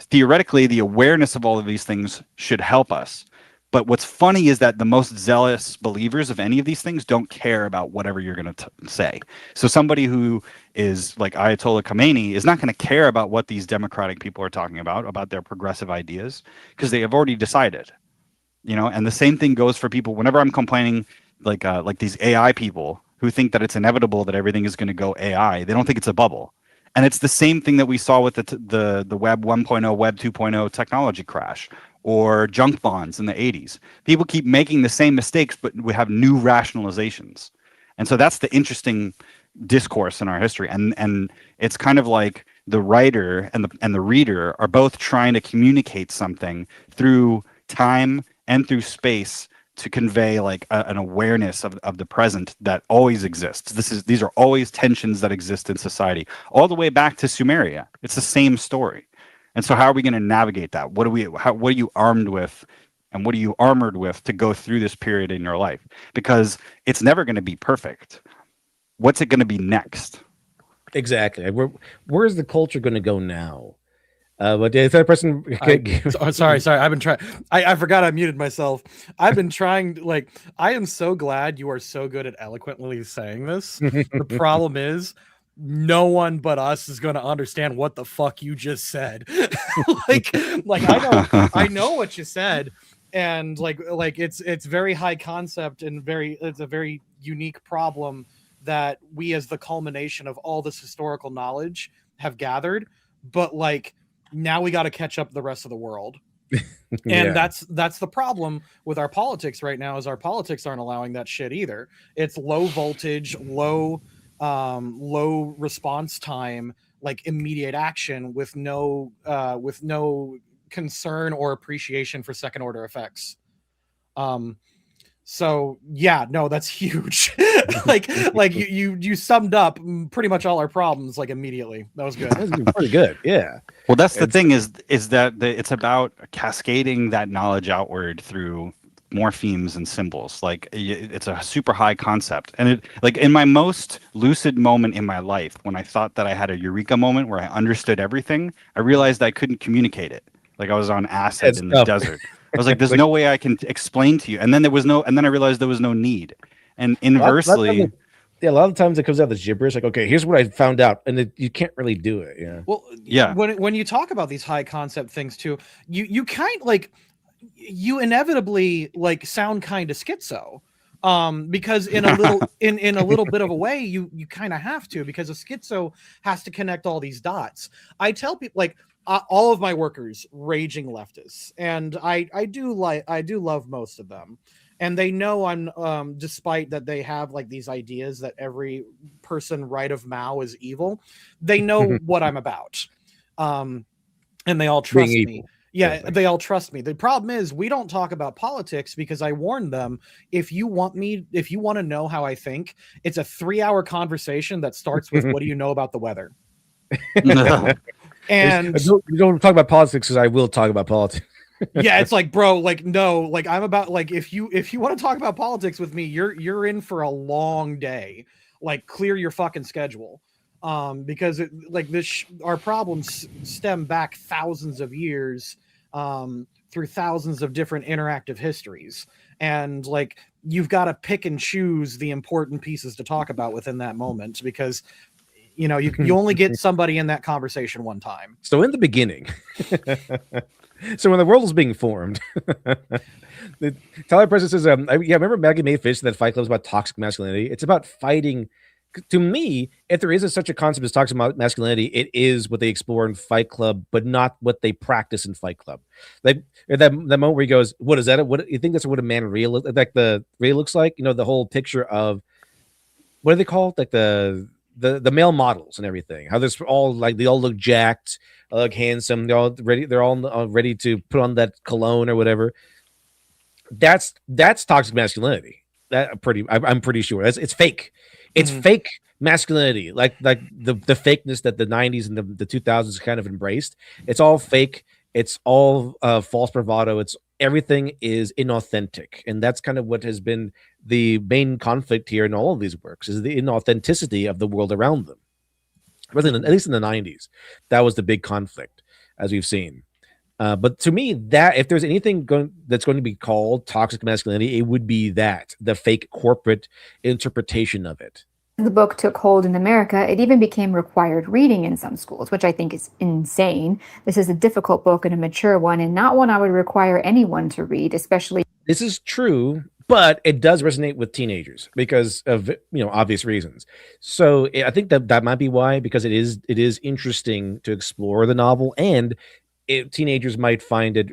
theoretically the awareness of all of these things should help us. But what's funny is that the most zealous believers of any of these things don't care about whatever you're going to say. So somebody who is like Ayatollah Khomeini is not going to care about what these democratic people are talking about their progressive ideas, because they have already decided. And the same thing goes for people. Whenever I'm complaining, like these AI people who think that it's inevitable that everything is going to go AI, they don't think it's a bubble. And it's the same thing that we saw with the Web 1.0, Web 2.0 technology crash, or junk bonds in the 80s. People keep making the same mistakes, but we have new rationalizations. And so that's the interesting discourse in our history. And it's kind of like the writer and the reader are both trying to communicate something through time and through space to convey like an awareness of the present that always exists. These are always tensions that exist in society, all the way back to Sumeria. It's the same story. And so how are we going to navigate that? What are you armed with, and what are you armored with to go through this period in your life? Because it's never going to be perfect. What's it going to be next? Exactly. Where's the culture going to go now? But if that person, sorry, I've been trying. I forgot I muted myself. I've been trying. I am so glad you are so good at eloquently saying this. The problem is, no one but us is going to understand what the fuck you just said. I know what you said, and it's very high concept and it's a very unique problem that we, as the culmination of all this historical knowledge, have gathered. But now we got to catch up the rest of the world. And that's the problem with our politics right now, is our politics aren't allowing that shit either. It's low voltage, low response time, immediate action with no concern or appreciation for second order effects. So yeah, no, that's huge. You summed up pretty much all our problems immediately. That was good. That was pretty good. Yeah. Well, that's the thing is that it's about cascading that knowledge outward through morphemes and symbols. It's a super high concept, and in my most lucid moment in my life, when I thought that I had a eureka moment where I understood everything, I realized I couldn't communicate it. I was on acid in the desert. I was like, there's no way I can explain to you. And then I realized there was no need. And inversely, a lot of times it comes out as gibberish. Okay, here's what I found out, and you can't really do it. Yeah. Well, yeah. When you talk about these high concept things too, you kind you inevitably sound kind of schizo, Because in a little in a little bit of a way, you kind of have to, because a schizo has to connect all these dots. I tell people, like, all of my workers raging leftists, and I do love most of them, and they know I'm despite that they have like these ideas that every person right of Mao is evil, they know what I'm about, and they all trust me. Yeah, they all trust me. The problem is we don't talk about politics, because I warned them, if you want to know how I think, it's a 3-hour conversation that starts with what do you know about the weather? And you don't talk about politics, because I will talk about politics. Yeah, it's like, bro, like, no, like, I'm about, like, if you want to talk about politics with me, you're in for a long day. Like, clear your fucking schedule. Because our problems stem back thousands of years, through thousands of different interactive histories, and like, you've got to pick and choose the important pieces to talk about within that moment, because you only get somebody in that conversation one time. So in the beginning, so when the world was being formed, Tyler President says, remember Maggie Mae Fish, that Fight Club is about toxic masculinity? It's about fighting. To me, if there is such a concept as toxic masculinity, it is what they explore in Fight Club, but not what they practice in Fight Club. Like that moment where he goes, "What is that? What you think that's what a man real like the real looks like?" The whole picture of, what are they called? Like the male models and everything. How there's all like, they all look jacked, look handsome. They're all ready. They're all ready to put on that cologne or whatever. That's toxic masculinity. I'm pretty sure it's fake. It's fake masculinity, like the fakeness that the 90s and the 2000s kind of embraced. It's all fake. It's all false bravado. Everything is inauthentic, and that's kind of what has been the main conflict here in all of these works, is the inauthenticity of the world around them. At least in the 90s, that was the big conflict, as we've seen. But to me, that if there's anything that's going to be called toxic masculinity, it would be the fake corporate interpretation of it. The book took hold in America. It even became required reading in some schools, which I think is insane. This is a difficult book and a mature one, and not one I would require anyone to read, especially. This is true, but it does resonate with teenagers because of obvious reasons. So I think that might be why, because it is interesting to explore the novel, and teenagers might find it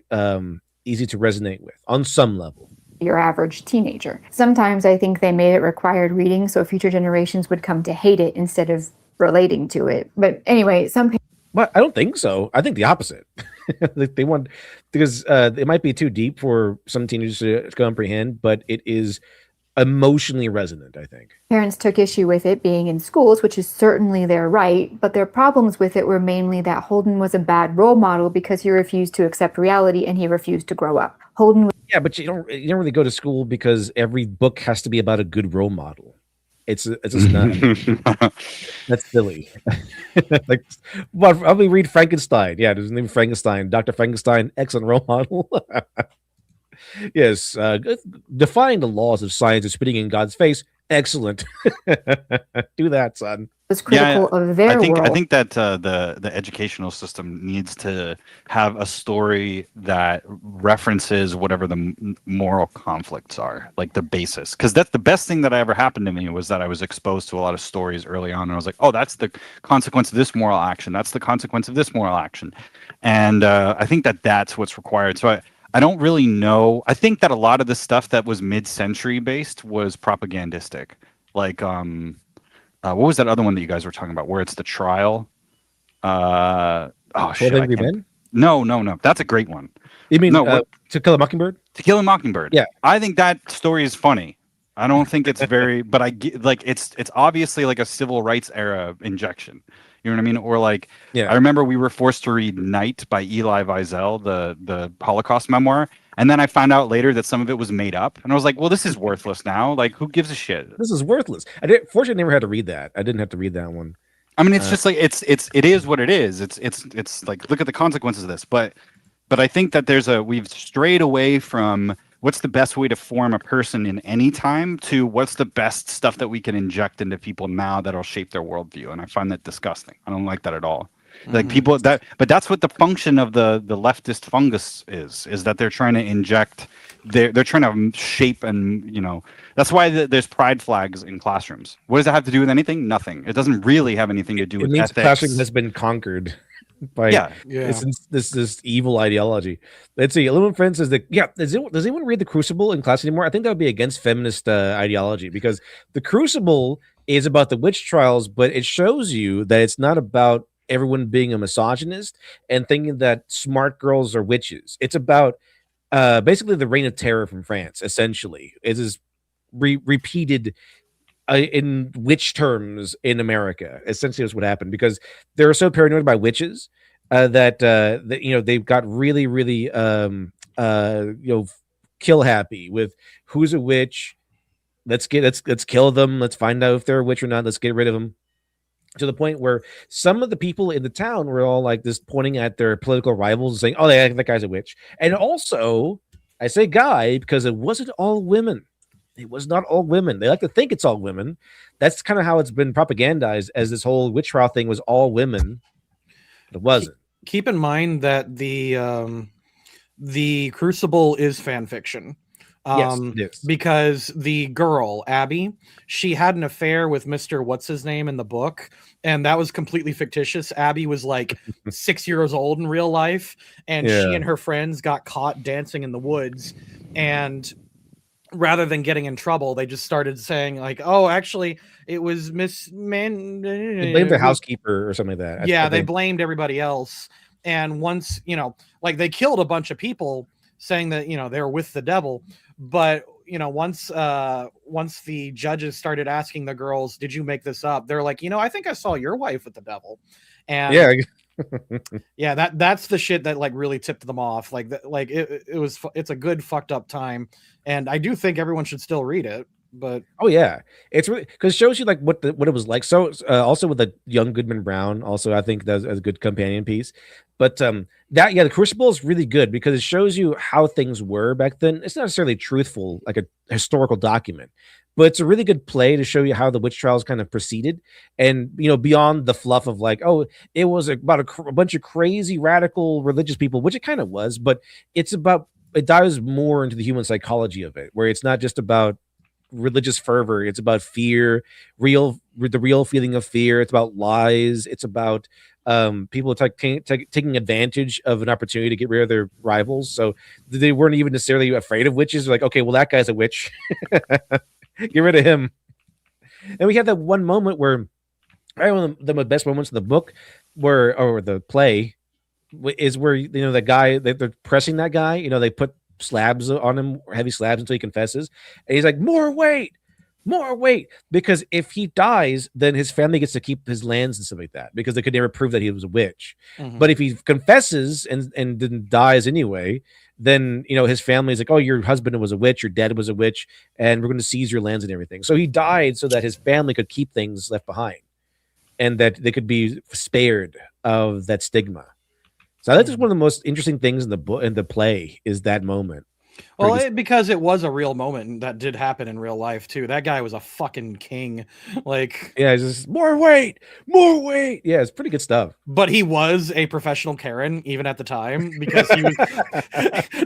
easy to resonate with on some level. Your average teenager. Sometimes I think they made it required reading so future generations would come to hate it instead of relating to it. But anyway, But I don't think so. I think the opposite. They want, because it might be too deep for some teenagers to comprehend, but it is emotionally resonant, I think. Parents took issue with it being in schools, which is certainly their right, but their problems with it were mainly that Holden was a bad role model because he refused to accept reality and he refused to grow up. Yeah, but you don't really go to school because every book has to be about a good role model. It's just not. That's silly. Like, well, I'll read Frankenstein. Yeah, there's a name Frankenstein. Dr. Frankenstein, excellent role model. Yes, defying the laws of science and spitting in God's face. Excellent. Do that, son. Was critical of their world. I think that the educational system needs to have a story that references whatever the moral conflicts are, like the basis. Because that's the best thing that ever happened to me, was that I was exposed to a lot of stories early on, and I was like, oh, that's the consequence of this moral action. That's the consequence of this moral action. And I think that that's what's required. So I don't really know. I think that a lot of the stuff that was mid-century based was propagandistic. Like, what was that other one that you guys were talking about, where it's the trial? No. That's a great one. You mean To Kill a Mockingbird? To Kill a Mockingbird. Yeah. I think that story is funny. I don't think it's very, but I get, like, it's obviously like a civil rights era injection. You know what I mean? Or like, I remember we were forced to read Night by Elie Wiesel, the Holocaust memoir. And then I found out later that some of it was made up. And I was like, well, this is worthless now. Like, who gives a shit? This is worthless. Fortunately, I never had to read that. I didn't have to read that one. I mean, it's just like, it is what it is. It's like, look at the consequences of this. But I think that we've strayed away from what's the best way to form a person in any time to what's the best stuff that we can inject into people now that'll shape their worldview. And I find that disgusting. I don't like that at all. Like people but that's what the function of the leftist fungus is that they're trying to inject, they're trying to shape, and that's why there's pride flags in classrooms. What does that have to do with anything? Nothing. It doesn't really have anything to do It with means ethics. the classroom has been conquered by this evil ideology. Let's see. Illuminant Friend says that does anyone read the Crucible in class anymore? I think that would be against feminist ideology, because the Crucible is about the witch trials, but it shows you that it's not about everyone being a misogynist and thinking that smart girls are witches. It's about basically the reign of terror from France. Essentially, it is repeated in witch terms in America. Essentially, that's what happened, because they're so paranoid by witches that they've got really kill happy with who's a witch. Let's kill them. Let's find out if they're a witch or not. Let's get rid of them. To the point where some of the people in the town were all like this, pointing at their political rivals and saying, "Oh, that guy's a witch." And also, I say guy because it wasn't all women. It was not all women. They like to think it's all women. That's kind of how it's been propagandized, as this whole witch trial thing was all women. But it wasn't. Keep in mind that the Crucible is fan fiction. Yes, it is. Because the girl Abby, she had an affair with Mr. What's his name in the book, and that was completely fictitious. Abby was like 6 years old in real life, and she and her friends got caught dancing in the woods, and rather than getting in trouble, they just started saying like, "Oh, actually, it was Miss Man." They blamed the housekeeper or something like that. Yeah, they blamed everybody else, and once like they killed a bunch of people, saying that they were with the devil. But once the judges started asking the girls, "Did you make this up?" They're like, "I think I saw your wife with the devil." And that's the shit that like really tipped them off. Like it's a good fucked up time, and I do think everyone should still read it. But it's really, because it shows you like what it was like. So also with the young Goodman Brown, also I think that's a good companion piece. But the Crucible is really good because it shows you how things were back then. It's not necessarily truthful, like a historical document, but it's a really good play to show you how the witch trials kind of proceeded, and beyond the fluff of like, oh, it was about a bunch of crazy radical religious people, which it kind of was, but it dives more into the human psychology of it, where it's not just about religious fervor. It's about fear, the real feeling of fear. It's about lies. It's about people taking advantage of an opportunity to get rid of their rivals. So they weren't even necessarily afraid of witches. They're like, okay, well, that guy's a witch. Get rid of him. And we have that one moment where one of the best moments in the book, or the play, is where the guy, they're pressing that guy. They put slabs on him, heavy slabs, until he confesses, and he's like, more weight, because if he dies, then his family gets to keep his lands and stuff like that, because they could never prove that he was a witch. But if he confesses and then dies anyway, then his family's like, oh, your husband was a witch, your dad was a witch, and we're going to seize your lands and everything. So he died so that his family could keep things left behind, and that they could be spared of that stigma. So that's just one of the most interesting things in the book, in the play, is that moment. Well, because it was a real moment, and that did happen in real life too. That guy was a fucking king. Like, it's just more weight. Yeah, it's pretty good stuff. But he was a professional Karen even at the time, because he was.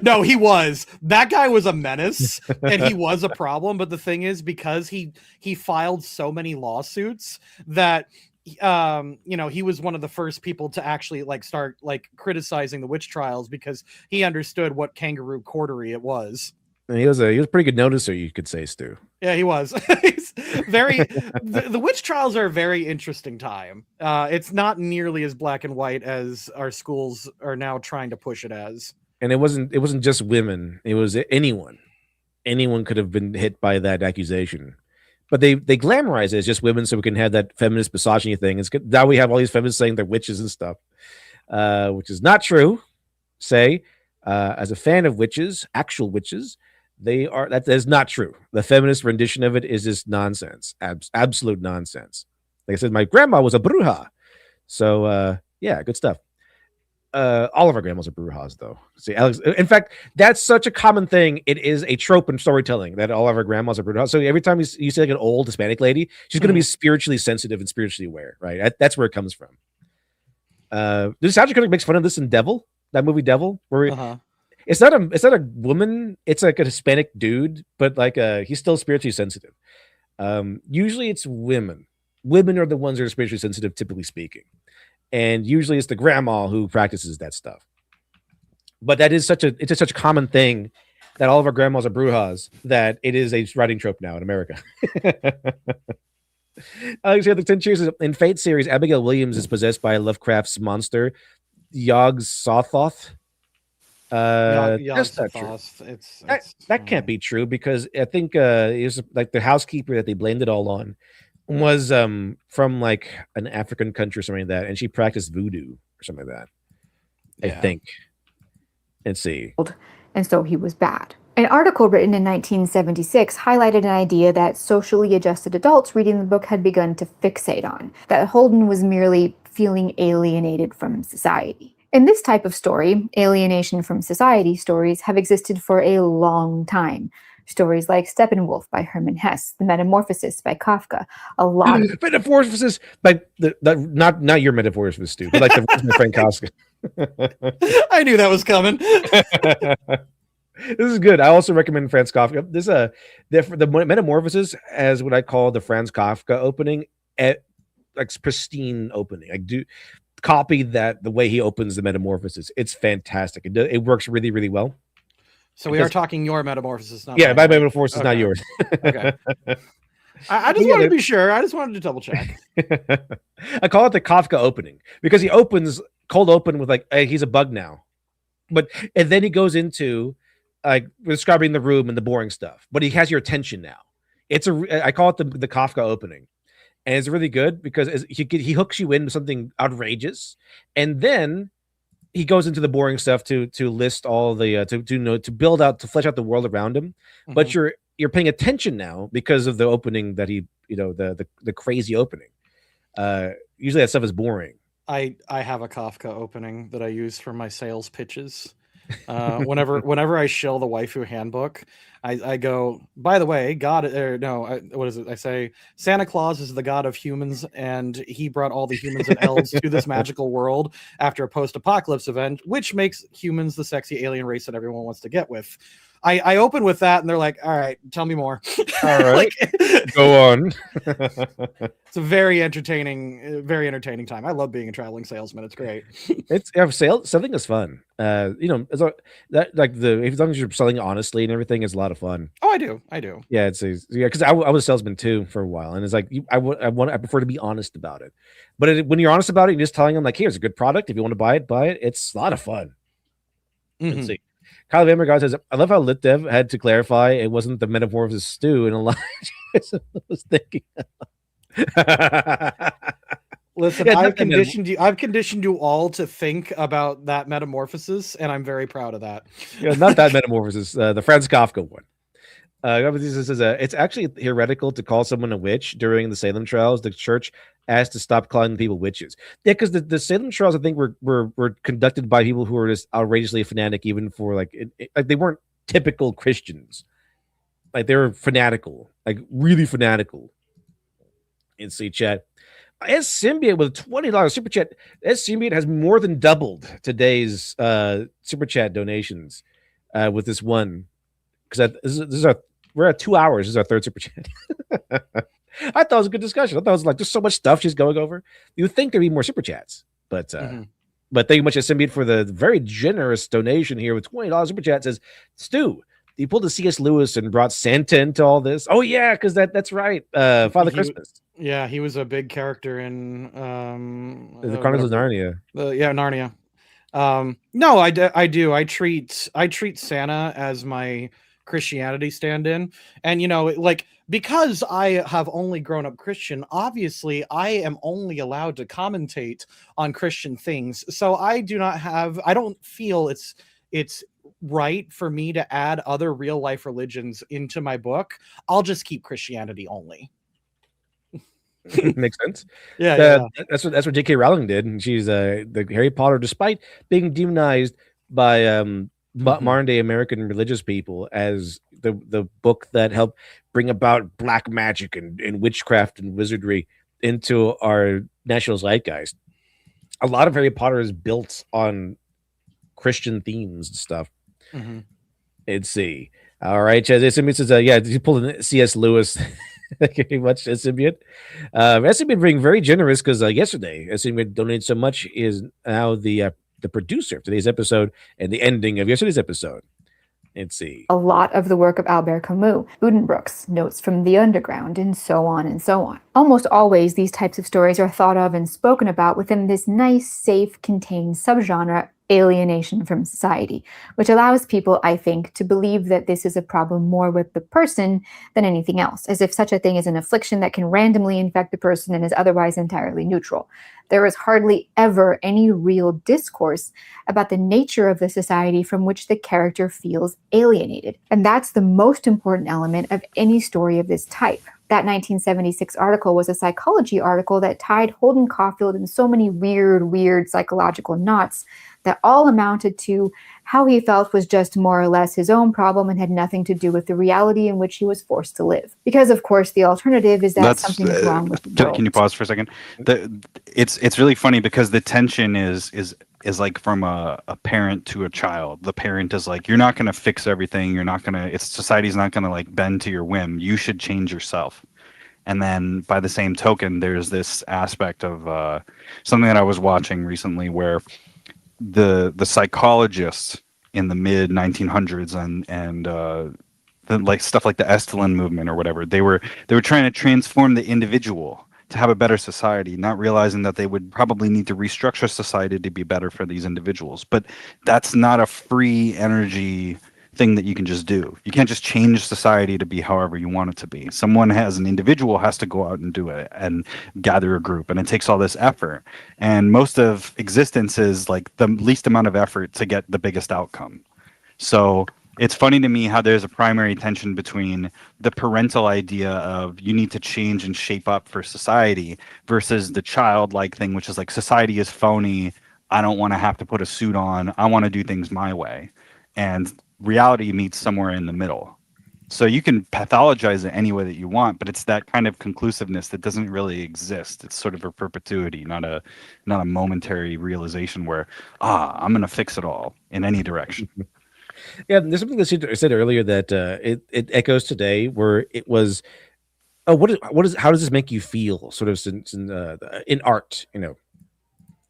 No, he was. That guy was a menace, and he was a problem. But the thing is, because he filed so many lawsuits that. He was one of the first people to actually start criticizing the witch trials, because he understood what kangaroo courtery it was. And he was a pretty good noticer, you could say, Stu. Yeah, he was. He's very the witch trials are a very interesting time. It's not nearly as black and white as our schools are now trying to push it as. And it wasn't just women, it was anyone could have been hit by that accusation. But they glamorize it as just women, so we can have that feminist misogyny thing. Now we have all these feminists saying they're witches and stuff, which is not true. As a fan of witches, actual witches, that is not true. The feminist rendition of it is just nonsense, absolute nonsense. Like I said, my grandma was a bruja, so good stuff. All of our grandmas are brujas, though. See, Alex. In fact, that's such a common thing. It is a trope in storytelling that all of our grandmas are brujas. So every time you see like an old Hispanic lady, she's going to be spiritually sensitive and spiritually aware, right? That's where it comes from. The nostalgia critic makes fun of this in Devil, that movie Devil, where it's not a woman, it's like a Hispanic dude, but like he's still spiritually sensitive. Usually it's women. Women are the ones that are spiritually sensitive, typically speaking. And usually it's the grandma who practices that stuff. But it's such a common thing that all of our grandmas are brujas that it is a writing trope now in America. The 10 Cheers in Fate series, Abigail Williams is possessed by Lovecraft's monster, Yog Sothoth. That's not true. That can't be true because I think it was like the housekeeper that they blamed it all on was from like an African country or something like that, and she practiced voodoo or something like that. I think. Let's see. And so he was bad. An article written in 1976 highlighted an idea that socially adjusted adults reading the book had begun to fixate on, that Holden was merely feeling alienated from society. In this type of story, alienation from society stories have existed for a long time. Stories like Steppenwolf by Hermann Hesse, The Metamorphosis by Kafka, a lot. Metamorphosis by not your Metamorphosis, Stu, but like the Frank Kafka. I knew that was coming. This is good. I also recommend Franz Kafka. The Metamorphosis as what I call the Franz Kafka opening, like pristine opening. I do copy that the way he opens the Metamorphosis. It's fantastic. It works really, really well. So we are talking your Metamorphosis, not my Metamorphosis, not yours. Okay. I just wanted to be sure. I just wanted to double check. I call it the Kafka opening because he opens cold open with like, hey, he's a bug now, and then he goes into like describing the room and the boring stuff, but he has your attention now. I call it the Kafka opening, and it's really good because he hooks you into something outrageous, and then he goes into the boring stuff to list all the to build out, to flesh out the world around him. Mm-hmm. But you're paying attention now because of the opening that he, the crazy opening. Usually that stuff is boring. I have a Kafka opening that I use for my sales pitches. Whenever I shill the waifu handbook, I go, by the way, what is it? I say Santa Claus is the god of humans, and he brought all the humans and elves to this magical world after a post-apocalypse event, which makes humans the sexy alien race that everyone wants to get with. I open with that, and they're like, all right, tell me more. All right, go on. It's a very entertaining time. I love being a traveling salesman. It's great. Selling is fun. As long as you're selling honestly and everything, it's a lot of fun. Oh, I do. Yeah, because I was a salesman too for a while, and it's like I prefer to be honest about it. But when you're honest about it, you're just telling them like, here's a good product. If you want to buy it. It's a lot of fun. Mm-hmm. Let's see. Kyle Vandergaard says, I love how LitDev had to clarify it wasn't the Metamorphosis stew in a lot. I was thinking. Listen, I've conditioned you all to think about that Metamorphosis, and I'm very proud of that. Not that Metamorphosis, the Franz Kafka one. It's actually heretical to call someone a witch during the Salem trials. The church asked to stop calling people witches. Yeah, because the Salem trials, I think, were conducted by people who were just outrageously fanatic, even for like they weren't typical Christians. Like they were fanatical, like really fanatical. In C chat, as Symbiote with a $20 super chat, as Symbiote has more than doubled today's super chat donations with this one. Because we're at 2 hours. This is our third super chat. I thought it was a good discussion. I thought it was like there's so much stuff she's going over. You would think there'd be more super chats, but thank you much, Symbiote, for the very generous donation here with $20 super chat. It says, Stu, you pulled the C.S. Lewis and brought Santa into all this. Oh yeah, because that's right. Father Christmas. Yeah, he was a big character in the Chronicles of Narnia. Narnia. No, I do. I treat Santa as my Christianity stand-in, and because I have only grown up Christian, obviously I am only allowed to commentate on Christian things, so I don't feel it's right for me to add other real life religions into my book. I'll just keep Christianity only. Makes sense. Yeah. That's what J.K. Rowling did, and she's the Harry Potter, despite being demonized by modern day American religious people as the book that helped bring about black magic and witchcraft and wizardry into our national zeitgeist. a lot of Harry Potter is built on Christian themes and stuff. Mm-hmm. Let's see. All right, Chaz. Symbiont says, yeah, you pulled in C.S. Lewis. Thank you very much, Symbiont. Symbiont being very generous because yesterday, Symbiont donated so much, is now the producer of today's episode and the ending of yesterday's episode. Let's see. A lot of the work of Albert Camus, Buddenbrooks, Notes from the Underground, and so on and so on. Almost always, these types of stories are thought of and spoken about within this nice, safe, contained subgenre, alienation from society, which allows people, I think, to believe that this is a problem more with the person than anything else, as if such a thing is an affliction that can randomly infect the person and is otherwise entirely neutral. There is hardly ever any real discourse about the nature of the society from which the character feels alienated. And that's the most important element of any story of this type. That 1976 article was a psychology article that tied Holden Caulfield in so many weird psychological knots that all amounted to how he felt was just more or less his own problem and had nothing to do with the reality in which he was forced to live. Because, of course, the alternative is that something is wrong with the world. Can you pause for a second? It's really funny because the tension is like from a parent to a child. The parent is like, you're not going to fix everything. You're not going to, society's not going to like bend to your whim. You should change yourself. And then by the same token, there's this aspect of something that I was watching recently where the psychologists in the mid 1900s and like stuff like the Esalen movement or whatever, they were trying to transform the individual to have a better society, not realizing that they would probably need to restructure society to be better for these individuals. But that's not a free energy thing that you can just do. You can't just change society to be however you want it to be. An individual has to go out and do it and gather a group, and it takes all this effort. And most of existence is like the least amount of effort to get the biggest outcome. So it's funny to me how there's a primary tension between the parental idea of you need to change and shape up for society versus the childlike thing, which is like society is phony. I don't want to have to put a suit on. I want to do things my way. And reality meets somewhere in the middle. So you can pathologize it any way that you want, but it's that kind of conclusiveness that doesn't really exist. It's sort of a perpetuity, not a momentary realization where, I'm going to fix it all in any direction. Yeah, there's something that I said earlier that it echoes today, where it was, how does this make you feel? Sort of in art, you know.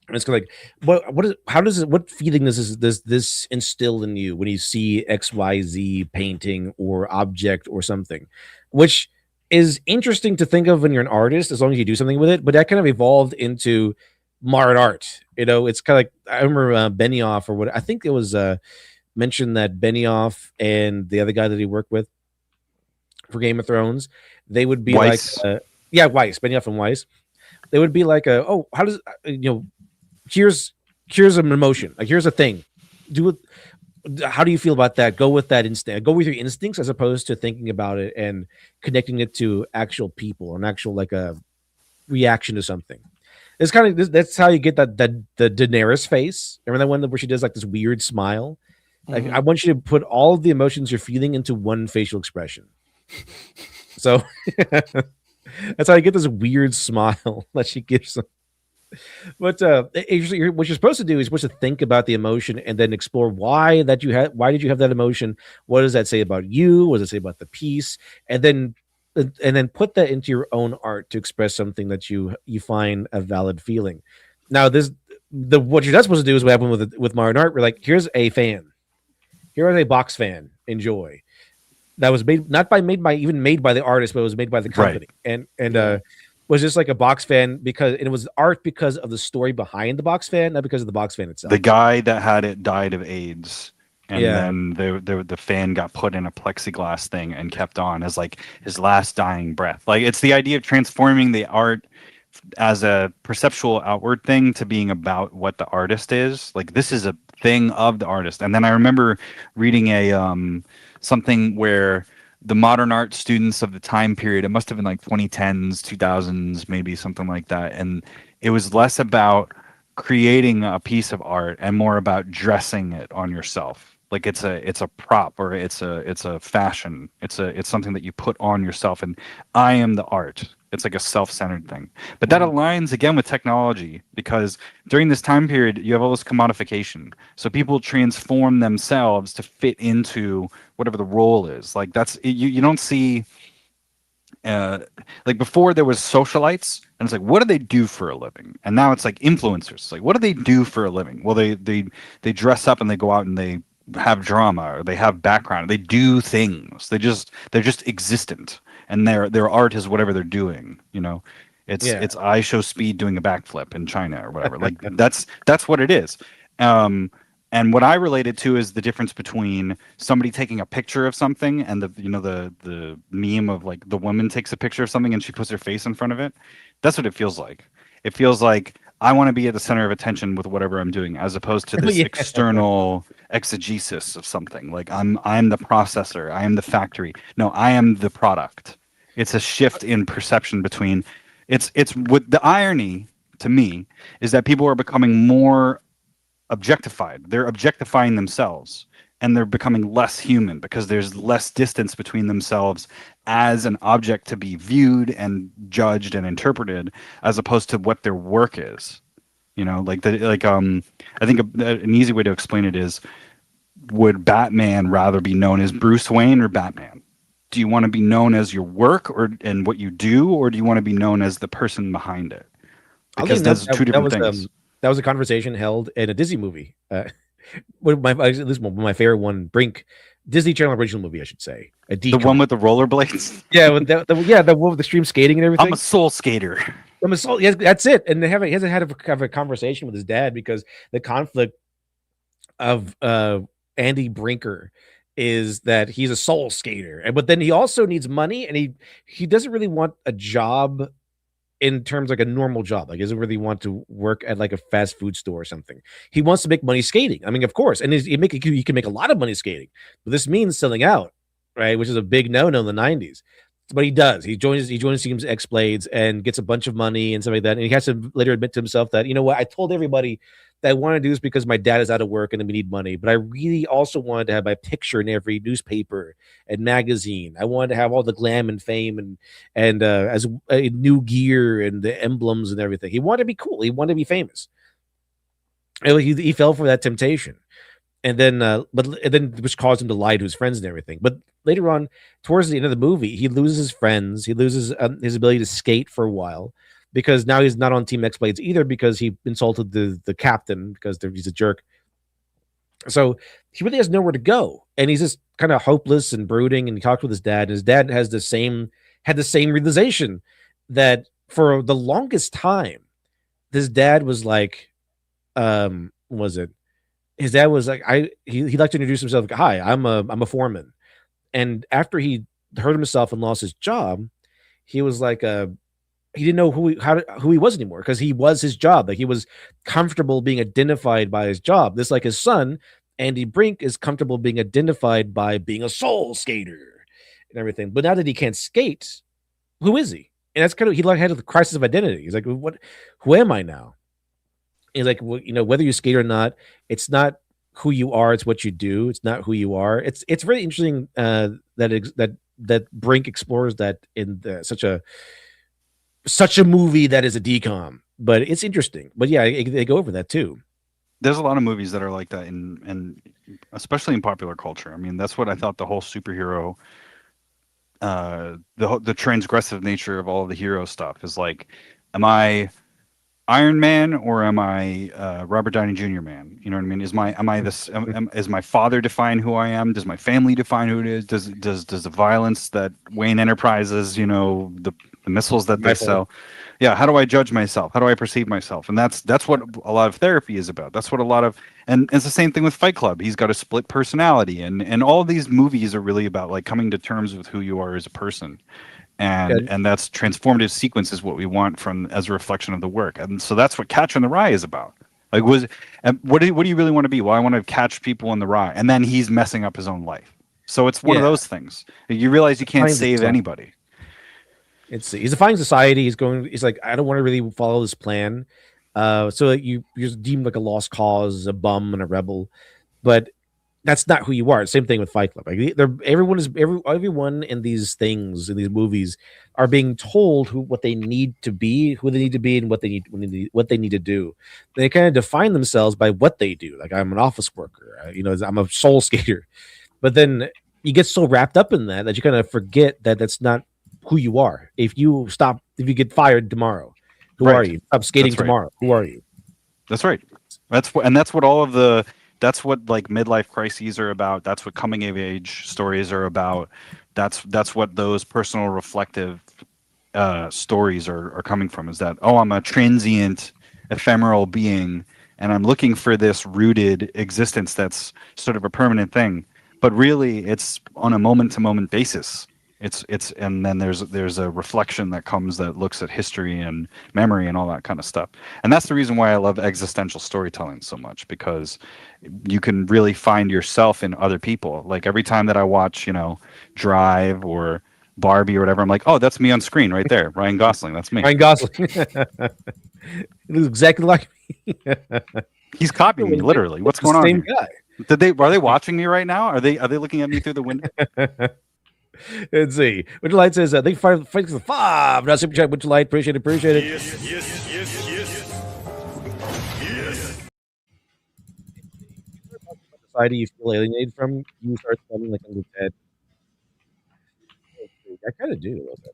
And it's kind of like, what feeling does this instill in you when you see XYZ painting or object or something, which is interesting to think of when you're an artist, as long as you do something with it. But that kind of evolved into modern art. You know, it's kind of like, I remember Benioff, or what I think it was mentioned that Benioff and the other guy that he worked with for Game of Thrones, they would be Weiss. Weiss, Benioff and Weiss. They would be like, how does, here's an emotion, like here's a thing, do it, how do you feel about that? Go with that instinct, go with your instincts, as opposed to thinking about it and connecting it to actual people, an actual like a reaction to something. It's kind of that's how you get the Daenerys face. Remember that one where she does like this weird smile? Like, I want you to put all of the emotions you're feeling into one facial expression. So that's how you get this weird smile that she gives them. But what you're supposed to do is supposed to think about the emotion and then explore why did you have that emotion? What does that say about you? What does it say about the piece? And then put that into your own art to express something that you find a valid feeling. Now, what you're not supposed to do is what happened with modern art. We're like, here's a fan. Here is a box fan. Enjoy. That was made by the artist, but it was made by the company. Right. And was just like a box fan because it was art because of the story behind the box fan, not because of the box fan itself. The guy that had it died of AIDS, and then the fan got put in a plexiglass thing and kept on as like his last dying breath. Like, it's the idea of transforming the art as a perceptual outward thing to being about what the artist is. Like, this is a thing of the artist. And then I remember reading something where the modern art students of the time period, it must have been like 2010s, 2000s, maybe something like that. And it was less about creating a piece of art and more about dressing it on yourself. Like, it's a prop, or it's a fashion. It's something that you put on yourself, and I am the art. It's like a self-centered thing. But that aligns again with technology, because during this time period you have all this commodification. So people transform themselves to fit into whatever the role is. Like you don't see like before there was socialites, and it's like, what do they do for a living? And now it's like influencers. It's like, what do they do for a living? Well, they dress up and they go out and they have drama, or they have background. They do things. They're just existent, and their art is whatever they're doing. You know, it's I show speed doing a backflip in China or whatever. Like that's what it is. And what I related to is the difference between somebody taking a picture of something and the meme of like the woman takes a picture of something and she puts her face in front of it. That's what it feels like. It feels like I want to be at the center of attention with whatever I'm doing, as opposed to this external exegesis of something. Like I'm the processor, I am the factory. No, I am the product. It's a shift in perception between it's what the irony to me is that people are becoming more objectified. They're objectifying themselves, and they're becoming less human because there's less distance between themselves as an object to be viewed and judged and interpreted, as opposed to what their work is. You know, I think an easy way to explain it is, would Batman rather be known as Bruce Wayne or Batman? Do you want to be known as your work and what you do, or do you want to be known as the person behind it? Because that's two different things. That was a conversation held in a Disney movie. My favorite one, Brink, Disney Channel original movie, I should say. The one with the rollerblades. Yeah, the one with the stream skating and everything. I'm a soul skater. Yes, that's it. And he hasn't had a conversation with his dad because the conflict of Andy Brinker is that he's a soul skater, but then he also needs money, and he doesn't really want a job in terms like a normal job. Like, he doesn't really want to work at like a fast food store or something. He wants to make money skating. I mean, of course, and he can make a lot of money skating, but this means selling out, right? Which is a big no-no in the 90s. But he does. He joins Teams X Blades and gets a bunch of money and stuff like that. And he has to later admit to himself that, you know what, I told everybody that I want to do this because my dad is out of work and we need money. But I really also wanted to have my picture in every newspaper and magazine. I wanted to have all the glam and fame and as new gear and the emblems and everything. He wanted to be cool. He wanted to be famous. And he fell for that temptation. And then, which caused him to lie to his friends and everything. But later on, towards the end of the movie, he loses his friends. He loses his ability to skate for a while, because now he's not on Team X Blades either, because he insulted the captain because he's a jerk. So he really has nowhere to go, and he's just kind of hopeless and brooding. And he talks with his dad. And his dad had the same realization that for the longest time, his dad was like, his dad was like, he liked to introduce himself. Like, hi, I'm a foreman. And after he hurt himself and lost his job, he was like, he didn't know who he was anymore, because he was his job. Like, he was comfortable being identified by his job. This, like his son, Andy Brink, is comfortable being identified by being a soul skater and everything. But now that he can't skate, who is he? And that's kind of, he had a crisis of identity. He's like, who am I now? He's like, well, you know, whether you skate or not, it's not who you are, it's what you do. It's not who you are. It's really interesting that Brink explores that in such a movie that is a decom. But it's interesting. But yeah, they go over that too. There's a lot of movies that are like that, and especially in popular culture. I mean, that's what I thought the whole superhero, the transgressive nature of all of the hero stuff is like. Am I Iron Man or am I Robert Downey Jr. man? You know what I mean? Is my father define who I am? Does my family define who it is? Does the violence that Wayne Enterprises, you know, the missiles that they sell? Yeah, how do I judge myself? How do I perceive myself? And that's what a lot of therapy is about. That's what a lot of, and it's the same thing with Fight Club. He's got a split personality, and all these movies are really about like coming to terms with who you are as a person. And that's transformative sequence is what we want from as a reflection of the work. And so that's what Catcher in the Rye is about. Like, what do you really want to be? Well, I want to catch people in the rye, and then he's messing up his own life. So it's one of those things. You realize you can't save anybody. He's defying society. He's like, I don't want to really follow this plan. So you're deemed like a lost cause, a bum, and a rebel. But that's not who you are. Same thing with Fight Club. Like everyone in these things, in these movies, are being told what they need to be, who they need to be, and what they need to do. They kind of define themselves by what they do. Like, I'm an office worker, I'm a soul skater. But then you get so wrapped up in that you kind of forget that that's not who you are. If you get fired tomorrow, who are you? Stop skating tomorrow. Who are you? That's right. That's what that's what like midlife crises are about. That's what coming of age stories are about. That's what those personal reflective stories are coming from, is that, I'm a transient, ephemeral being, and I'm looking for this rooted existence that's sort of a permanent thing. But really, it's on a moment-to-moment basis. And then there's a reflection that comes that looks at history and memory and all that kind of stuff. And that's the reason why I love existential storytelling so much, because you can really find yourself in other people. Like, every time that I watch, Drive or Barbie or whatever, I'm like, oh, that's me on screen right there. Ryan Gosling, that's me. Ryan Gosling. It looks exactly like me. He's copying me, literally. What's going on? Same guy. Are they watching me right now? Are they looking at me through the window? Let's see. Would you like says thank you for the 5. Now super chat. Would you like? Appreciate it. Yes. Society you feel alienated from, you start feeling like under dead. I kind of do a little bit.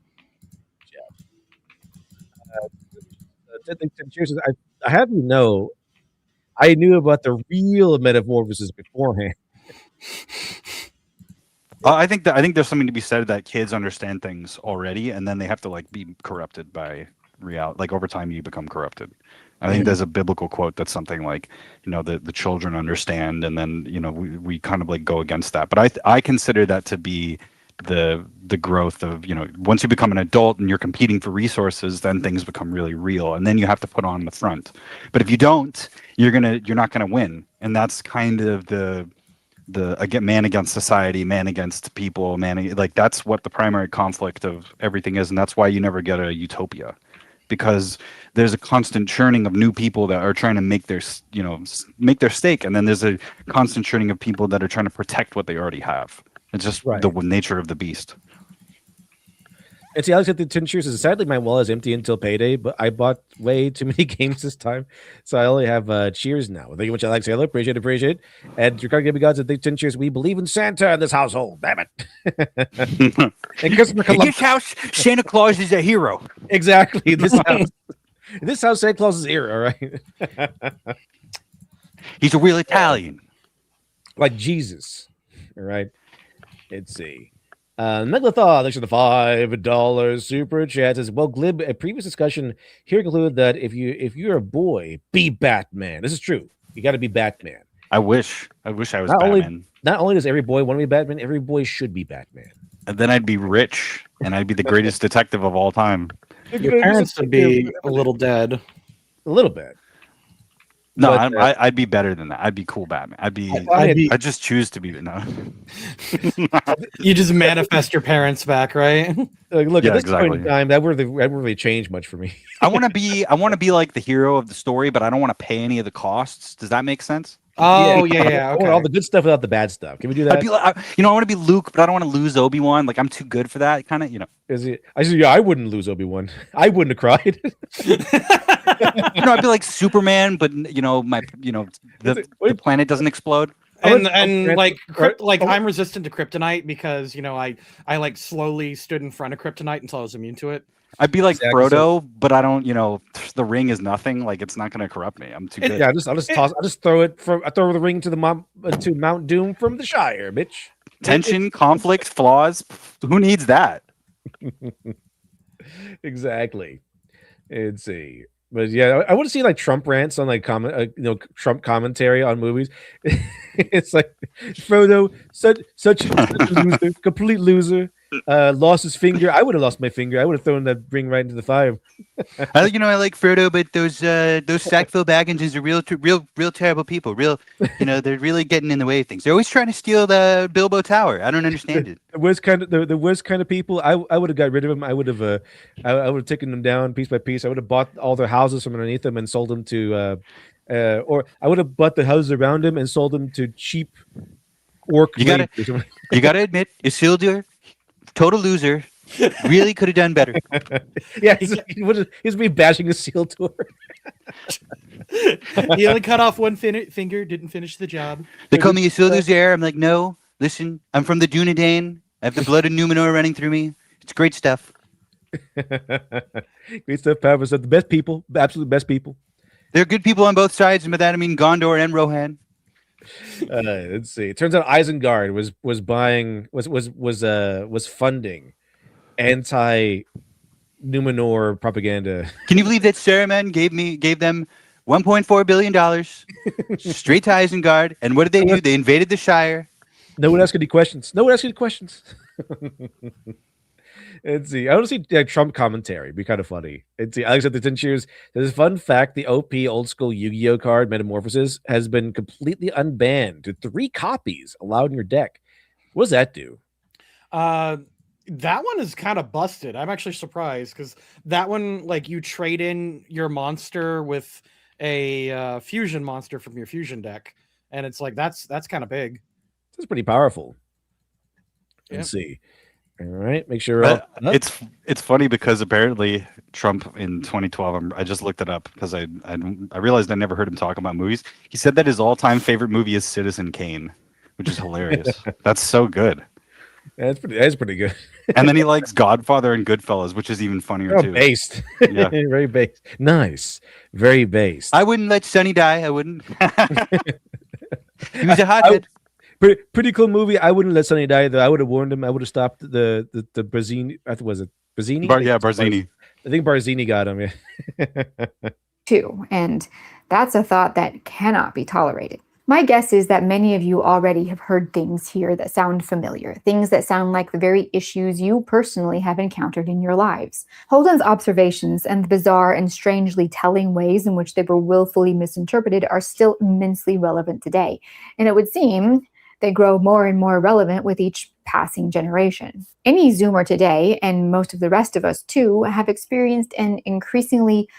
Cheers. I have I knew about the real metamorphosis beforehand. I think there's something to be said that kids understand things already, and then they have to like be corrupted by reality. Like, over time, you become corrupted. I think there's a biblical quote that's something like, the children understand, and then we kind of like go against that. But I consider that to be the growth of, once you become an adult and you're competing for resources, then things become really real, and then you have to put on the front. But if you don't, you're not gonna win, and that's kind of the again, man against society, man against people, like, that's what the primary conflict of everything is. And that's why you never get a utopia, because there's a constant churning of new people that are trying to make their stake, and then there's a constant churning of people that are trying to protect what they already have. It's just the nature of the beast. And see, Alex at the 10 cheers says, sadly, my wallet is empty until payday, but I bought way too many games this time, so I only have cheers now. Thank you much, Alex. Appreciate it. And your Gibby Gods at the 10 cheers. We believe in Santa in this household. Damn it. And Christopher in this house, Santa Claus is a hero. Exactly. This house, Santa Claus is a hero, right? He's a real Italian. Like Jesus. All right. Let's see. Megalithaw, thanks for the $5 super chat. Says, well, Glib, a previous discussion here concluded that if you're a boy, be Batman. This is true. You got to be Batman. I wish I was Batman. Not only does every boy want to be Batman, every boy should be Batman. And then I'd be rich, and I'd be the greatest detective of all time. Your parents would be a little dead. A little bit. No, I'd be better than that. I'd be cool Batman. I'd just choose to be. No. You just manifest your parents back, right? Look, at this point in time, that wouldn't really change much for me. I want to be like the hero of the story, but I don't want to pay any of the costs. Does that make sense? Oh yeah. Okay. I want all the good stuff without the bad stuff. Can we do that? I'd be like, I want to be Luke, but I don't want to lose Obi-Wan. Like, I'm too good for that, kind of. I said, I wouldn't lose Obi-Wan. I wouldn't have cried. I'd be like Superman, but the planet doesn't explode. And I'm resistant to kryptonite because I like slowly stood in front of kryptonite until I was immune to it. I'd be like Frodo, but I don't. The ring is nothing. Like, it's not going to corrupt me. I'm too good. Yeah, I throw the ring to Mount Doom from the Shire, bitch. Tension, conflict, flaws. Who needs that? Exactly. Let's see. But yeah, I want to see like Trump rants on like Trump commentary on movies. It's like Frodo, such a loser, complete loser. Lost his finger. I would have lost my finger. I would have thrown that ring right into the fire. I like Frodo, but those Sackville Baggins are real terrible people. They're really getting in the way of things. They're always trying to steal the Bilbo Tower. I don't understand it. The worst kind of people. I would have got rid of them. I would have taken them down piece by piece. I would have bought all their houses from underneath them and sold them to, or I would have bought the houses around them and sold them to cheap Orc You gotta, leap or something. you gotta admit, Isildur, total loser. Really could have done better. Yeah, he's be bashing a seal tour. He only cut off one finger, didn't finish the job. They call me Isildur's heir. I'm like, no, listen, I'm from the Dunedain. I have the blood of Numenor running through me. It's great stuff. Great stuff, Papa. So the best people, absolute best people. There are good people on both sides, and by that I mean Gondor and Rohan. Let's see. It turns out Isengard was funding anti Numenor propaganda. Can you believe that Saruman gave them $1.4 billion straight to Isengard? And what did they do? They invaded the Shire. No one asked any questions. Let's see. I want to see Trump commentary. It'd be kind of funny. Let's see. Alex at the 10 cheers. There's a fun fact: the OP old school Yu-Gi-Oh card Metamorphosis has been completely unbanned to 3 copies allowed in your deck. What does that do? That one is kind of busted. I'm actually surprised because that one, like, you trade in your monster with a fusion monster from your fusion deck, and it's like that's kind of big. That's pretty powerful. Let's see. All right, make sure. It's funny because apparently Trump in 2012. I just looked it up because I realized I never heard him talk about movies. He said that his all-time favorite movie is Citizen Kane, which is hilarious. That's so good. That's pretty good. And then he likes Godfather and Goodfellas, which is even funnier too. Based. Yeah. Very based. Nice. Very based. I wouldn't let Sonny die. I wouldn't. He was a hothead. Pretty cool movie. I wouldn't let Sonny die though. I would have warned him. I would have stopped the Barzini. Was it Barzini? Barzini. I think Barzini got him. Yeah. Too, and that's a thought that cannot be tolerated. My guess is that many of you already have heard things here that sound familiar, things that sound like the very issues you personally have encountered in your lives. Holden's observations and the bizarre and strangely telling ways in which they were willfully misinterpreted are still immensely relevant today, and it would seem they grow more and more relevant with each passing generation. Any Zoomer today, and most of the rest of us too, have experienced an increasingly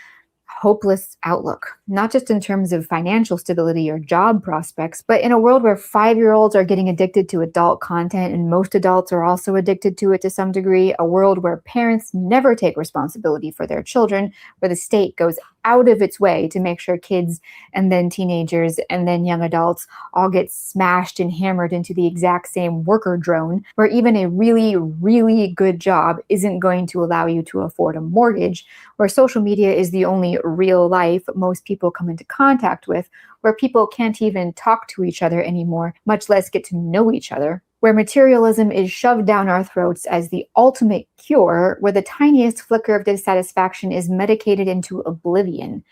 hopeless outlook, not just in terms of financial stability or job prospects, but in a world where 5-year-olds are getting addicted to adult content and most adults are also addicted to it to some degree, a world where parents never take responsibility for their children, where the state goes out of its way to make sure kids and then teenagers and then young adults all get smashed and hammered into the exact same worker drone, where even a really, really good job isn't going to allow you to afford a mortgage, where social media is the only real life most people come into contact with, where people can't even talk to each other anymore, much less get to know each other, where materialism is shoved down our throats as the ultimate cure, where the tiniest flicker of dissatisfaction is medicated into oblivion.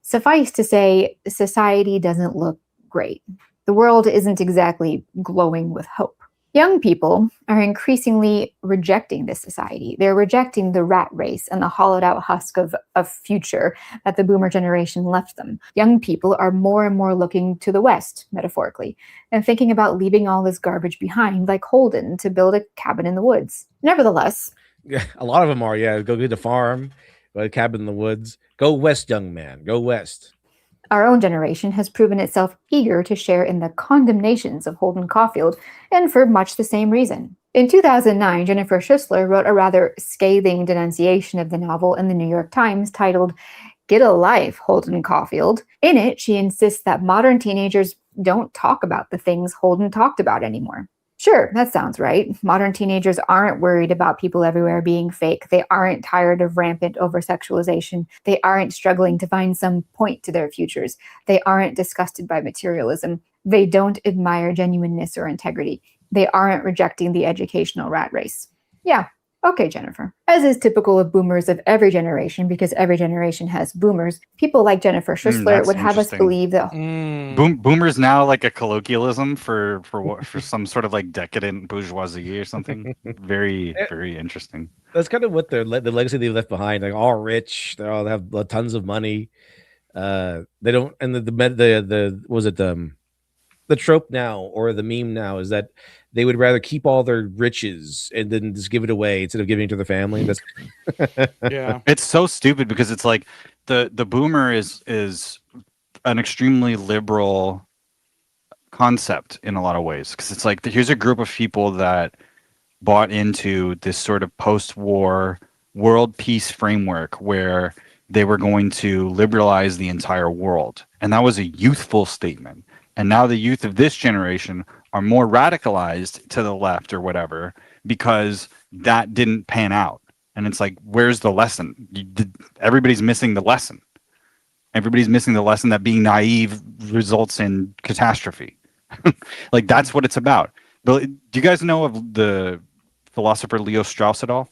Suffice to say, society doesn't look great. The world isn't exactly glowing with hope. Young people are increasingly rejecting this society. They're rejecting the rat race and the hollowed out husk of future that the boomer generation left them. Young people are more and more looking to the West, metaphorically, and thinking about leaving all this garbage behind, like Holden, to build a cabin in the woods. Nevertheless, yeah, a lot of them are. Yeah, go get a farm, go to a cabin in the woods. Go west, young man. Go west. Our own generation has proven itself eager to share in the condemnations of Holden Caulfield, and for much the same reason. In 2009, Jennifer Schussler wrote a rather scathing denunciation of the novel in the New York Times titled, "Get a Life, Holden Caulfield." In it, she insists that modern teenagers don't talk about the things Holden talked about anymore. Sure, that sounds right. Modern teenagers aren't worried about people everywhere being fake. They aren't tired of rampant over-sexualization. They aren't struggling to find some point to their futures. They aren't disgusted by materialism. They don't admire genuineness or integrity. They aren't rejecting the educational rat race. Yeah, okay, Jennifer. As is typical of boomers of every generation, because every generation has boomers, people like Jennifer Schussler would have us believe that Boomers now like a colloquialism for some sort of like decadent bourgeoisie or something. Very, very interesting. That's kind of what the legacy they left behind. Like all rich, they all have tons of money. They don't, and the trope now or the meme now is that they would rather keep all their riches and then just give it away instead of giving it to the family. That's Yeah. It's so stupid because it's like the boomer is an extremely liberal concept in a lot of ways, because it's like here's a group of people that bought into this sort of post-war world peace framework where they were going to liberalize the entire world, and that was a youthful statement. And now the youth of this generation are more radicalized to the left or whatever because that didn't pan out. And it's like, where's the lesson? Everybody's missing the lesson. Everybody's missing the lesson that being naive results in catastrophe. Like, that's what it's about. But do you guys know of the philosopher Leo Strauss at all?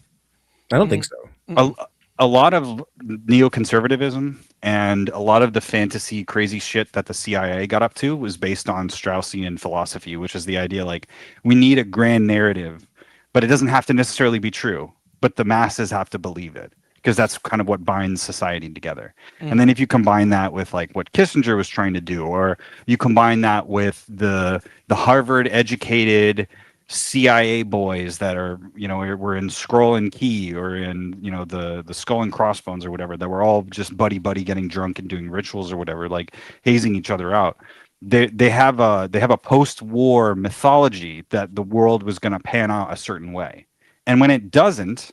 I don't think so. A lot of neoconservatism and a lot of the fantasy crazy shit that the CIA got up to was based on Straussian philosophy, which is the idea like we need a grand narrative, but it doesn't have to necessarily be true, but the masses have to believe it, because that's kind of what binds society together. And then if you combine that with like what Kissinger was trying to do, or you combine that with the Harvard educated CIA boys that are, were in Scroll and Key, or in, the Skull and Crossbones or whatever, that were all just buddy getting drunk and doing rituals or whatever, like hazing each other out. They have a post-war mythology that the world was going to pan out a certain way, and when it doesn't,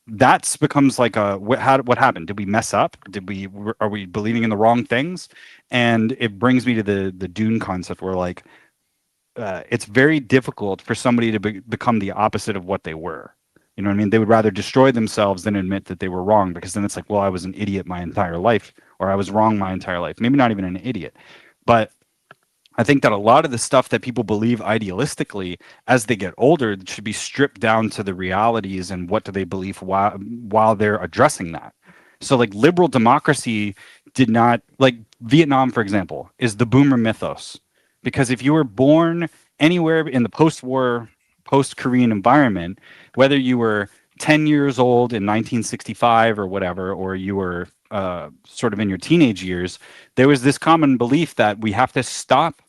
that's becomes like what happened? Did we mess up? Are we believing in the wrong things? And it brings me to the Dune concept, where like it's very difficult for somebody to become the opposite of what they were. You know what I mean? They would rather destroy themselves than admit that they were wrong, because then it's like, well, I was an idiot my entire life, or I was wrong my entire life. Maybe not even an idiot, but I think that a lot of the stuff that people believe idealistically as they get older should be stripped down to the realities and what do they believe while they're addressing that. So like liberal democracy did not, like Vietnam, for example, is the boomer mythos. Because if you were born anywhere in the post-war, post-Korean environment, whether you were 10 years old in 1965 or whatever, or you were sort of in your teenage years, there was this common belief that we have to stop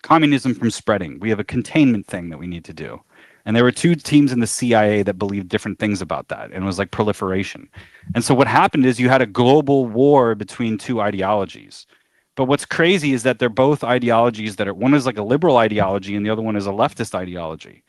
communism from spreading. We have a containment thing that we need to do. And there were two teams in the CIA that believed different things about that. And it was like proliferation. And so what happened is you had a global war between two ideologies. But what's crazy is that they're both ideologies that are, one is like a liberal ideology and the other one is a leftist ideology.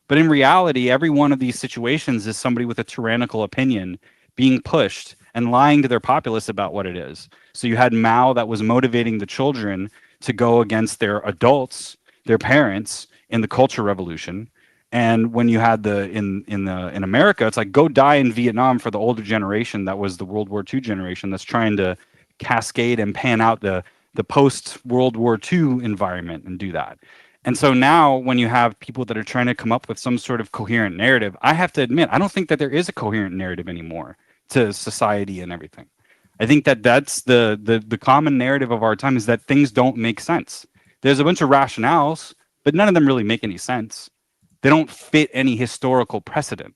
But in reality, every one of these situations is somebody with a tyrannical opinion being pushed and lying to their populace about what it is. So you had Mao that was motivating the children to go against their adults, their parents, in the Culture Revolution. And when you had in America, it's like, go die in Vietnam for the older generation that was the World War II generation that's trying to cascade and pan out the post World War II environment and do that. And so now when you have people that are trying to come up with some sort of coherent narrative, I have to admit, I don't think that there is a coherent narrative anymore to society and everything. I think that that's the common narrative of our time, is that things don't make sense. There's a bunch of rationales, but none of them really make any sense. They don't fit any historical precedent.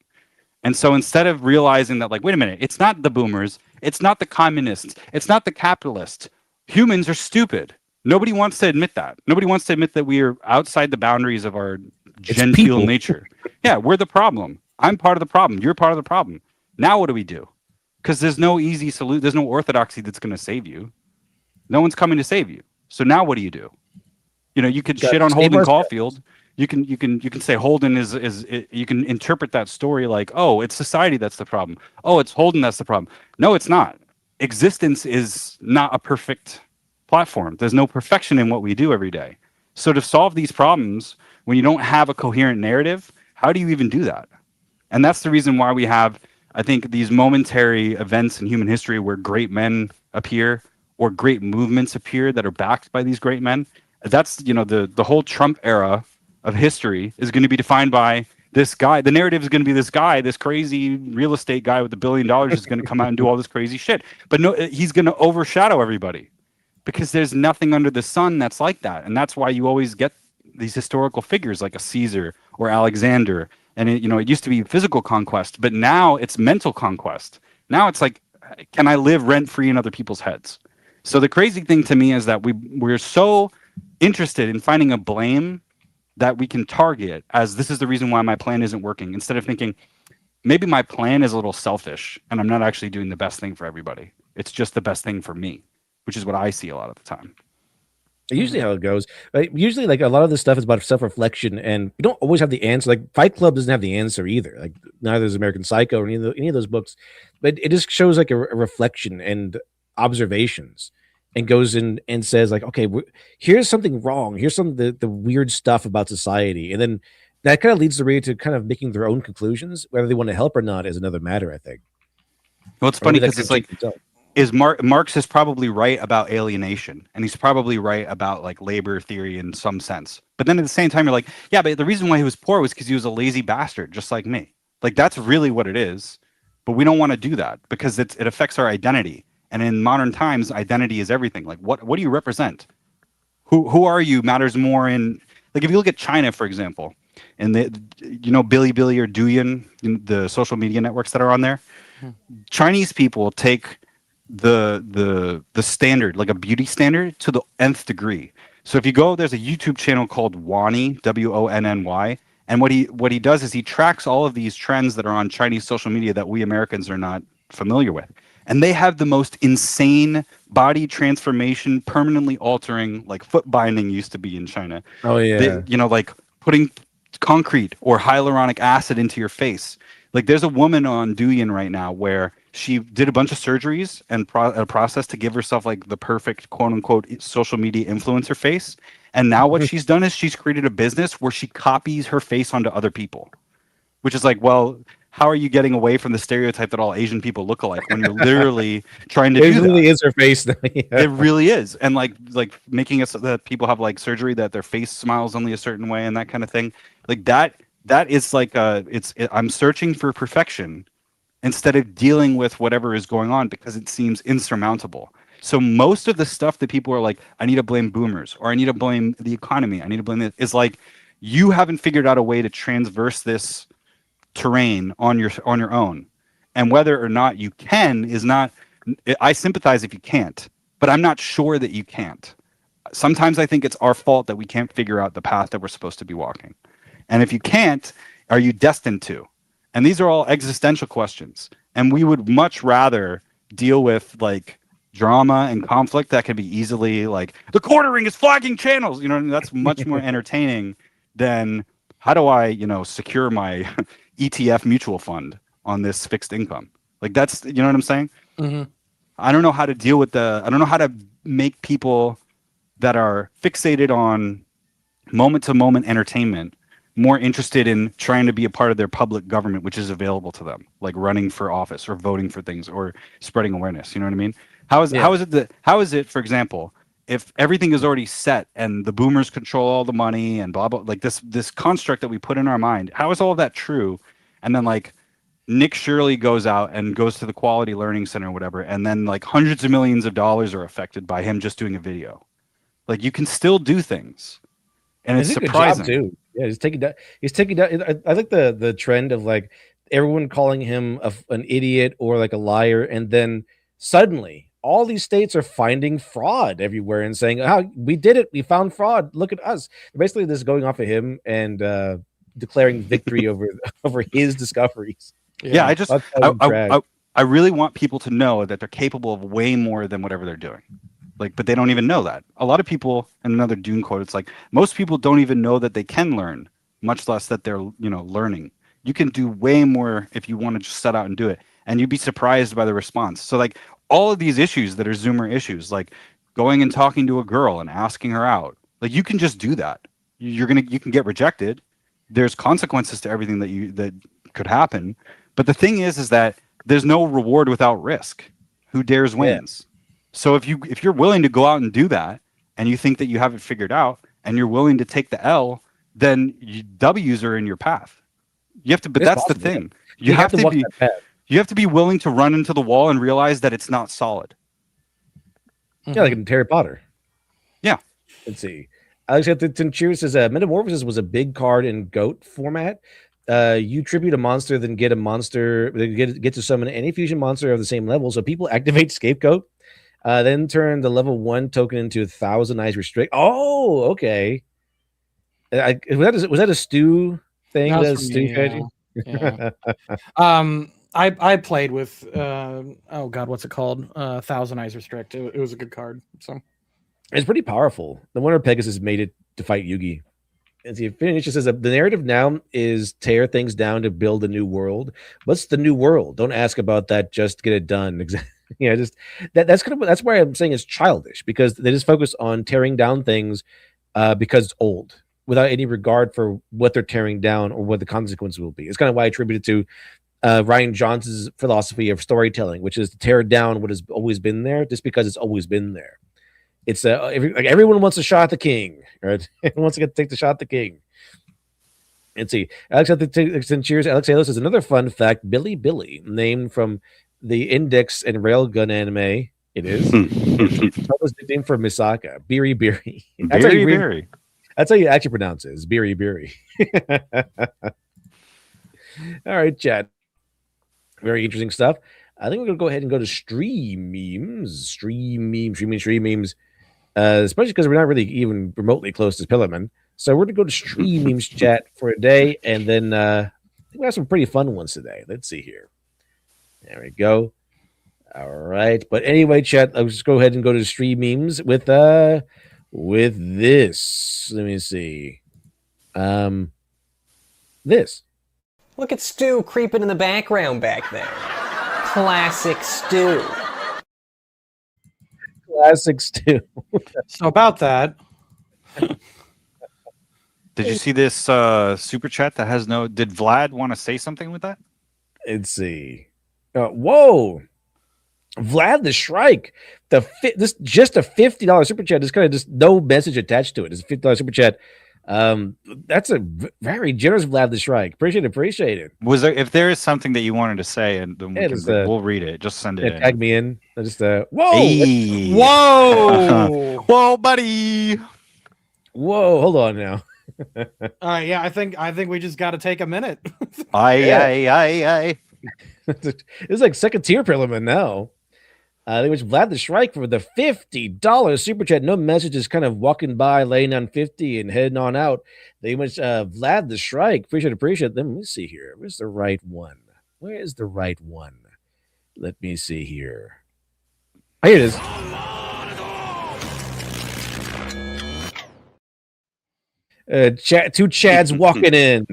And so instead of realizing that, like, wait a minute, it's not the boomers, it's not the communists, it's not the capitalists. Humans are stupid. Nobody wants to admit that. Nobody wants to admit that we are outside the boundaries of our genteel nature. Yeah, we're the problem. I'm part of the problem. You're part of the problem. Now what do we do? Because there's no easy solution. There's no orthodoxy that's going to save you. No one's coming to save you. So now what do? You could shit on Holden Caulfield. You can say Holden is you can interpret that story like, oh, it's society that's the problem. Oh, it's Holden that's the problem. No, it's not. Existence is not a perfect platform. There's no perfection in what we do every day. So to solve these problems, when you don't have a coherent narrative, how do you even do that? And that's the reason why we have, I think, these momentary events in human history where great men appear or great movements appear that are backed by these great men. That's, the whole Trump era of history is going to be defined by this guy. The narrative is going to be this guy, this crazy real estate guy with $1 billion is going to come out and do all this crazy shit. But no, he's going to overshadow everybody because there's nothing under the sun that's like that. And that's why you always get these historical figures like a Caesar or Alexander. And it used to be physical conquest, but now it's mental conquest. Now it's like, can I live rent free in other people's heads? So the crazy thing to me is that we're so interested in finding a blame that we can target as this is the reason why my plan isn't working, instead of thinking maybe my plan is a little selfish and I'm not actually doing the best thing for everybody. It's just the best thing for me, which is what I see a lot of the time. Usually how it goes. Usually, like a lot of this stuff is about self-reflection, and you don't always have the answer. Like Fight Club doesn't have the answer either. Like neither does American Psycho or any of those books, but it just shows like a reflection and observations, and goes in and says like, okay, here's something wrong. Here's some of the weird stuff about society, and then that kind of leads the reader to kind of making their own conclusions. Whether they want to help or not is another matter, I think. Well, it's funny because it's like, Marx is probably right about alienation, and he's probably right about like labor theory in some sense. But then at the same time, you're like, yeah, but the reason why he was poor was because he was a lazy bastard, just like me. Like that's really what it is. But we don't want to do that because it affects our identity. And in modern times, identity is everything. Like what do you represent? Who are you matters more in, like, if you look at China, for example, and Bilibili or Douyin, the social media networks that are on there, Chinese people take the standard, like a beauty standard, to the nth degree. So if you go, there's a YouTube channel called Wonny, Wonny, and what he does is he tracks all of these trends that are on Chinese social media that we Americans are not familiar with. And they have the most insane body transformation, permanently altering, like foot binding used to be in China. Oh yeah. Like putting concrete or hyaluronic acid into your face. Like there's a woman on Douyin right now where she did a bunch of surgeries and a process to give herself like the perfect quote unquote social media influencer face. And now what she's done is she's created a business where she copies her face onto other people, which is like, well, how are you getting away from the stereotype that all Asian people look alike when you're literally trying to do that? It really is her face. Yeah. It really is. And like making it so that people have like surgery that their face smiles only a certain way and that kind of thing. Like that is like I'm searching for perfection instead of dealing with whatever is going on because it seems insurmountable. So most of the stuff that people are like, I need to blame boomers or I need to blame the economy, I need to blame this, is like, you haven't figured out a way to transverse this terrain on your own. And whether or not you can is not, I sympathize if you can't, but I'm not sure that you can't. Sometimes I think it's our fault that we can't figure out the path that we're supposed to be walking. And if you can't, are you destined to? And these are all existential questions. And we would much rather deal with like drama and conflict that can be easily like, the quartering is flagging channels. That's much more entertaining than how do I, secure my ETF mutual fund on this fixed income? Like that's, you know what I'm saying? Mm-hmm. I don't know how to deal with I don't know how to make people that are fixated on moment to moment entertainment more interested in trying to be a part of their public government, which is available to them, like running for office or voting for things or spreading awareness. You know what I mean? How is it, for example, if everything is already set and the boomers control all the money and blah, blah, like this construct that we put in our mind, how is all of that true? And then like Nick Shirley goes out and goes to the Quality Learning Center or whatever, and then like hundreds of millions of dollars are affected by him just doing a video. Like you can still do things. And it's surprising too. Yeah, he's taking down. I like the trend of like everyone calling him an idiot or like a liar, and then suddenly all these states are finding fraud everywhere and saying, "Oh, we did it. We found fraud. Look at us." Basically, this is going off of him and declaring victory over his discoveries. Yeah, I really want people to know that they're capable of way more than whatever they're doing. Like, but they don't even know that. A lot of people, and another Dune quote, it's like most people don't even know that they can learn, much less that they're, learning. You can do way more if you want to just set out and do it. And you'd be surprised by the response. So like all of these issues that are Zoomer issues, like going and talking to a girl and asking her out, like you can just do that. You can get rejected. There's consequences to everything that could happen. But the thing is that there's no reward without risk. Who dares wins. Yeah. So if you're willing to go out and do that, and you think that you have it figured out, and you're willing to take the L, then W's are in your path. You have to, but that's the thing. You have to be. You have to be willing to run into the wall and realize that it's not solid. Yeah, like in Harry Potter. Yeah. Let's see. Alexander Tinchir says Metamorphosis was a big card in GOAT format. You tribute a monster, then get a monster, get to summon any fusion monster of the same level. So people activate Scapegoat. Then turn the level 1 token into 1,000 eyes restrict. Oh, okay. Was that a stew thing? That was stew yeah. I played with oh god, what's it called? 1,000 eyes restrict. It was a good card. So It's pretty powerful. The Wonder Pegasus made it to fight Yugi. And see, Phoniness says that the narrative now is tear things down to build a new world. What's the new world? Don't ask about that. Just get it done. Exactly. Yeah, just that's why I'm saying it's childish, because they just focus on tearing down things because it's old, without any regard for what they're tearing down or what the consequences will be. It's kind of why I attribute it to Ryan Johnson's philosophy of storytelling, which is to tear down what has always been there, just because it's always been there. It's everyone wants a shot at the king, right? Everyone wants to take the shot at the king. Let's see. Alex cheers. Alex Alos is another fun fact. Billy, named from the Index and Railgun anime. It is. That was the name for Misaka. Biri. Biri. That's how you actually pronounce it. It's Biri. All right, chat. Very interesting stuff. I think we're gonna go ahead and go to stream memes. Especially because we're not really even remotely close to Pillarman. So we're gonna go to stream memes chat for a day, and then I think we have some pretty fun ones today. Let's see here. There we go. All right. But anyway, chat, let's just go ahead and go to stream memes with this. Let me see. This. Look at Stu creeping in the background back there. Classic Stu. Classics too. So about that. Did you see this super chat that has no? Did Vlad want to say something with that? Let's see. Whoa, Vlad the Shrike. This just a $50 super chat. There's kind of just no message attached to it. It's a $50 super chat. That's a very generous Vlad the Shrike. Appreciate it. Was there? If there is something that you wanted to say, and then we'll read it. Just send it. Tag me in. Just whoa, hey. Whoa, whoa, buddy. Whoa, hold on now. All right, yeah, I think we just got to take a minute. Aye. It's like second tier Pillarman now. They wish Vlad the Shrike for the $50 super chat. No messages, kind of walking by, laying on 50 and heading on out. They wish Vlad the Shrike. Appreciate them. Let me see here. Where's the right one? Where is the right one? Let me see here. Oh, here it is. Two Chads walking in.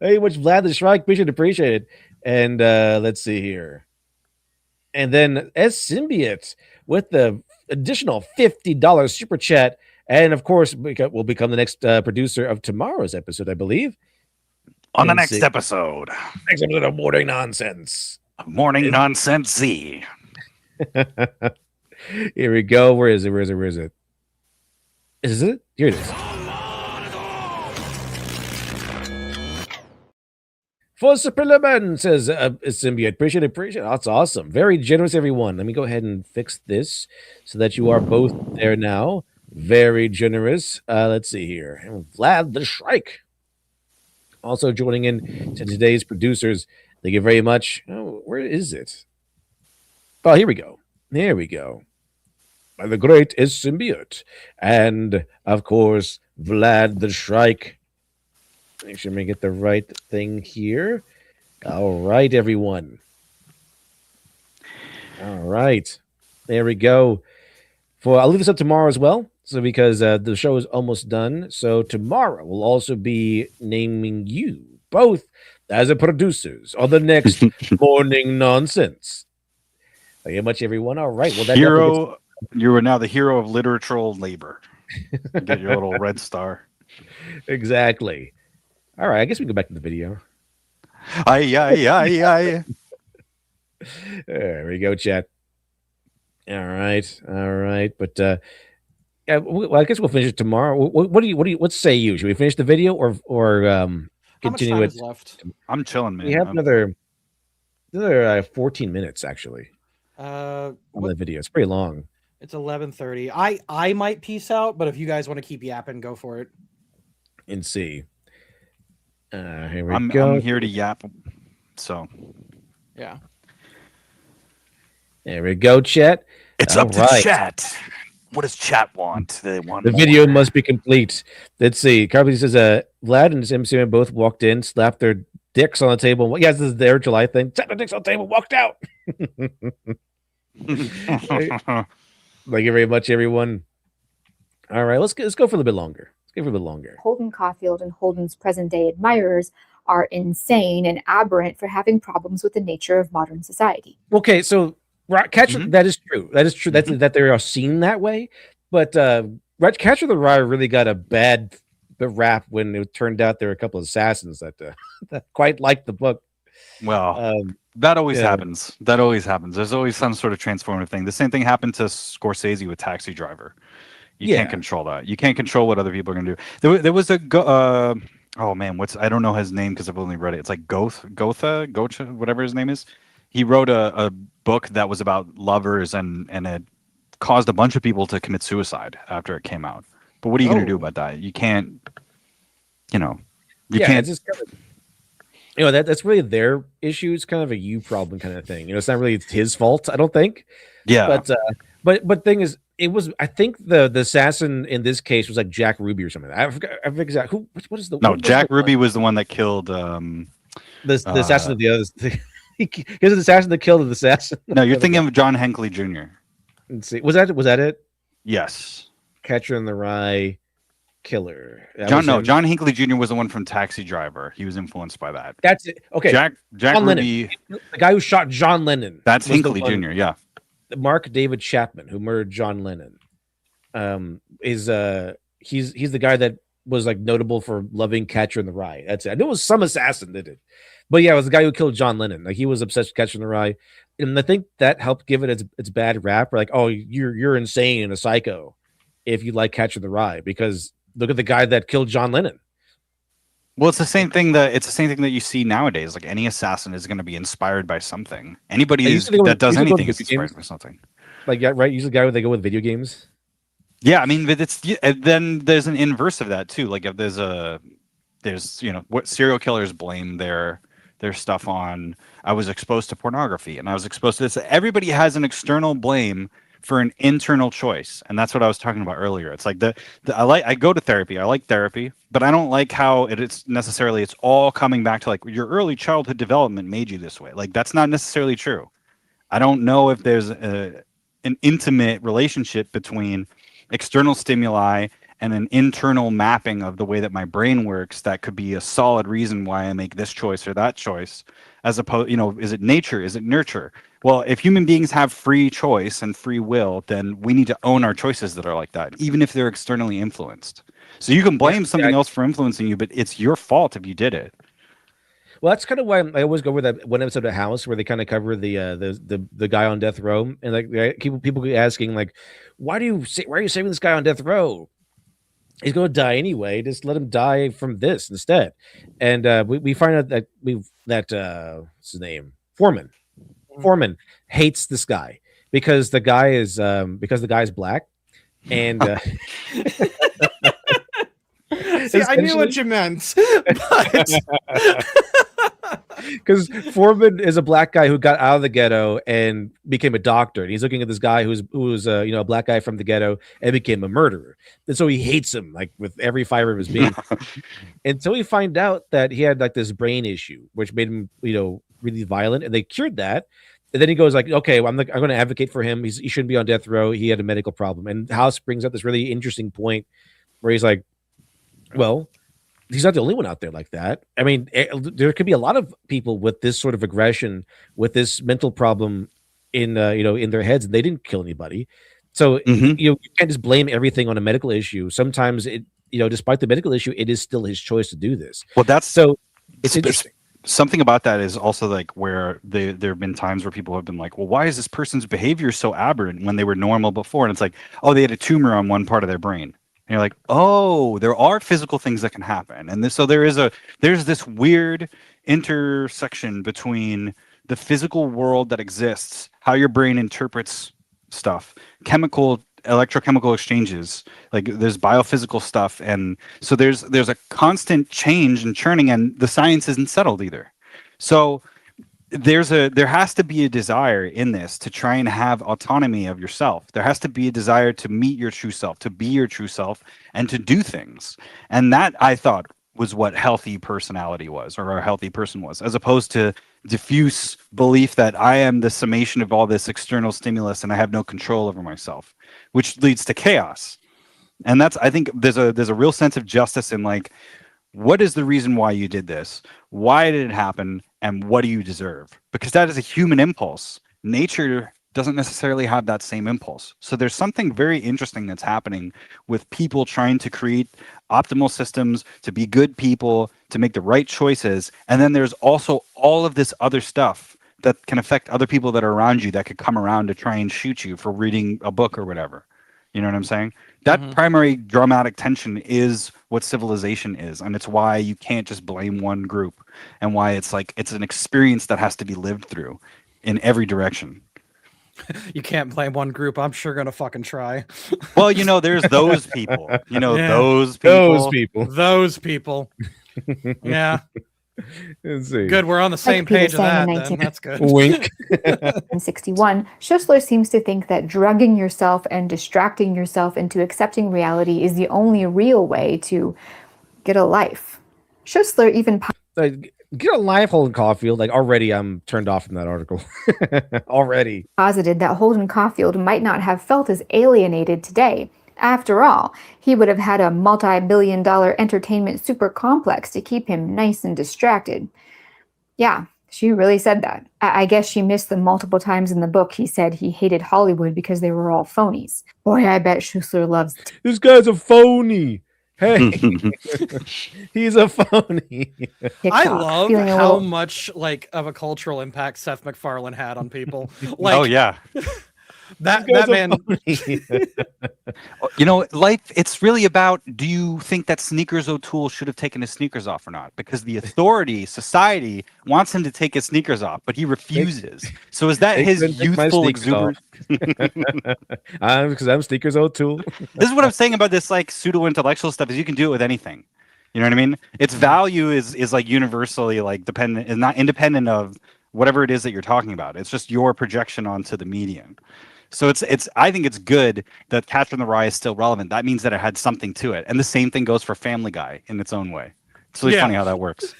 Hey, much Vlad the Shrike. Appreciate it. And let's see here. And then S Symbiote with the additional $50 super chat. And of course, will become the next producer of tomorrow's episode, I believe. On the next episode. Next episode of Morning Nonsense. Morning Nonsense Z. Here we go. Where is it? Is it? Here it is. For Superman, says Symbiote. Appreciate it. That's awesome. Very generous, everyone. Let me go ahead and fix this so that you are both there now. Very generous. Let's see here. And Vlad the Shrike. Also joining in to today's producers. Thank you very much. Oh, where is it? Oh, here we go. There we go. The great is Symbiote. And, of course, Vlad the Shrike. Make sure we get the right thing here. All right, everyone. All right. There we go. I'll leave this up tomorrow as well. So because the show is almost done. So tomorrow we'll also be naming you both as a producers on the next Morning Nonsense. Thank you much, everyone. All right. Well, hero, you are now the hero of literal labor. Get your little red star. Exactly. All right, I guess we can go back to the video. Aye. There we go, chat. All right. But yeah, well, I guess we'll finish it tomorrow. What say you? Should we finish the video or continue How much time it? is left? I'm chilling, man. We have another 14 minutes actually. On the video, it's pretty long. It's 11:30. I might peace out, but if you guys want to keep yapping, go for it. And see. Here we go. I'm here to yap. So, yeah. There we go, chat. It's up to chat. What does chat want? They want the video must be complete. Let's see. Carpenter says, Vlad and his MC both walked in, slapped their dicks on the table. Yes, this is their July thing. Slapped their dicks on the table, walked out. Thank you very much, everyone. All right, let's go for a little bit longer. Let's go for a little bit longer. Holden Caulfield and Holden's present-day admirers are insane and aberrant for having problems with the nature of modern society. Okay, so Catcher, that is true. That is true. That they are seen that way. But Catcher the Rye really got a bad rap when it turned out there were a couple of assassins that that quite liked the book. Well, that always happens. That always happens. There's always some sort of transformative thing. The same thing happened to Scorsese with Taxi Driver. You can't control that. You can't control what other people are going to do. There was a oh man, I don't know his name because I've only read it. It's like Goethe, whatever his name is. He wrote a book that was about lovers and it caused a bunch of people to commit suicide after it came out. But what are you going to do about that? You can't, you can't. It's just kind of, that's really their issue. It's kind of a you problem kind of thing. It's not really his fault, I don't think. Yeah. But thing is, I think the assassin in this case was like Jack Ruby or something. I forget exactly what is the. No, Jack Ruby was the one that killed the assassin of the others. He was an assassin that killed an assassin. No, you're thinking of John Hinckley Jr. Let's see. Was that it? Yes. Catcher in the Rye killer. John Hinckley Jr. was the one from Taxi Driver. He was influenced by that. That's it. Okay. Jack John Ruby, Lennon. The guy who shot John Lennon. That's Hinckley Jr. Yeah. Mark David Chapman, who murdered John Lennon, he's the guy that was like notable for loving Catcher in the Rye. That's it. I know it was some assassin that did, but yeah, it was the guy who killed John Lennon. Like he was obsessed with Catcher in the Rye, and I think that helped give it its bad rap. Like, oh, you're insane and a psycho if you like Catcher in the Rye, because look at the guy that killed John Lennon. Well, it's the same thing that you see nowadays. Like any assassin is going to be inspired by something. Anybody that does anything is inspired by something. Like, yeah, right. Usually, the guy where they go with video games. Yeah, I mean, but then there's an inverse of that too. Like if there's what serial killers blame their stuff on. I was exposed to pornography, and I was exposed to this. Everybody has an external blame for an internal choice, and that's what I was talking about earlier. It's like I go to therapy. I like therapy, but I don't like how it's all coming back to like your early childhood development made you this way. Like that's not necessarily true. I don't know if there's an intimate relationship between external stimuli and an internal mapping of the way that my brain works that could be a solid reason why I make this choice or that choice, as opposed, is it nature? Is it nurture? Well, if human beings have free choice and free will, then we need to own our choices that are like that, even if they're externally influenced. So you can blame something else for influencing you, but it's your fault if you did it. Well, that's kind of why I always go with that one episode of House where they kind of cover the guy on death row, and like people keep asking like, why are you saving this guy on death row? He's going to die anyway. Just let him die from this instead. And we find out that what's his name? Foreman. Foreman hates this guy because the guy is black, and see, I knew what you meant, but because Foreman is a black guy who got out of the ghetto and became a doctor, and he's looking at this guy who's a black guy from the ghetto and became a murderer, and so he hates him like with every fiber of his being. Until we find out that he had like this brain issue, which made him really violent, and they cured that. And then he goes like, okay, I'm going to advocate for him. He shouldn't be on death row. He had a medical problem. And House brings up this really interesting point where he's like, well, he's not the only one out there like that. I mean, there could be a lot of people with this sort of aggression, with this mental problem in their heads, and they didn't kill anybody. So you can't just blame everything on a medical issue. Sometimes despite the medical issue, it is still his choice to do this. Well, it's interesting. Something about that is also like where there have been times where people have been like, well, why is this person's behavior so aberrant when they were normal before? And it's like, oh, they had a tumor on one part of their brain. And you're like, oh, there are physical things that can happen. And so there's this weird intersection between the physical world that exists, how your brain interprets stuff, electrochemical exchanges, like there's biophysical stuff, and so there's a constant change and churning, and the science isn't settled either. So there has to be a desire in this to try and have autonomy of yourself. There has to be a desire to meet your true self, to be your true self, and to do things. And that, I thought, was what healthy personality was, or a healthy person was, as opposed to diffuse belief that I am the summation of all this external stimulus and I have no control over myself, which leads to chaos. And that's, I think there's a real sense of justice in like, what is the reason why you did this? Why did it happen? And what do you deserve? Because that is a human impulse. Nature doesn't necessarily have that same impulse. So there's something very interesting that's happening with people trying to create optimal systems, to be good people, to make the right choices. And then there's also all of this other stuff that can affect other people that are around you that could come around to try and shoot you for reading a book or whatever. You know what I'm saying? That primary dramatic tension is what civilization is. And it's why you can't just blame one group, and why it's like it's an experience that has to be lived through in every direction. You can't blame one group. I'm sure gonna fucking try. Well, you know, there's those people. You know, Yeah. those people. Those people. Yeah. Let's see. Good, we're on the same Peter page of sang that. in Then. That's good. Wink. In 61, Schussler seems to think that drugging yourself and distracting yourself into accepting reality is the only real way to get a life. Schussler even Like, get a life, Holden Caulfield. Like, already I'm turned off from that article. Already. posited that Holden Caulfield might not have felt as alienated today. After all, he would have had a multi-billion-dollar entertainment super complex to keep him nice and distracted. Yeah, she really said that. I guess she missed the multiple times in the book he said he hated Hollywood because they were all phonies. Boy, I bet Schussler loves This guy's a phony. Hey, he's a phony. I TikTok, love feeling a how little- much like of a cultural impact Seth MacFarlane had on people. Like, Oh yeah. that This guy's a man. phony. You know, life, it's really about, do you think that Sneakers O'Toole should have taken his sneakers off or not? Because the authority, society, wants him to take his sneakers off, but he refuses. So is that They his couldn't take my youthful sneakers off. exuberance? Because I'm Sneakers O'Toole. This is what I'm saying about this like pseudo-intellectual stuff, is you can do it with anything. You know what I mean? Its value is like universally like dependent, is not independent of whatever it is that you're talking about. It's just your projection onto the medium. So it's I think it's good that Catcher in the Rye is still relevant. That means that it had something to it. And the same thing goes for Family Guy in its own way. It's really Yeah. funny how that works.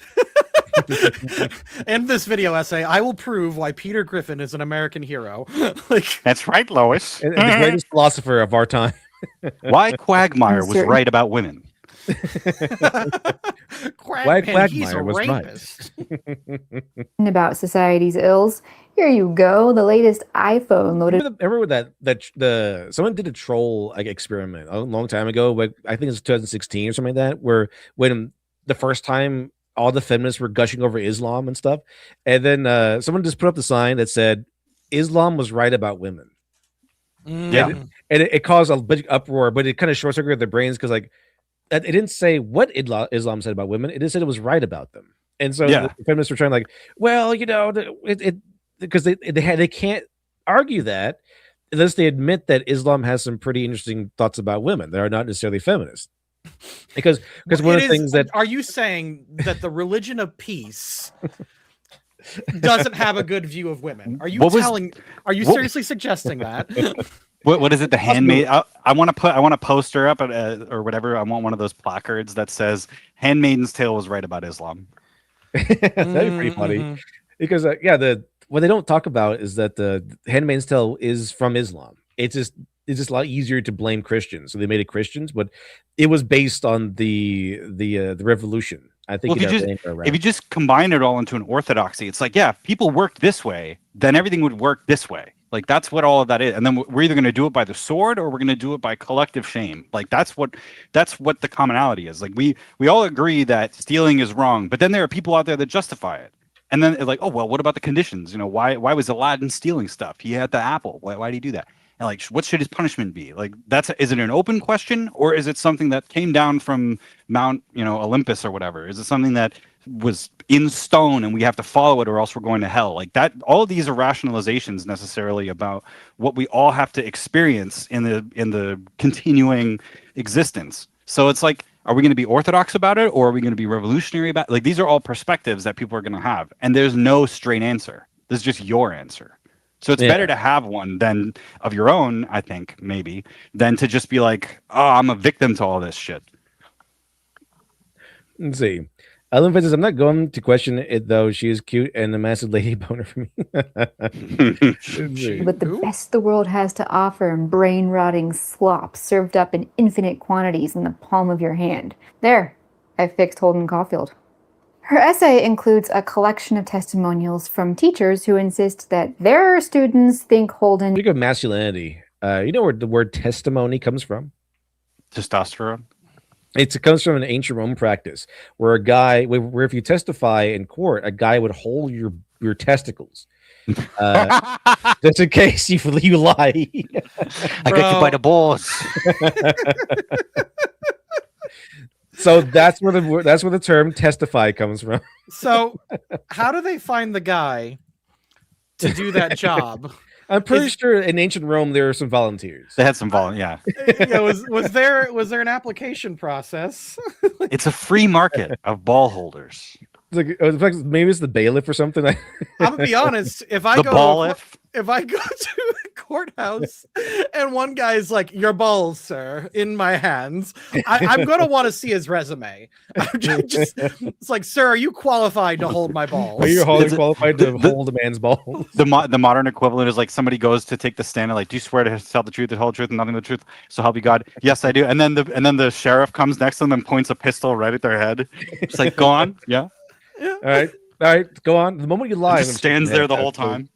In this video essay, I will prove why Peter Griffin is an American hero. Like, That's right, Lois. And the greatest philosopher of our time. Why Quagmire was Certain- right about women. He's a Quagmire was right. rapist. about society's ills. Here you go, the latest iPhone loaded. Remember that someone did a troll like experiment a long time ago, like I think it's 2016 or something like that, where when the first time all the feminists were gushing over Islam and stuff, and then someone just put up the sign that said Islam was right about women. Yeah. And it caused a big uproar, but it kind of short circuited their brains because like it didn't say what Islam said about women; it just said it was right about them. And so Yeah. the feminists were trying like, well, you know, because they can't argue that unless they admit that Islam has some pretty interesting thoughts about women that are not necessarily feminist. Because one of the things that Are you saying that the religion of peace doesn't have a good view of women? Are you Are you seriously suggesting that? What is it? The handmaid. I want a poster up or whatever. I want one of those placards that says "Handmaiden's Tale was right about Islam." that'd be pretty funny. Because what they don't talk about is that the Handmaid's Tale is from Islam. It's just a lot easier to blame Christians, so they made it Christians, but it was based on the revolution. I think Well, if you just combine it all into an orthodoxy, it's like, yeah, if people worked this way, then everything would work this way. Like that's what all of that is. And then we're either going to do it by the sword or we're going to do it by collective shame. Like that's what the commonality is. Like we all agree that stealing is wrong, but then there are people out there that justify it. And then it's like, oh well, what about the conditions? You know, why was Aladdin stealing stuff? He had the apple. Why did he do that? And like, what should his punishment be? Like, is it an open question, or is it something that came down from Mount, Olympus or whatever? Is it something that was in stone and we have to follow it, or else we're going to hell? Like that. All of these are rationalizations necessarily about what we all have to experience in the continuing existence. So it's like, are we going to be orthodox about it, or are we going to be revolutionary about it? Like these are all perspectives that people are going to have, and there's no straight answer. There's just your answer. So it's better to have one than of your own, I think, maybe, than to just be like, oh, I'm a victim to all this shit. Let's see. Ellen says, I'm not going to question it though. She is cute and a massive lady boner for me. With the best the world has to offer and brain rotting slop served up in infinite quantities in the palm of your hand. There, I fixed Holden Caulfield. Her essay includes a collection of testimonials from teachers who insist that their students think Holden. Speaking of masculinity, you know where the word testimony comes from? Testosterone. It comes from an ancient Roman practice where a guy, where if you testify in court, a guy would hold your testicles, just in case you lie. I got you by the balls. So that's where the term testify comes from. So, how do they find the guy to do that job? I'm pretty sure in ancient Rome there are some volunteers. They had some volunteers. Yeah, was there an application process? It's a free market of ball holders. It's like maybe it's the bailiff or something. I'm gonna be honest. If I go to the courthouse and one guy's like, "Your balls, sir, in my hands," I'm gonna want to see his resume. It's like, "Sir, are you qualified to hold my balls? Are you qualified to hold a man's balls?" The modern equivalent is like somebody goes to take the stand and like, "Do you swear to tell the truth, the whole truth, and nothing but the truth? So help you God." "Yes, I do." And then the sheriff comes next to them and points a pistol right at their head. It's like, "Go on, yeah." All right, go on. The moment you lie, just stands there the whole time.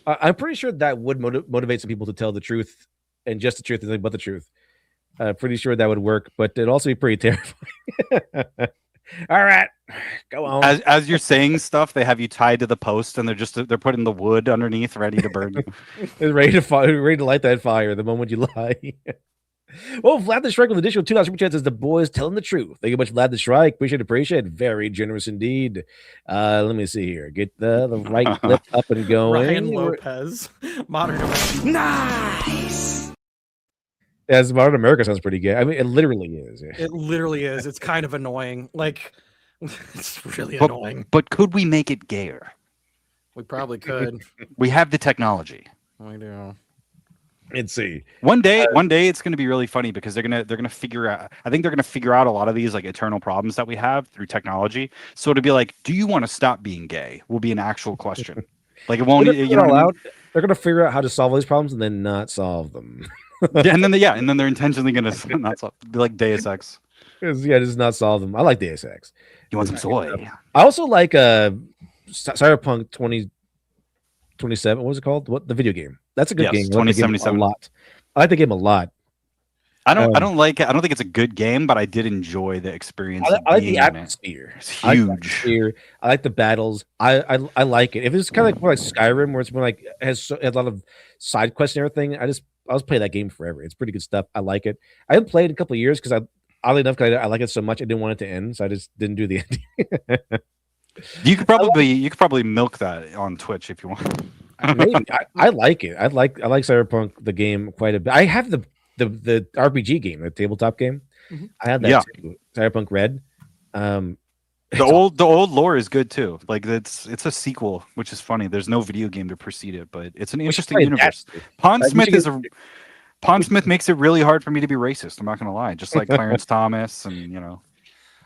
I'm pretty sure that would motivate some people to tell the truth and just the truth and nothing but the truth. Pretty sure that would work, but it'd also be pretty terrifying. All right, go on. As you're saying stuff, they have you tied to the post, and they're putting the wood underneath, ready to burn you. They're ready to light that fire the moment you lie. Well, Vlad the Shrike with additional $2 super chat says the boys telling the truth. Thank you much, Vlad the Shrike. Appreciate it. Very generous indeed. Let me see here. Get the right clip up and going. Ryan Lopez, Modern America. Nice. As Modern America sounds pretty good. I mean, it literally is. It literally is. It's kind of annoying. Like, it's really annoying. But could we make it gayer? We probably could. We have the technology. We do. Let's see. One day it's going to be really funny because they're going to figure out. I think they're going to figure out a lot of these like eternal problems that we have through technology. So to be like, do you want to stop being gay? Will be an actual question. Like it won't. You know what I mean? They're going to figure out how to solve these problems and then not solve them. Yeah, and then they're intentionally going to not solve. Be like Deus Ex. Yeah, just not solve them. I like Deus Ex. You want some soy? I also like Cyberpunk 2077. What was it called? What the video game? That's a good game. 2077. A lot. I like the game a lot. I don't like it. I don't think it's a good game, but I did enjoy the experience. I like the atmosphere. It's huge. I like the battles. I like it. If it's kind of like Skyrim, where it's more like has a lot of side quests and everything, I was playing that game forever. It's pretty good stuff. I like it. I haven't played it in a couple of years because oddly enough, I like it so much, I didn't want it to end, so I just didn't do the ending. You could probably milk that on Twitch if you want. Maybe. I like it. I like Cyberpunk the game quite a bit. I have the RPG game, the tabletop game. Mm-hmm. I have that too. Cyberpunk Red. The old lore is good too. Like it's a sequel, which is funny. There's no video game to precede it, but it's an interesting universe. Pawn Smith makes it really hard for me to be racist. I'm not gonna lie. Just like Clarence Thomas, and you know.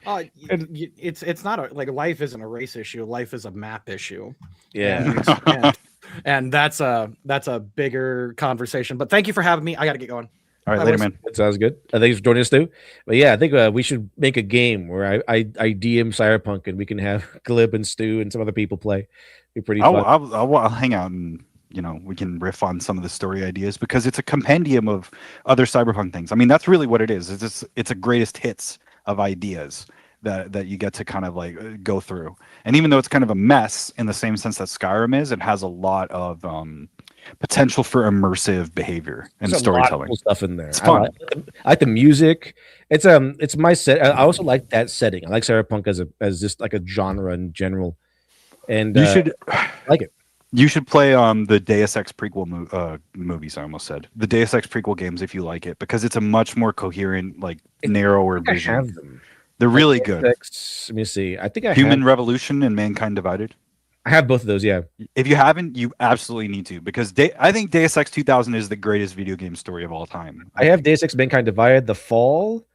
It's not like life isn't a race issue. Life is a map issue. Yeah. And that's a bigger conversation. But thank you for having me. I got to get going. All right, later, man. That sounds good. Thanks for joining us, Stu. But yeah, I think we should make a game where I DM Cyberpunk and we can have Glib and Stu and some other people play. Be pretty fun. I'll hang out and we can riff on some of the story ideas because it's a compendium of other Cyberpunk things. I mean, that's really what it is. It's a greatest hits of ideas that you get to kind of like go through. And even though it's kind of a mess in the same sense that Skyrim is, it has a lot of potential for immersive behavior and storytelling. A lot of cool stuff in there. It's fun. I like the music. It's my set. I also like that setting. I like Cyberpunk as just like a genre in general. And you should like it. You should play the Deus Ex prequel movies. I almost said the Deus Ex prequel games if you like it, because it's a much more coherent, like narrower vision. I have them. They're really good. Let me see. I think Human Revolution and Mankind Divided. I have both of those. Yeah. If you haven't, you absolutely need to, because I think Deus Ex 2000 is the greatest video game story of all time. I have Deus Ex Mankind Divided, The Fall,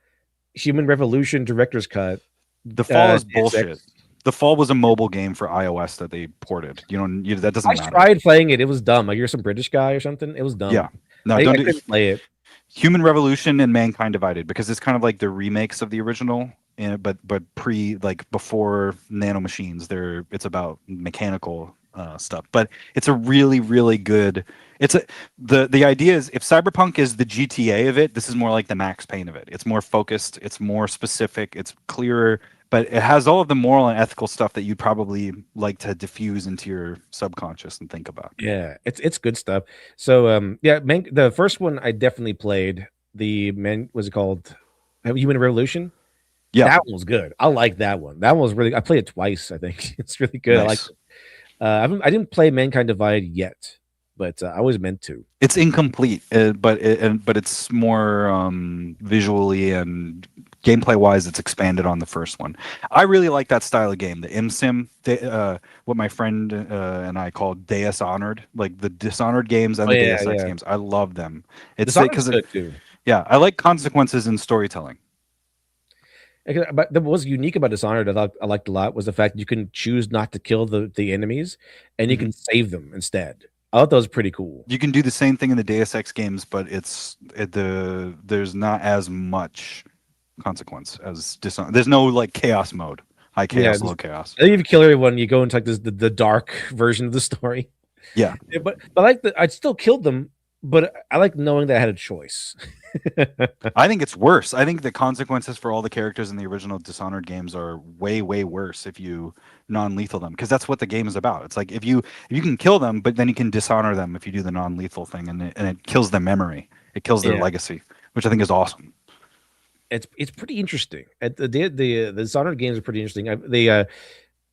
Human Revolution Director's Cut. The Fall is bullshit. The Fall was a mobile game for iOS that they ported. That doesn't matter. I tried playing it. It was dumb. Like you're some British guy or something. It was dumb. Yeah. No, I don't do couldn't play it. Human Revolution and Mankind Divided, because it's kind of like the remakes of the original, but before nanomachines. It's about mechanical stuff, but it's a really, really good. The idea is, if Cyberpunk is the GTA of it, this is more like the Max Payne of it. It's more focused, it's more specific, it's clearer, but it has all of the moral and ethical stuff that you'd probably like to diffuse into your subconscious and think about. Yeah, it's good stuff. So the first one I definitely played. Was it called Human Revolution? Yeah, that one was good. I like that one. That one was really. I played it twice. I think it's really good. Nice. I like it. I didn't play Mankind Divided yet, but I was meant to. It's incomplete, but it's more visually and gameplay wise. It's expanded on the first one. I really like that style of game, the ImSim, what my friend and I call Deus Honored, like the Dishonored games and the Deus Ex games. I love them. It's because good too. Yeah, I like consequences in storytelling. But what was unique about Dishonored I liked a lot was the fact you can choose not to kill the enemies, and you can save them instead. I thought that was pretty cool. You can do the same thing in the Deus Ex games, but there's not as much consequence as Dishonored. There's no like chaos mode, high chaos, low chaos. I think if you kill everyone, you go into like the dark version of the story. Yeah, but I like I still killed them, but I like knowing that I had a choice. I think it's worse. I think the consequences for all the characters in the original Dishonored games are way, way worse if you non-lethal them, because that's what the game is about. It's like if you can kill them, but then you can dishonor them if you do the non-lethal thing, and it kills their memory. It kills their legacy, which I think is awesome. It's pretty interesting. The Dishonored games are pretty interesting. I'm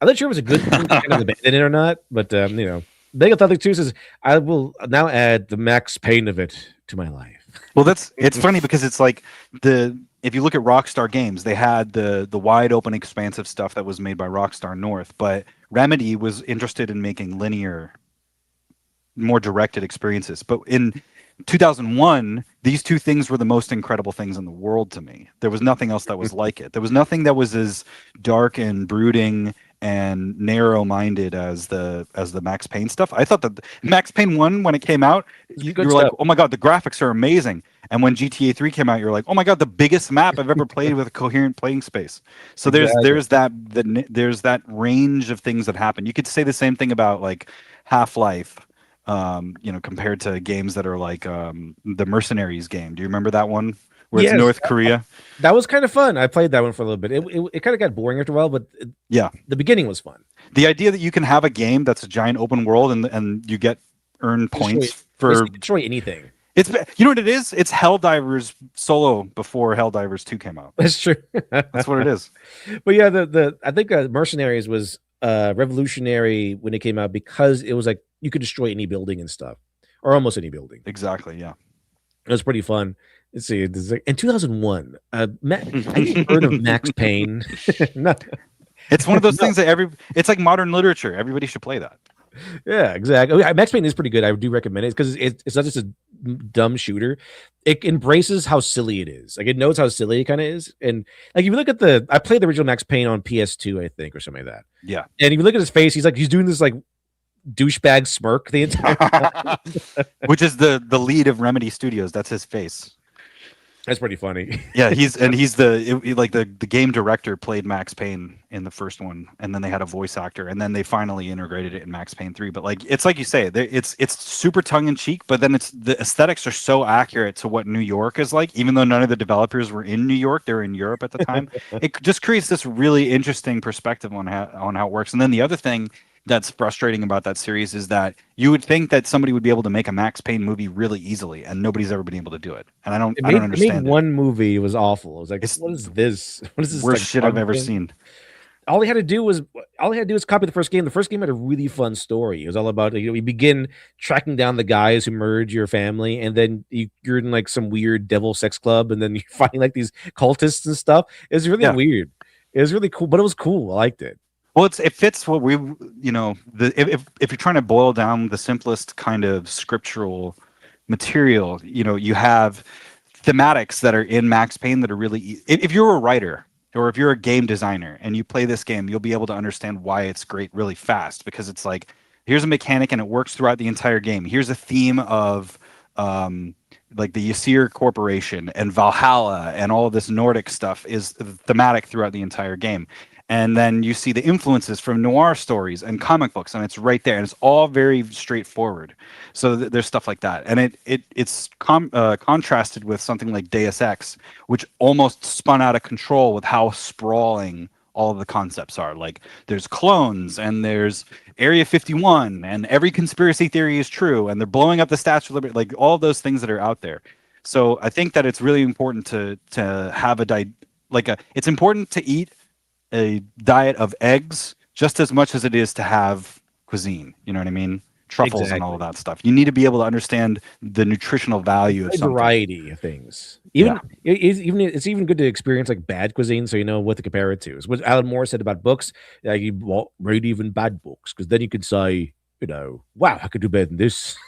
not sure if it was a good thing to kind of abandon it or not, but Megathotic 2 says, I will now add the Max Payne of it to my life. Well, it's funny because it's like if you look at Rockstar Games, they had the wide open, expansive stuff that was made by Rockstar North, but Remedy was interested in making linear, more directed experiences. But in 2001, these two things were the most incredible things in the world to me. There was nothing else that was like it. There was nothing that was as dark and brooding and narrow-minded as the Max Payne stuff. I thought that Max Payne 1, when it came out, you were like, oh my god, the graphics are amazing. And when GTA 3 came out, you're like, oh my god, the biggest map I've ever played with a coherent playing space. So there's that range of things that happen. You could say the same thing about like Half-Life, compared to games that are like the Mercenaries game. Do you remember that one? Where it's North Korea. That was kind of fun. I played that one for a little bit. It kind of got boring after a while, but the beginning was fun. The idea that you can have a game that's a giant open world and you earn points for destroy anything. It's you know what it is? It's Helldivers Solo before Helldivers 2 came out. That's true. That's what it is. But yeah, I think Mercenaries was revolutionary when it came out because it was like you could destroy any building and stuff, or almost any building. Exactly. Yeah, it was pretty fun. Let's see. In 2001, I heard of Max Payne. No. It's one of those things that it's like modern literature. Everybody should play that. Yeah, exactly. Max Payne is pretty good. I do recommend it because it's not just a dumb shooter. It embraces how silly it is. Like it knows how silly it kind of is. And like if you look at I played the original Max Payne on PS2, I think, or something like that. Yeah. And if you look at his face, he's doing this like douchebag smirk the entire time. Which is the lead of Remedy Studios. That's his face. That's pretty funny. Yeah, he's the game director played Max Payne in the first one, and then they had a voice actor, and then they finally integrated it in Max Payne 3. But like it's like you say, it's super tongue in cheek, but then the aesthetics are so accurate to what New York is like, even though none of the developers were in New York, they were in Europe at the time. It just creates this really interesting perspective on how it works. And then the other thing that's frustrating about that series is that you would think that somebody would be able to make a Max Payne movie really easily, and nobody's ever been able to do it. And I don't understand. One movie was awful. It was like, what is this? What is this? Worst shit I've ever seen. All he had to do was copy the first game. The first game had a really fun story. It was all about you begin tracking down the guys who murdered your family, and then you're in like some weird devil sex club, and then you're fighting like these cultists and stuff. It was really weird. It was really cool, but it was cool. I liked it. Well, it fits what we, if you're trying to boil down the simplest kind of scriptural material, you have thematics that are in Max Payne that are really, if you're a writer Or if you're a game designer and you play this game, you'll be able to understand why it's great really fast, because it's like, here's a mechanic and it works throughout the entire game. Here's a theme of like the Ysir Corporation and Valhalla and all of this Nordic stuff is thematic throughout the entire game. And then you see the influences from noir stories and comic books, and it's right there, and it's all very straightforward. So there's stuff like that, and it's contrasted with something like Deus Ex, which almost spun out of control with how sprawling all of the concepts are. Like there's clones and there's Area 51, and every conspiracy theory is true, and they're blowing up the Statue of Liberty, like all those things that are out there. So I think that it's really important to have it's important to eat a diet of eggs just as much as it is to have cuisine. You know what I mean? Truffles and all of that stuff. You need to be able to understand the nutritional value of something. Variety of things. It's even good to experience like bad cuisine, so you know what to compare it to. It's what Alan Moore said about books. You read even bad books, because then you can say, wow, I could do better than this.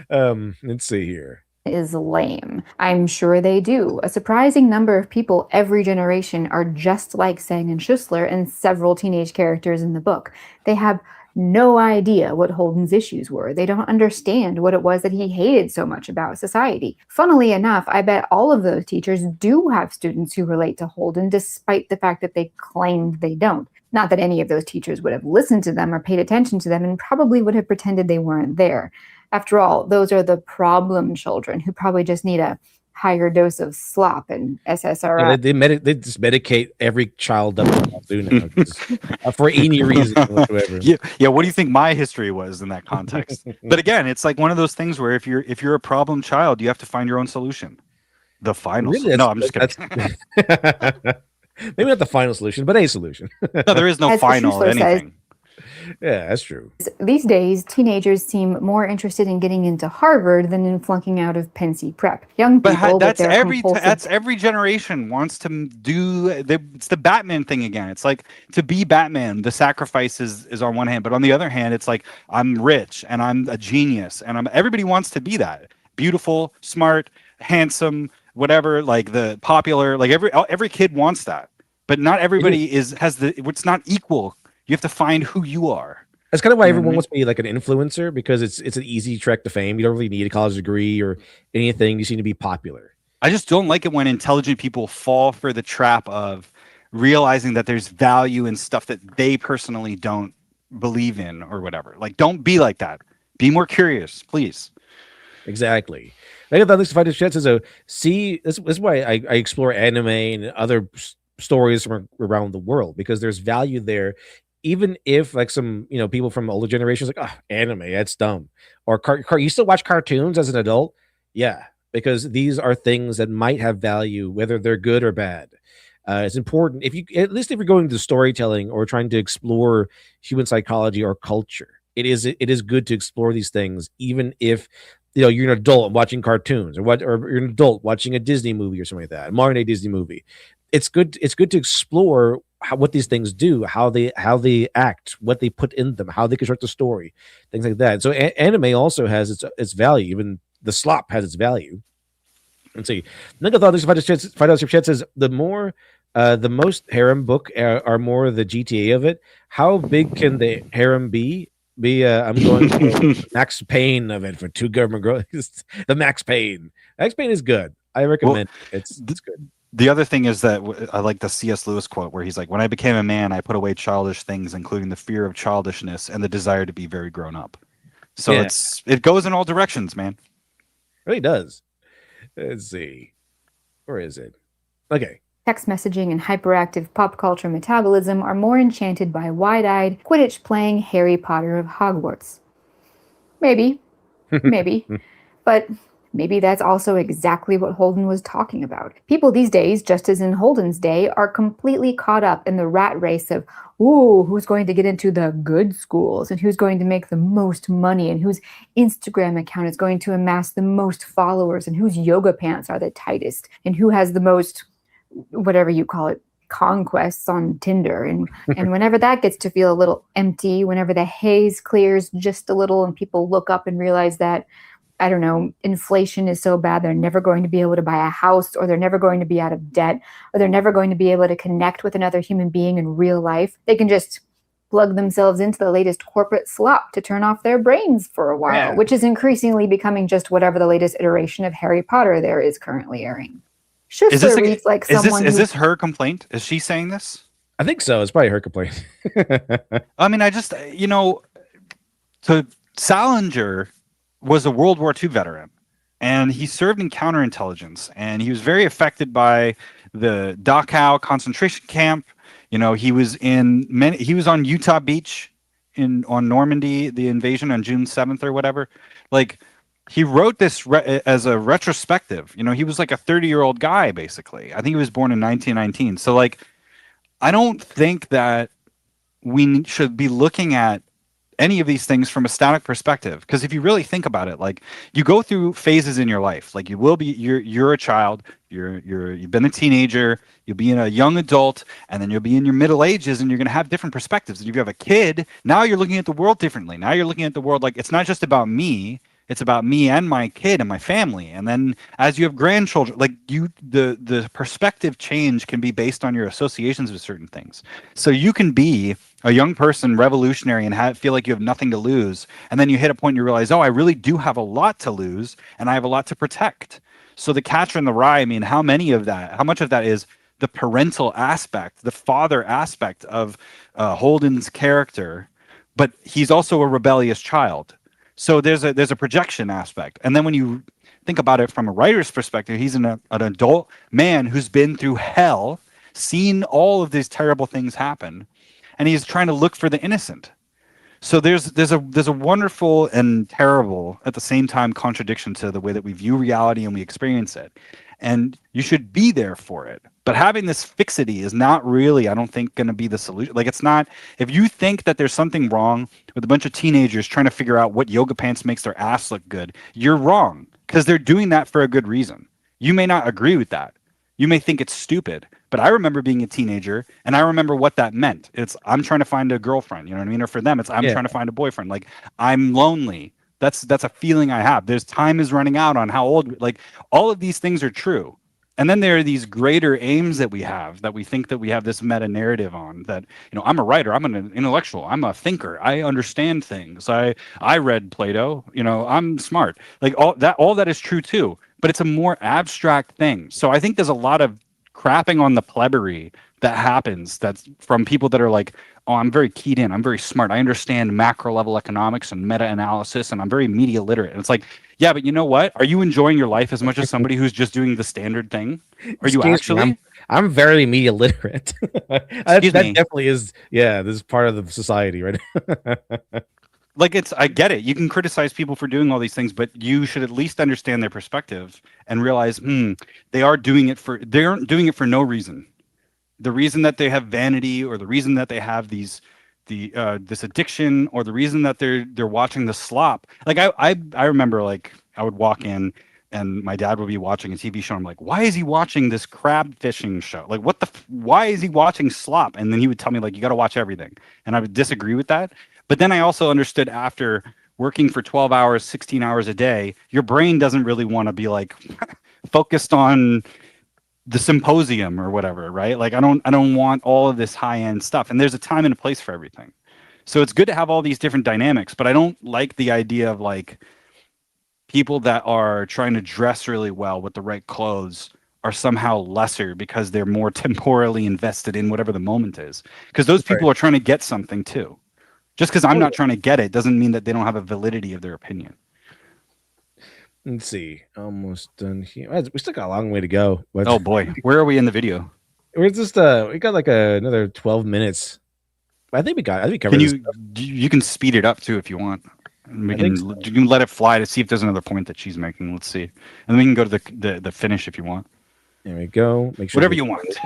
Let's see here. Is lame. I'm sure they do. A surprising number of people every generation are just like Sang and Schussler and several teenage characters in the book. They have no idea what Holden's issues were. They don't understand what it was that he hated so much about society. Funnily enough, I bet all of those teachers do have students who relate to Holden, despite the fact that they claimed they don't. Not that any of those teachers would have listened to them or paid attention to them, and probably would have pretended they weren't there. After all, those are the problem children who probably just need a higher dose of slop and SSRI. They just medicate every child up to now, for any reason whatsoever. Yeah. What do you think my history was in that context? But again, it's like one of those things where if you're a problem child, you have to find your own solution. The final. Really? No, I'm just kidding. Maybe not the final solution, but a solution. No, there is no final anything. Yeah, that's true. These days, teenagers seem more interested in getting into Harvard than in flunking out of Pensy Prep. Young people, that's every generation wants to do. It's the Batman thing again. It's like, to be Batman, the sacrifice is on one hand, but on the other hand, it's like, I'm rich and I'm a genius, and everybody wants to be that. Beautiful, smart, handsome, whatever. Like the popular. Like every kid wants that, but not everybody it's not equal. You have to find who you are. That's kind of why everyone wants to be like an influencer, because it's an easy trek to fame. You don't really need a college degree or anything. You seem to be popular. I just don't like it when intelligent people fall for the trap of realizing that there's value in stuff that they personally don't believe in or whatever. Like, don't be like that. Be more curious, please. Exactly. I thought this fight chats is this is why I explore anime and other stories from around the world, because there's value there. Even if like some people from older generations like, oh, anime, that's dumb, or you still watch cartoons as an adult, yeah, because these are things that might have value, whether they're good or bad. It's important if you're going to storytelling or trying to explore human psychology or culture. It is good to explore these things, even if you're an adult watching cartoons, or you're an adult watching a Disney movie or something like that, a modern day Disney movie. It's good to explore what these things do, how they act, what they put in them, how they construct a story, things like that. So anime also has its value. Even the slop has its value. Let's see. Nigga thought this Fight Out Chat says the most harem book are more the GTA of it. How big can the harem be? I'm going to Max Payne of it for 2 government girls. The Max Payne. Max Payne is good. I recommend it. It's good. The other thing is that I like the C.S. Lewis quote where he's like, when I became a man, I put away childish things, including the fear of childishness and the desire to be very grown up. So it goes in all directions, man. It really does. Let's see. Where is it? Okay. Text messaging and hyperactive pop culture metabolism are more enchanted by wide-eyed, Quidditch-playing Harry Potter of Hogwarts. Maybe. But maybe that's also exactly what Holden was talking about. People these days, just as in Holden's day, are completely caught up in the rat race of, who's going to get into the good schools, and who's going to make the most money, and whose Instagram account is going to amass the most followers, and whose yoga pants are the tightest, and who has the most, whatever you call it, conquests on Tinder. And whenever that gets to feel a little empty, whenever the haze clears just a little and people look up and realize that I don't know, inflation is so bad they're never going to be able to buy a house, or they're never going to be out of debt, or they're never going to be able to connect with another human being in real life. They can just plug themselves into the latest corporate slop to turn off their brains for a while, which is increasingly becoming just whatever the latest iteration of Harry Potter there is currently airing. Schiffler reads like someone is this her complaint? Is she saying this? I think so. It's probably her complaint. I mean, I just, so Salinger was a World War II veteran, and he served in counterintelligence, and he was very affected by the Dachau concentration camp. He was on Utah Beach on Normandy, the invasion on June 7th or whatever. Like, he wrote this as a retrospective. He was like a 30-year-old guy, basically. I think he was born in 1919. So, like, I don't think that we should be looking at any of these things from a static perspective, because if you really think about it, like, you go through phases in your life. Like, you're a child, you've been a teenager, you'll be in a young adult, and then you'll be in your middle ages, and you're going to have different perspectives. And if you have a kid, now you're looking at the world differently. Now you're looking at the world like it's not just about me, it's about me and my kid and my family. And then as you have grandchildren, like, the perspective change can be based on your associations with certain things. So you can be a young person, revolutionary, and feel like you have nothing to lose. And then you hit a point and you realize, oh, I really do have a lot to lose, and I have a lot to protect. So the Catcher in the Rye, I mean, how much of that is the parental aspect, the father aspect of Holden's character, but he's also a rebellious child. So there's a projection aspect. And then when you think about it from a writer's perspective, he's an adult man who's been through hell, seen all of these terrible things happen, and he's trying to look for the innocent. So there's a wonderful and terrible at the same time contradiction to the way that we view reality and we experience it. And you should be there for it. But having this fixity is not really, I don't think, going to be the solution. Like, it's not, if you think that there's something wrong with a bunch of teenagers trying to figure out what yoga pants makes their ass look good, you're wrong, because they're doing that for a good reason. You may not agree with that. You may think it's stupid, but I remember being a teenager, and I remember what that meant. It's, I'm trying to find a girlfriend, you know what I mean? Or for them, it's, I'm trying to find a boyfriend. Like, I'm lonely. That's a feeling I have. There's time is running out on how old, like, all of these things are true. And then there are these greater aims that we have, that we think that we have this meta narrative on, that, I'm a writer, I'm an intellectual, I'm a thinker, I understand things, I read Plato, I'm smart. Like, all that is true too, but it's a more abstract thing. So I think there's a lot of crapping on the plebeiry that happens, that's from people that are like, oh, I'm very keyed in, I'm very smart, I understand macro level economics and meta analysis, and I'm very media literate. And it's like, yeah, but you know what? Are you enjoying your life as much as somebody who's just doing the standard thing? Are you actually? I'm very media literate. that definitely is. Yeah, this is part of the society, right? Like, I get it. You can criticize people for doing all these things, but you should at least understand their perspective and realize, they aren't doing it for no reason. The reason that they have vanity, or the reason that they have this addiction, or the reason that they're watching the slop. Like, I remember, like, I would walk in and my dad would be watching a TV show. I'm like, why is he watching this crab fishing show? Like, why is he watching slop? And then he would tell me, like, you got to watch everything. And I would disagree with that. But then I also understood, after working for 12 hours, 16 hours a day, your brain doesn't really want to be like focused on the symposium or whatever, right? Like, I don't want all of this high-end stuff. And there's a time and a place for everything. So it's good to have all these different dynamics, but I don't like the idea of, like, people that are trying to dress really well with the right clothes are somehow lesser because they're more temporally invested in whatever the moment is. Because those people are trying to get something too. Just because I'm not trying to get it doesn't mean that they don't have a validity of their opinion. Let's see. Almost done here. We still got a long way to go. But oh boy, where are we in the video? We're just we got like another 12 minutes. I think we covered. You can speed it up too if you want. You can let it fly to see if there's another point that she's making. Let's see, and then we can go to the finish if you want. There we go. Make sure whatever you want.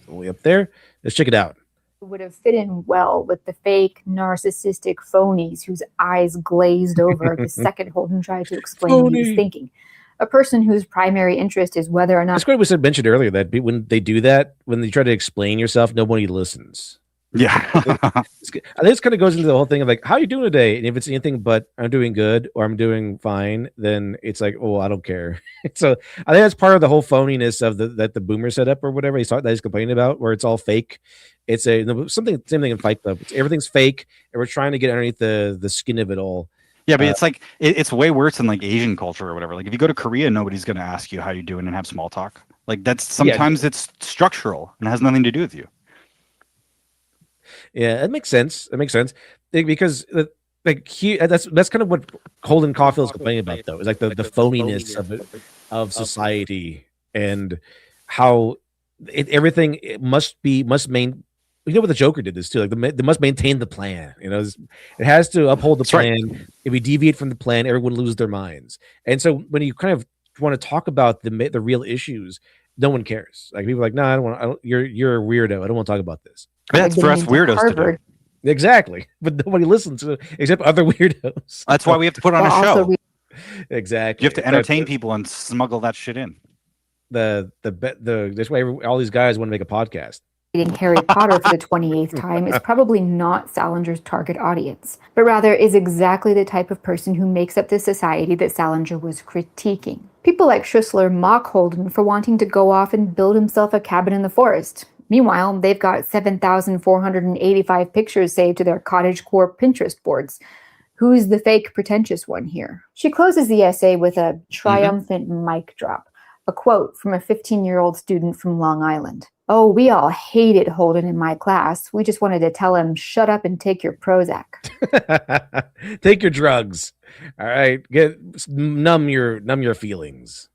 All the way up there. Let's check it out. Would have fit in well with the fake narcissistic phonies whose eyes glazed over the second Holden tried to explain what he was thinking. A person whose primary interest is whether or not. That's what we mentioned earlier, that when they do that, when they try to explain yourself, nobody listens. Yeah. I think this kind of goes into the whole thing of like, how are you doing today? And if it's anything but I'm doing good or I'm doing fine, then it's like, oh, I don't care. So I think that's part of the whole phoniness of the boomer setup or whatever he's complaining about, where it's all fake. It's something same thing in Fight Club. Everything's fake, and we're trying to get underneath the skin of it all. Yeah, but it's like it's way worse than like Asian culture or whatever. Like if you go to Korea, nobody's gonna ask you how you doing and have small talk. Like that's sometimes it's structural and has nothing to do with you. Yeah, it makes sense. It makes sense because that's kind of what Holden Caulfield's complaining about, though. Is like the phoniness of society and how everything must main. You know what the Joker did this too. Like they must maintain the plan. You know, it has to uphold the plan. Right. If we deviate from the plan, everyone loses their minds. And so when you kind of want to talk about the real issues, no one cares. Like people are like, no, I don't want. You're a weirdo. I don't want to talk about this. That's for us weirdos to do. Exactly, but nobody listens to it except other weirdos. That's why we have to put on a show. Exactly, you have to entertain people and smuggle that shit in. That's why all these guys want to make a podcast. Reading Harry Potter for the 28th time is probably not Salinger's target audience, but rather is exactly the type of person who makes up the society that Salinger was critiquing. People like Schussler mock Holden for wanting to go off and build himself a cabin in the forest. Meanwhile, they've got 7,485 pictures saved to their cottagecore Pinterest boards. Who's the fake pretentious one here? She closes the essay with a triumphant mic drop, a quote from a 15-year-old student from Long Island. Oh, we all hated Holden in my class. We just wanted to tell him, shut up and take your Prozac. Take your drugs. All right. Numb your feelings.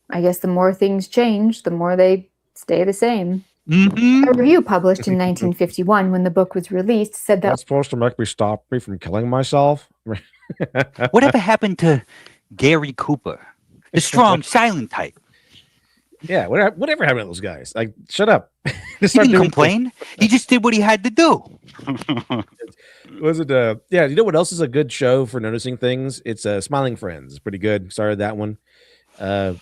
I guess the more things change, the more they stay the same. Mm-hmm. A review published in 1951 when the book was released said that that's supposed to make me stop me from killing myself. Whatever happened to Gary Cooper, the strong, silent type? Yeah, whatever happened to those guys? Like, shut up. He didn't complain. He just did what he had to do. Was it? Yeah. You know what else is a good show for noticing things? It's Smiling Friends. It's pretty good. Started that one. I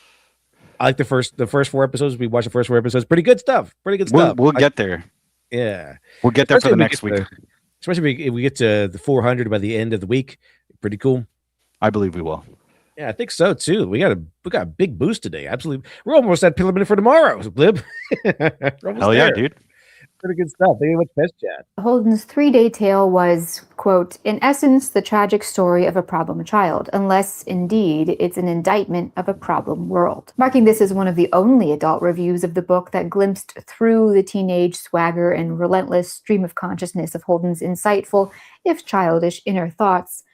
like the first 4 episodes. We watched the first 4 episodes. Pretty good stuff. We'll get there. Yeah, we'll get there for the next week. Especially if we get to the 400 by the end of the week. Pretty cool. I believe we will. Yeah, I think so too. We got a big boost today. Absolutely, we're almost at pillar minute for tomorrow. Glib. Hell yeah, dude. Pretty good stuff. Thank you much, Best Chat. Holden's 3-day tale was, quote, in essence, the tragic story of a problem child, unless, indeed, it's an indictment of a problem world. Marking this as one of the only adult reviews of the book that glimpsed through the teenage swagger and relentless stream of consciousness of Holden's insightful, if childish, inner thoughts,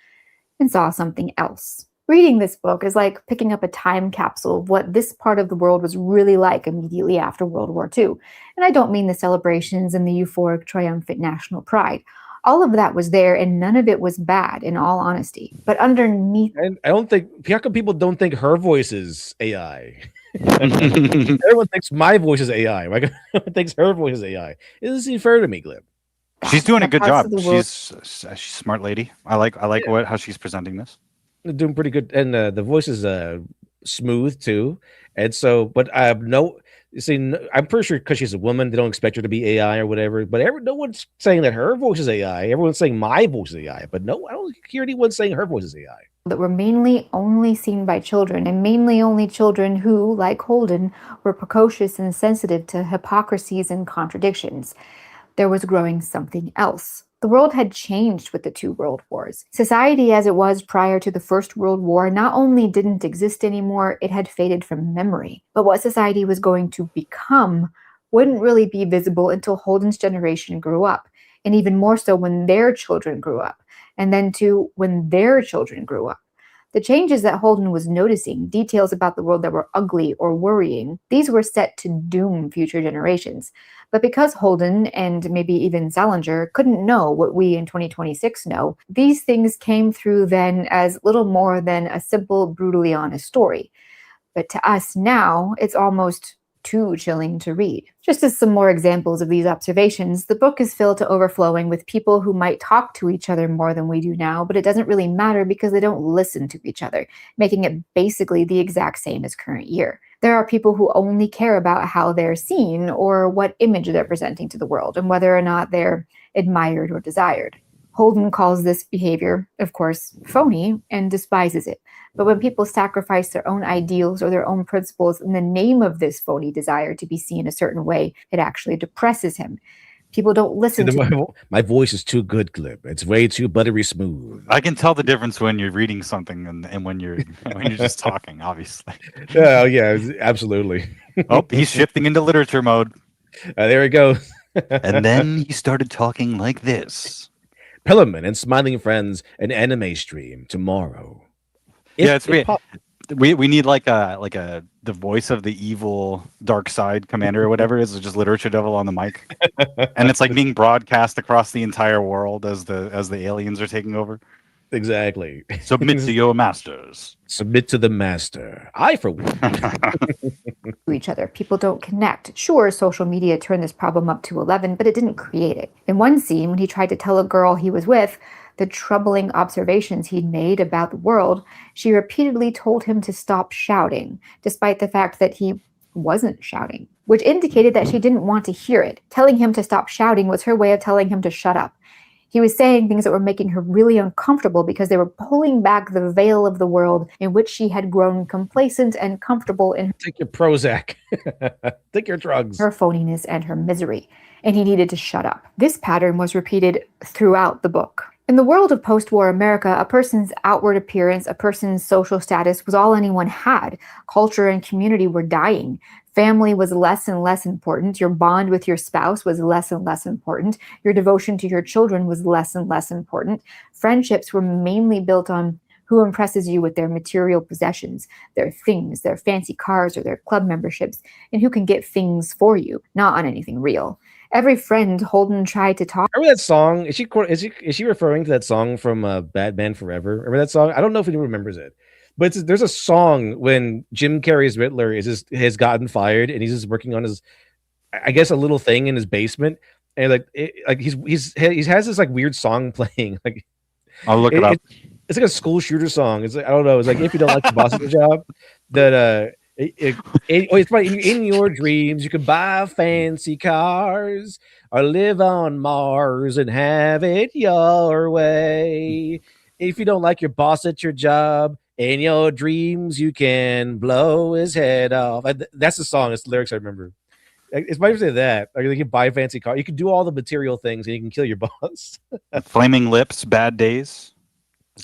and saw something else. Reading this book is like picking up a time capsule of what this part of the world was really like immediately after World War II. And I don't mean the celebrations and the euphoric, triumphant national pride. All of that was there, and none of it was bad, in all honesty. But underneath... And I don't think... How come people don't think her voice is AI? Everyone thinks my voice is AI. Everyone thinks her voice is AI. It doesn't seem fair to me, Glib. She's doing a good job. She's a smart lady. I like how she's presenting this. Doing pretty good, and the voice is smooth too. And so, but I'm pretty sure because she's a woman, they don't expect her to be AI or whatever. But no one's saying that her voice is AI. Everyone's saying my voice is AI. But no, I don't hear anyone saying her voice is AI. That were mainly only seen by children, and mainly only children who, like Holden, were precocious and sensitive to hypocrisies and contradictions. There was growing something else. The world had changed with the 2 world wars. Society as it was prior to the First World War not only didn't exist anymore, it had faded from memory. But what society was going to become wouldn't really be visible until Holden's generation grew up, and even more so when their children grew up, and then too when their children grew up. The changes that Holden was noticing, details about the world that were ugly or worrying, these were set to doom future generations. But because Holden, and maybe even Salinger, couldn't know what we in 2026 know, these things came through then as little more than a simple, brutally honest story. But to us now, it's almost too chilling to read. Just as some more examples of these observations, the book is filled to overflowing with people who might talk to each other more than we do now, but it doesn't really matter because they don't listen to each other, making it basically the exact same as current year. There are people who only care about how they're seen or what image they're presenting to the world and whether or not they're admired or desired. Holden calls this behavior, of course, phony and despises it. But when people sacrifice their own ideals or their own principles in the name of this phony desire to be seen a certain way, it actually depresses him. People don't listen to my voice is too good, Clip. It's way too buttery smooth. I can tell the difference when you're reading something and when you're just talking, obviously. Yeah, absolutely. Oh, he's shifting into literature mode. There we go. And then he started talking like this. Pillarman and Smiling Friends, an anime stream tomorrow. It's weird. We need like the voice of the evil dark side commander or whatever is just literature devil on the mic, and it's like being broadcast across the entire world as the aliens are taking over. Exactly. Submit to your masters. Submit to the master. I for one. to each other. People don't connect. Sure, social media turned this problem up to 11, but it didn't create it. In one scene, when he tried to tell a girl he was with the troubling observations he'd made about the world, she repeatedly told him to stop shouting, despite the fact that he wasn't shouting, which indicated that she didn't want to hear it. Telling him to stop shouting was her way of telling him to shut up. He was saying things that were making her really uncomfortable because they were pulling back the veil of the world in which she had grown complacent and comfortable in. Take your Prozac. Take your drugs. Her phoniness and her misery, and he needed to shut up. This pattern was repeated throughout the book. In the world of post-war America, a person's outward appearance, a person's social status was all anyone had. Culture and community were dying. Family was less and less important. Your bond with your spouse was less and less important. Your devotion to your children was less and less important. Friendships were mainly built on who impresses you with their material possessions, their things, their fancy cars, or their club memberships, and who can get things for you, not on anything real. Every friend Holden tried to talk. Remember that song? Is she referring to that song from Batman Forever? Remember that song? I don't know if anyone remembers it, but there's a song when Jim Carrey's Riddler has gotten fired and he's just working on his, I guess, a little thing in his basement, and he has this like weird song playing. Like, I'll look it up. It's like a school shooter song. It's like, I don't know. It's like, if you don't like the boss of the job, that it's funny. In your dreams, you can buy fancy cars or live on Mars and have it your way. If you don't like your boss at your job, in your dreams, you can blow his head off. That's the song. It's the lyrics I remember. It's might say that. Like, you can buy a fancy car. You can do all the material things, and you can kill your boss. Flaming Lips, Bad Days.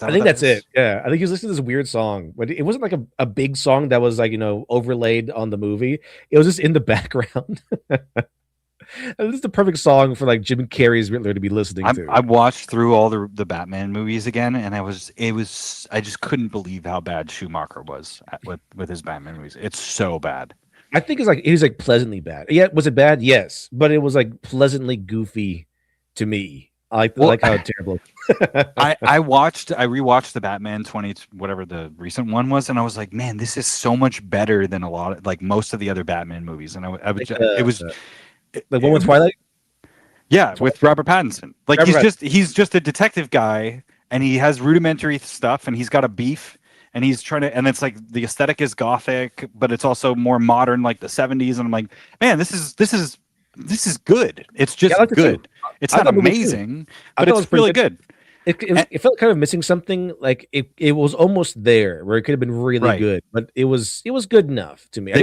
I think that's it. Yeah, I think he was listening to this weird song, but it wasn't like a big song that was like, overlaid on the movie. It was just in the background. This is the perfect song for like Jim Carrey's Riddler to be listening to. I watched through all the Batman movies again, and I just couldn't believe how bad Schumacher was with his Batman movies. It's so bad. I think it was like pleasantly bad. Yeah, was it bad? Yes, but it was like pleasantly goofy to me. I like how terrible. I rewatched the Batman 20, whatever the recent one was, and I was like, man, this is so much better than most of the other Batman movies. And it was the one with Twilight. Yeah, with Robert Pattinson. Like he's just a detective guy, and he has rudimentary stuff, and he's got a beef, and he's trying to, and it's like the aesthetic is gothic, but it's also more modern, like the 70s. And I'm like, man, this is good. It's just good. It's not amazing, but it's really good. It felt kind of missing something. Like it was almost there where it could have been really good, but it was good enough to me.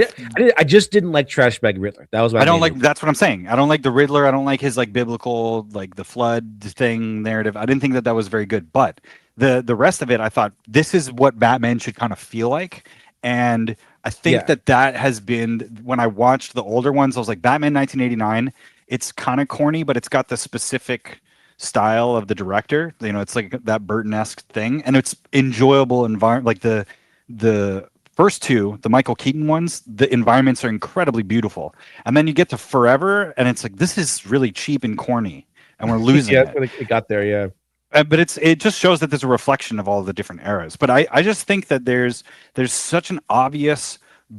I just didn't like Trash Bag Riddler. That was my. That's what I'm saying. I don't like the Riddler. I don't like his like biblical, like the flood thing narrative. I didn't think that was very good. But the rest of it, I thought this is what Batman should kind of feel like. And I think that has been, when I watched the older ones, I was like, Batman 1989, it's kind of corny, but it's got the specific style of the director. It's like that Burton-esque thing, and it's enjoyable environment. Like the first two, the Michael Keaton ones, the environments are incredibly beautiful. And then you get to Forever, and it's like, this is really cheap and corny, and we're losing it. It got there, yeah. But it just shows that there's a reflection of all the different eras. But I just think that there's such an obvious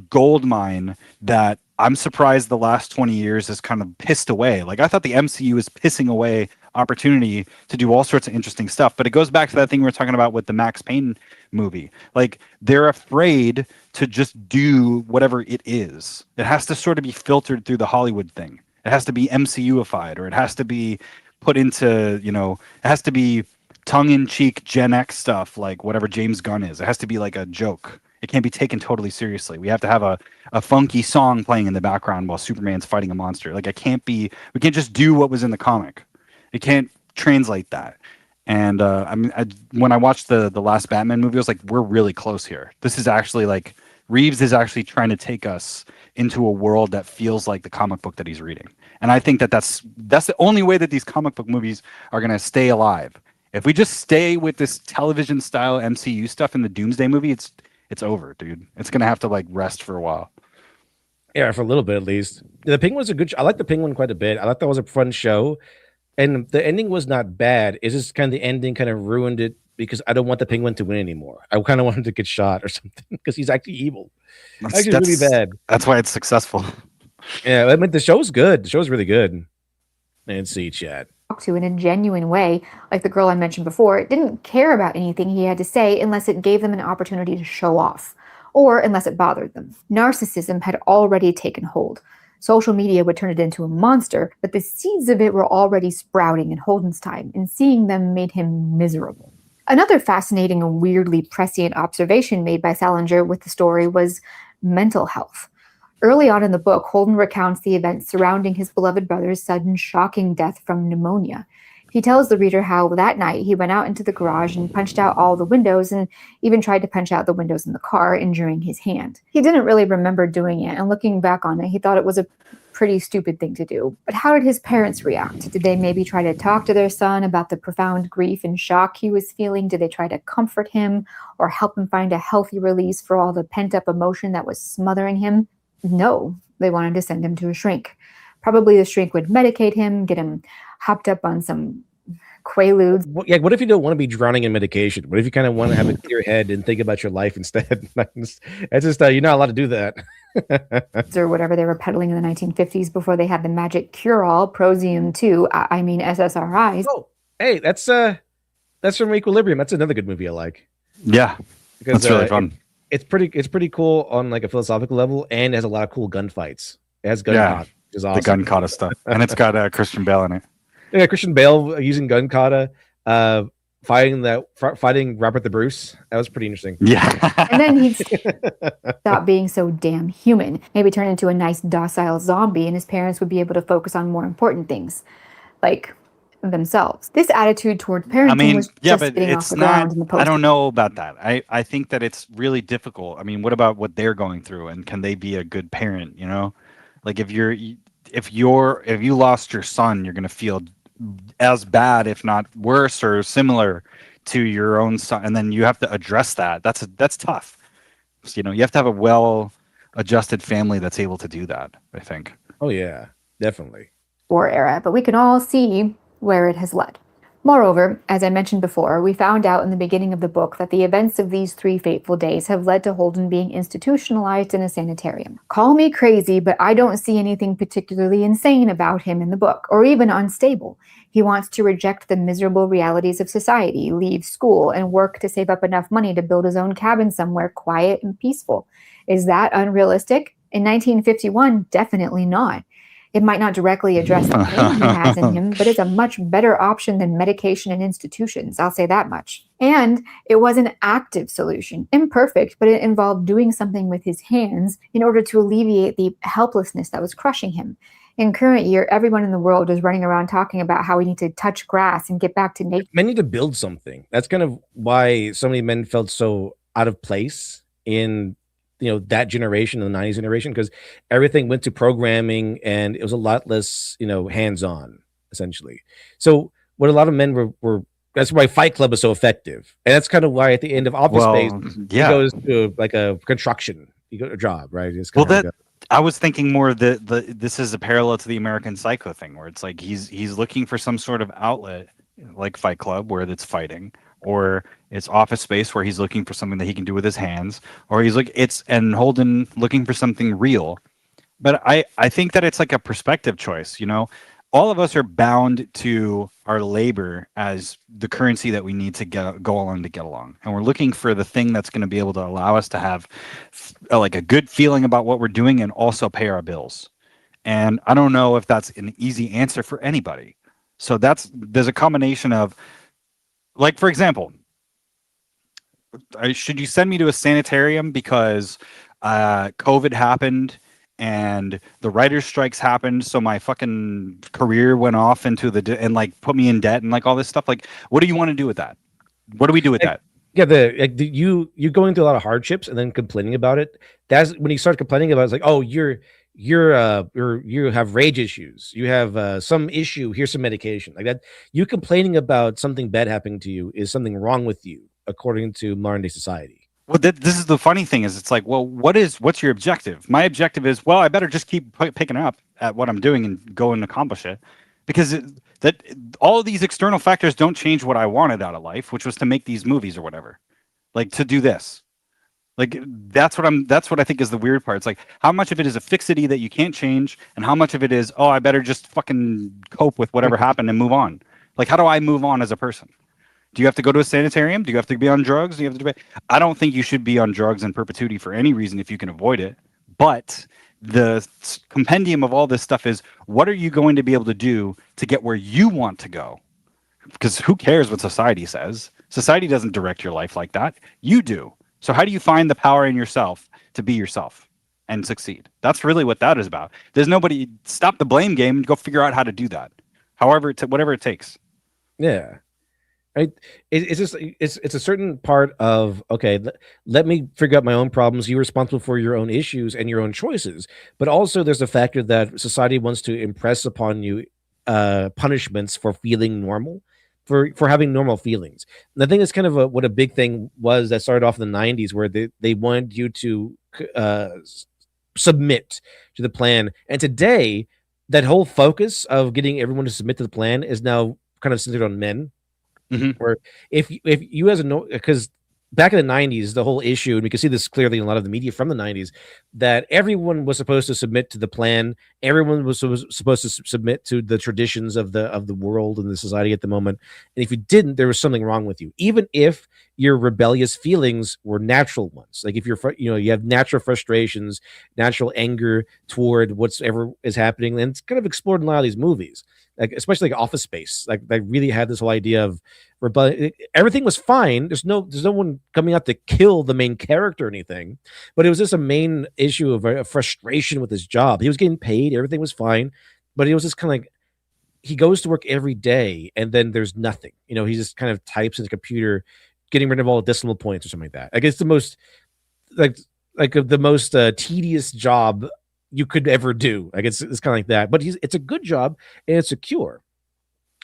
gold mine that I'm surprised the last 20 years has kind of pissed away. Like, I thought the MCU was pissing away opportunity to do all sorts of interesting stuff. But it goes back to that thing we were talking about with the Max Payne movie. Like, they're afraid to just do whatever it is. It has to sort of be filtered through the Hollywood thing. It has to be MCUified, or it has to be put into, it has to be tongue-in-cheek Gen X stuff, like whatever James Gunn is. It has to be like a joke. It can't be taken totally seriously. We have to have a funky song playing in the background while Superman's fighting a monster. Like, we can't just do what was in the comic. It can't translate that. And when I watched the last Batman movie, I was like, we're really close here. This is actually like, Reeves is actually trying to take us into a world that feels like the comic book that he's reading. And I think that's the only way that these comic book movies are going to stay alive. If we just stay with this television style MCU stuff in the Doomsday movie, it's over, dude. It's going to have to like rest for a while. Yeah, for a little bit at least. The Penguin's I like the Penguin quite a bit. I thought that was a fun show. And the ending was not bad. It's just kind of the ending kind of ruined it because I don't want the Penguin to win anymore. I kind of want him to get shot or something because he's actually evil. That's really bad. That's why it's successful. Yeah, I mean, the show's good. The show's really good. And see, chat. To in a genuine way, like the girl I mentioned before, didn't care about anything he had to say unless it gave them an opportunity to show off, or unless it bothered them. Narcissism had already taken hold. Social media would turn it into a monster, but the seeds of it were already sprouting in Holden's time, and seeing them made him miserable. Another fascinating and weirdly prescient observation made by Salinger with the story was mental health. Early on in the book, Holden recounts the events surrounding his beloved brother's sudden, shocking death from pneumonia. He tells the reader how that night he went out into the garage and punched out all the windows and even tried to punch out the windows in the car, injuring his hand. He didn't really remember doing it, and looking back on it, he thought it was a pretty stupid thing to do. But how did his parents react? Did they maybe try to talk to their son about the profound grief and shock he was feeling? Did they try to comfort him or help him find a healthy release for all the pent-up emotion that was smothering him? No, they wanted to send him to a shrink. Probably the shrink would medicate him, get him hopped up on some Quaaludes. Yeah, what if you don't want to be drowning in medication? What if you kind of want to have a clear head and think about your life instead? It's just you're not allowed to do that. Or whatever they were peddling in the 1950s before they had the magic cure-all, Prosium 2, SSRIs. Oh, hey, that's from Equilibrium. That's another good movie I like. Yeah, because, that's really fun. It's pretty cool on like a philosophical level, and it has a lot of cool gunfights. It has gun kata, which is awesome. The gun kata stuff, and it's got Christian Bale in it. Yeah, Christian Bale using gun kata, fighting Robert the Bruce. That was pretty interesting. Yeah, and then he'd stop being so damn human. Maybe turn into a nice docile zombie, and his parents would be able to focus on more important things, like themselves. This attitude toward parenting was just but spitting it's off the not. ground in the post. I don't know about that. I think that it's really difficult. I mean, what about what they're going through, and can they be a good parent? Like if you lost your son, you're gonna feel as bad, if not worse or similar to your own son, and then you have to address that. That's tough. You have to have a well-adjusted family that's able to do that, I think. Oh yeah, definitely. War era, but we can all see where it has led. Moreover, as I mentioned before, we found out in the beginning of the book that the events of these 3 fateful days have led to Holden being institutionalized in a sanitarium. Call me crazy, but I don't see anything particularly insane about him in the book, or even unstable. He wants to reject the miserable realities of society, leave school, and work to save up enough money to build his own cabin somewhere quiet and peaceful. Is that unrealistic? In 1951, definitely not. It might not directly address the pain he has in him, but it's a much better option than medication and institutions, I'll say that much. And it was an active solution, imperfect, but it involved doing something with his hands in order to alleviate the helplessness that was crushing him. In current year, everyone in the world is running around talking about how we need to touch grass and get back to nature. Men need to build something. That's kind of why so many men felt so out of place in that generation, the 90s generation, because everything went to programming and it was a lot less, hands-on, essentially. So what a lot of men were that's why Fight Club is so effective. And that's kind of why at the end of Office Space, he goes to like a construction, you go to a job, right? I was thinking more that this is a parallel to the American Psycho thing, where it's like he's looking for some sort of outlet like Fight Club where it's fighting, or it's Office Space where he's looking for something that he can do with his hands, or and Holden looking for something real. But I think that it's like a perspective choice, all of us are bound to our labor as the currency that we need to go along to get along, and we're looking for the thing that's going to be able to allow us to have like a good feeling about what we're doing and also pay our bills. And I don't know if that's an easy answer for anybody. So there's a combination of, like, for example, should you send me to a sanitarium because COVID happened and the writers' strikes happened, so my fucking career went off into and like put me in debt and like all this stuff? Like, what do you want to do with that? What do we do with that? Yeah, you going through a lot of hardships and then complaining about it. That's when you start complaining about it, it's like, oh, you have rage issues, you have some issue, here's some medication. Like that, you complaining about something bad happening to you is something wrong with you according to modern day society. Well, this is the funny thing is, it's like, well, what's your objective? My objective is, well, I better just keep picking up at what I'm doing and go and accomplish it, because all of these external factors don't change what I wanted out of life, which was to make these movies or whatever, like to do this. Like that's what I think is the weird part. It's like, how much of it is a fixity that you can't change, and how much of it is, oh, I better just fucking cope with whatever happened and move on. Like, how do I move on as a person? Do you have to go to a sanitarium? Do you have to be on drugs? Do you have to I don't think you should be on drugs in perpetuity for any reason if you can avoid it. But the compendium of all this stuff is, what are you going to be able to do to get where you want to go? Because who cares what society says? Society doesn't direct your life like that. You do. So how do you find the power in yourself to be yourself and succeed? That's really what that is about. There's nobody. Stop the blame game and go figure out how to do that. However, whatever it takes. Yeah. Right. It's just it's a certain part of, okay, let me figure out my own problems. You're responsible for your own issues and your own choices. But also there's the factor that society wants to impress upon you punishments for feeling normal, for having normal feelings. And I think it's kind of what a big thing was that started off in the 90s, where they wanted you to submit to the plan. And today, that whole focus of getting everyone to submit to the plan is now kind of centered on men. Mm-hmm. Or if you as a because back in the 90s, the whole issue, and we can see this clearly in a lot of the media from the 90s, that everyone was supposed to submit to the plan. Everyone was supposed to submit to the traditions of the world and the society at the moment. And if you didn't, there was something wrong with you, even if your rebellious feelings were natural ones. Like if you have natural frustrations, natural anger toward whatever is happening. And it's kind of explored in a lot of these movies, like especially like Office Space. Like they really had this whole idea of rebellion. Everything was fine. There's no one coming out to kill the main character or anything, but it was just a main issue of frustration with his job. He was getting paid, everything was fine, but it was just kind of like, he goes to work every day and then there's nothing. He just kind of types in the computer, getting rid of all the decimal points or something like that. I guess the most the most tedious job you could ever do. I guess it's kind of like that, but it's a good job and it's secure.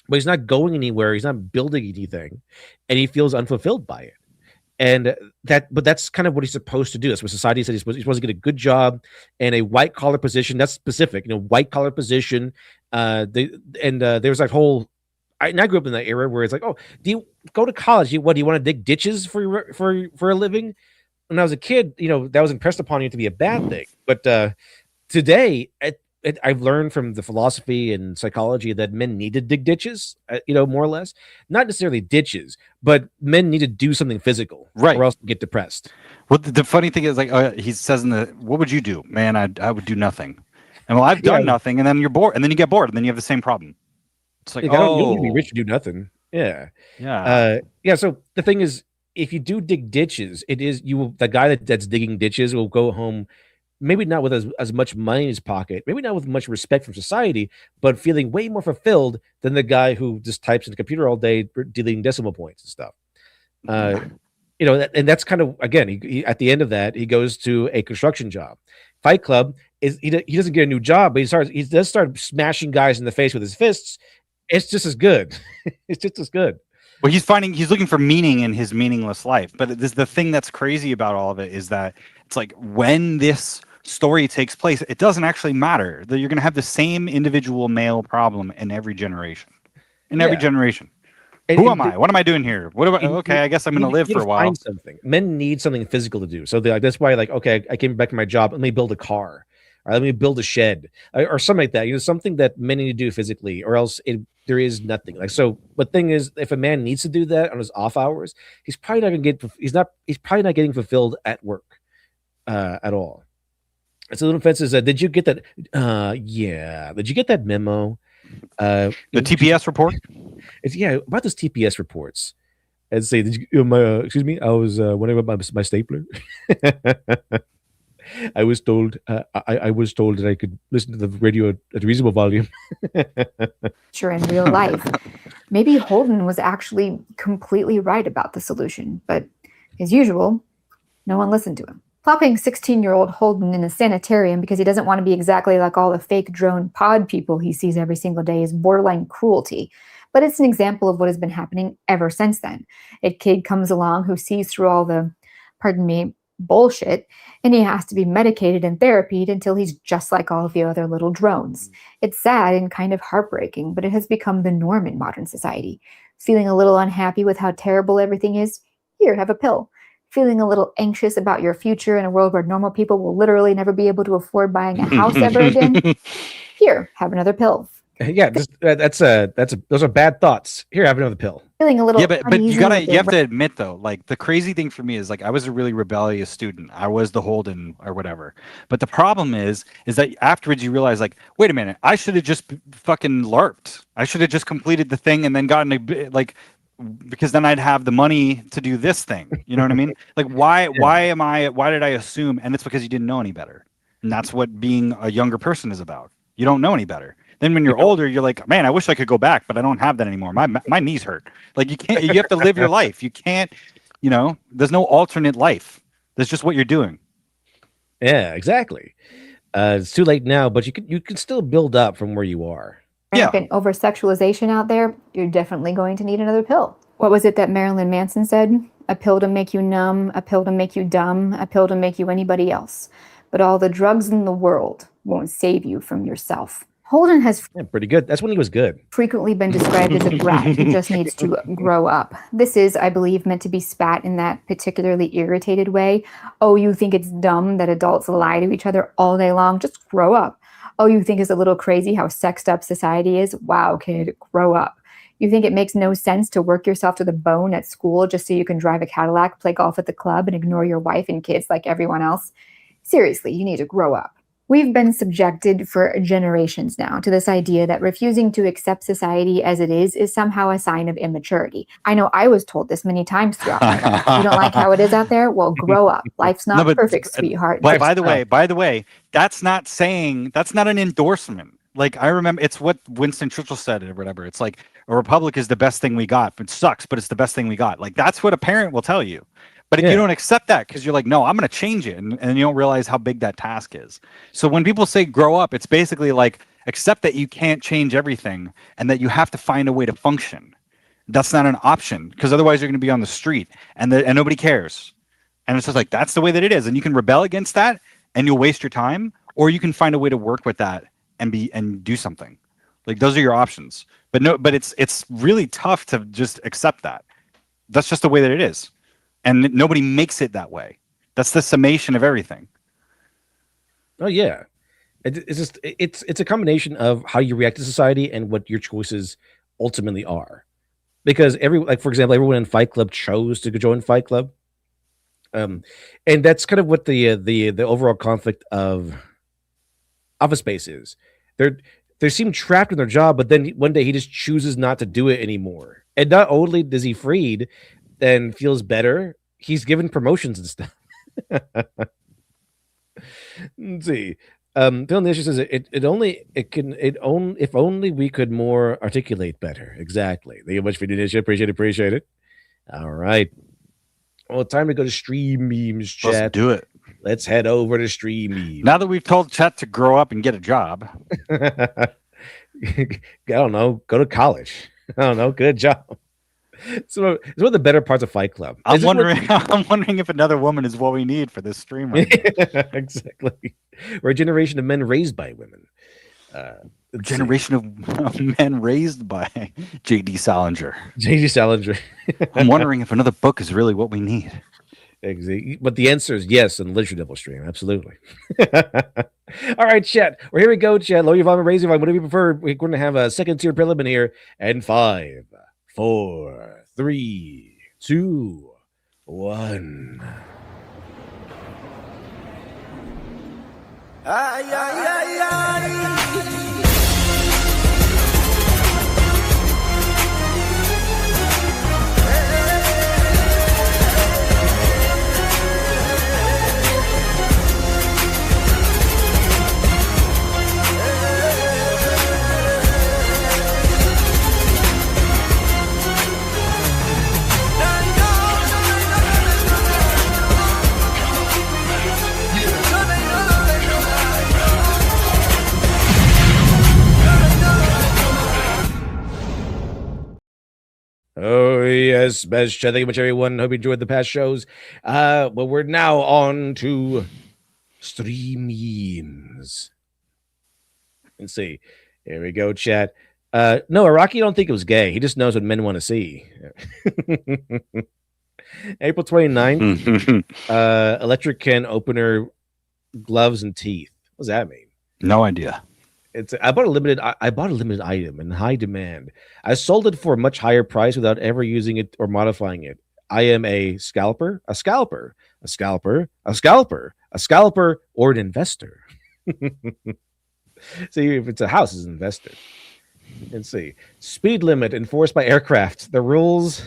But he's not going anywhere. He's not building anything, and he feels unfulfilled by it. And that's kind of what he's supposed to do. That's what society said. He's supposed to get a good job and a white collar position. That's specific, white collar position. There's that whole. I grew up in that era where it's like, oh, do you go to college? Do you want to dig ditches for a living? When I was a kid, that was impressed upon you to be a bad thing. But today, I've learned from the philosophy and psychology that men need to dig ditches, more or less. Not necessarily ditches, but men need to do something physical, right? Or else they get depressed. Well, the funny thing is, like, he says what would you do? Man, I would do nothing. And I've done nothing, and then you're bored, and then you get bored, and then you have the same problem. It's like, you don't need to be rich to do nothing. Yeah. So the thing is, if you do dig ditches, the guy that's digging ditches will go home, maybe not with as much money in his pocket, maybe not with much respect from society, but feeling way more fulfilled than the guy who just types in the computer all day, deleting decimal points and stuff. And that's kind of, again, he at the end of that, he goes to a construction job. Fight Club is he doesn't get a new job, but he does start smashing guys in the face with his fists. It's just as good. It's just as good. Well, he's looking for meaning in his meaningless life. But the thing that's crazy about all of it is that it's like, when this story takes place, it doesn't actually matter that you're going to have the same individual male problem in every generation. Every generation. Who am I? What am I doing here? What about? Okay, I guess I'm going to live for a while. Find something. Men need something physical to do. So that's why, like, okay, I came back to my job. Let me build a car. All right, let me build a shed or something like that. Something that men need to do physically, or else there is nothing. Like, so the thing is, if a man needs to do that on his off hours, he's probably not gonna get. He's probably not getting fulfilled at work at all. It's a little offensive. Did you get that? Yeah. Did you get that memo? The TPS report. It's about those TPS reports. And say, did you, excuse me, I was wondering about my stapler. I was told I was told that I could listen to the radio at a reasonable volume. Sure, in real life. Maybe Holden was actually completely right about the solution, but as usual, no one listened to him. Plopping 16-year-old Holden in a sanitarium because he doesn't want to be exactly like all the fake drone pod people he sees every single day is borderline cruelty. But it's an example of what has been happening ever since then. A kid comes along who sees through all the, pardon me, bullshit, and he has to be medicated and therapied until he's just like all of the other little drones. It's sad and kind of heartbreaking, but it has become the norm in modern society. Feeling a little unhappy with how terrible everything is? Here, have a pill. Feeling a little anxious about your future in a world where normal people will literally never be able to afford buying a house ever again? Here, have another pill. Yeah, those are bad thoughts. Here, have another pill. Feeling a little but you have to admit though, like the crazy thing for me is like I was a really rebellious student. I was the Holden or whatever. But the problem is that afterwards you realize like, wait a minute, I should have just fucking LARPed. I should have just completed the thing and then gotten because then I'd have the money to do this thing. You know what I mean? Like why did I assume? And it's because you didn't know any better. And that's what being a younger person is about. You don't know any better. Then when you're older, you're like, man, I wish I could go back, but I don't have that anymore. My knees hurt. Like you have to live your life. You can't, there's no alternate life. There's just what you're doing. Yeah, exactly. It's too late now, but you can still build up from where you are. Rampant over-sexualization out there, you're definitely going to need another pill. What was it that Marilyn Manson said? A pill to make you numb, a pill to make you dumb, a pill to make you anybody else. But all the drugs in the world won't save you from yourself. Holden has pretty good. That's when he was good. Frequently been described as a brat who just needs to grow up. This is, I believe, meant to be spat in that particularly irritated way. Oh, you think it's dumb that adults lie to each other all day long? Just grow up. Oh, you think it's a little crazy how sexed up society is? Wow, kid, grow up. You think it makes no sense to work yourself to the bone at school just so you can drive a Cadillac, play golf at the club, and ignore your wife and kids like everyone else? Seriously, you need to grow up. We've been subjected for generations now to this idea that refusing to accept society as it is somehow a sign of immaturity. I know I was told this many times throughout my life. You don't like how it is out there? Well, grow up. Life's not perfect, sweetheart. But by the way, that's not an endorsement. Like I remember, it's what Winston Churchill said or whatever. It's like a republic is the best thing we got. It sucks, but it's the best thing we got. Like that's what a parent will tell you. But if you don't accept that because you're like, no, I'm going to change it. And you don't realize how big that task is. So when people say grow up, it's basically like accept that you can't change everything and that you have to find a way to function. That's not an option because otherwise you're going to be on the street and nobody cares. And it's just like, that's the way that it is. And you can rebel against that and you'll waste your time, or you can find a way to work with that and do something. Like those are your options. But it's really tough to just accept that. That's just the way that it is. And nobody makes it that way. That's the summation of everything. Oh yeah, it's a combination of how you react to society and what your choices ultimately are. Because for example, everyone in Fight Club chose to join Fight Club, and that's kind of what the overall conflict of Office Space is. They seem trapped in their job, but then one day he just chooses not to do it anymore. And not only does he freed and feels better, he's given promotions and stuff. Let's see. Phoniness says if only we could more articulate better. Exactly. Thank you much for Phoniness. Appreciate it. All right. Well, time to go to Stream Memes chat. Let's do it. Let's head over to Stream Memes. Now that we've told chat to grow up and get a job. I don't know. Go to college. I don't know. Get a job. So it's one of the better parts of Fight Club. I'm wondering if another woman is what we need for this stream right now. Exactly. We're a generation of men raised by women. A generation of men raised by J.D. Salinger. J.D. Salinger. I'm wondering if another book is really what we need. But the answer is yes in the Literature Devil stream. Absolutely. All right, chat. Well, here we go, chat. Lower your volume, raise your volume, whatever you prefer. We're going to have a second tier preliminary here. And 5, 4, 3, 2, 1. Ay, ay, ay, ay. Oh, yes, best chat. Thank you much, everyone. Hope you enjoyed the past shows. Well, we're now on to stream memes. Let's see. Here we go, chat. No, Iraqi don't think it was gay. He just knows what men want to see. April 29th. Electric can opener, gloves, and teeth. What does that mean? No idea. I bought a limited item in high demand. I sold it for a much higher price without ever using it or modifying it. I am a scalper, a scalper, a scalper, a scalper, a scalper, or an investor. See, if it's a house, it's an investor. Let's see. Speed limit enforced by aircraft. The rules,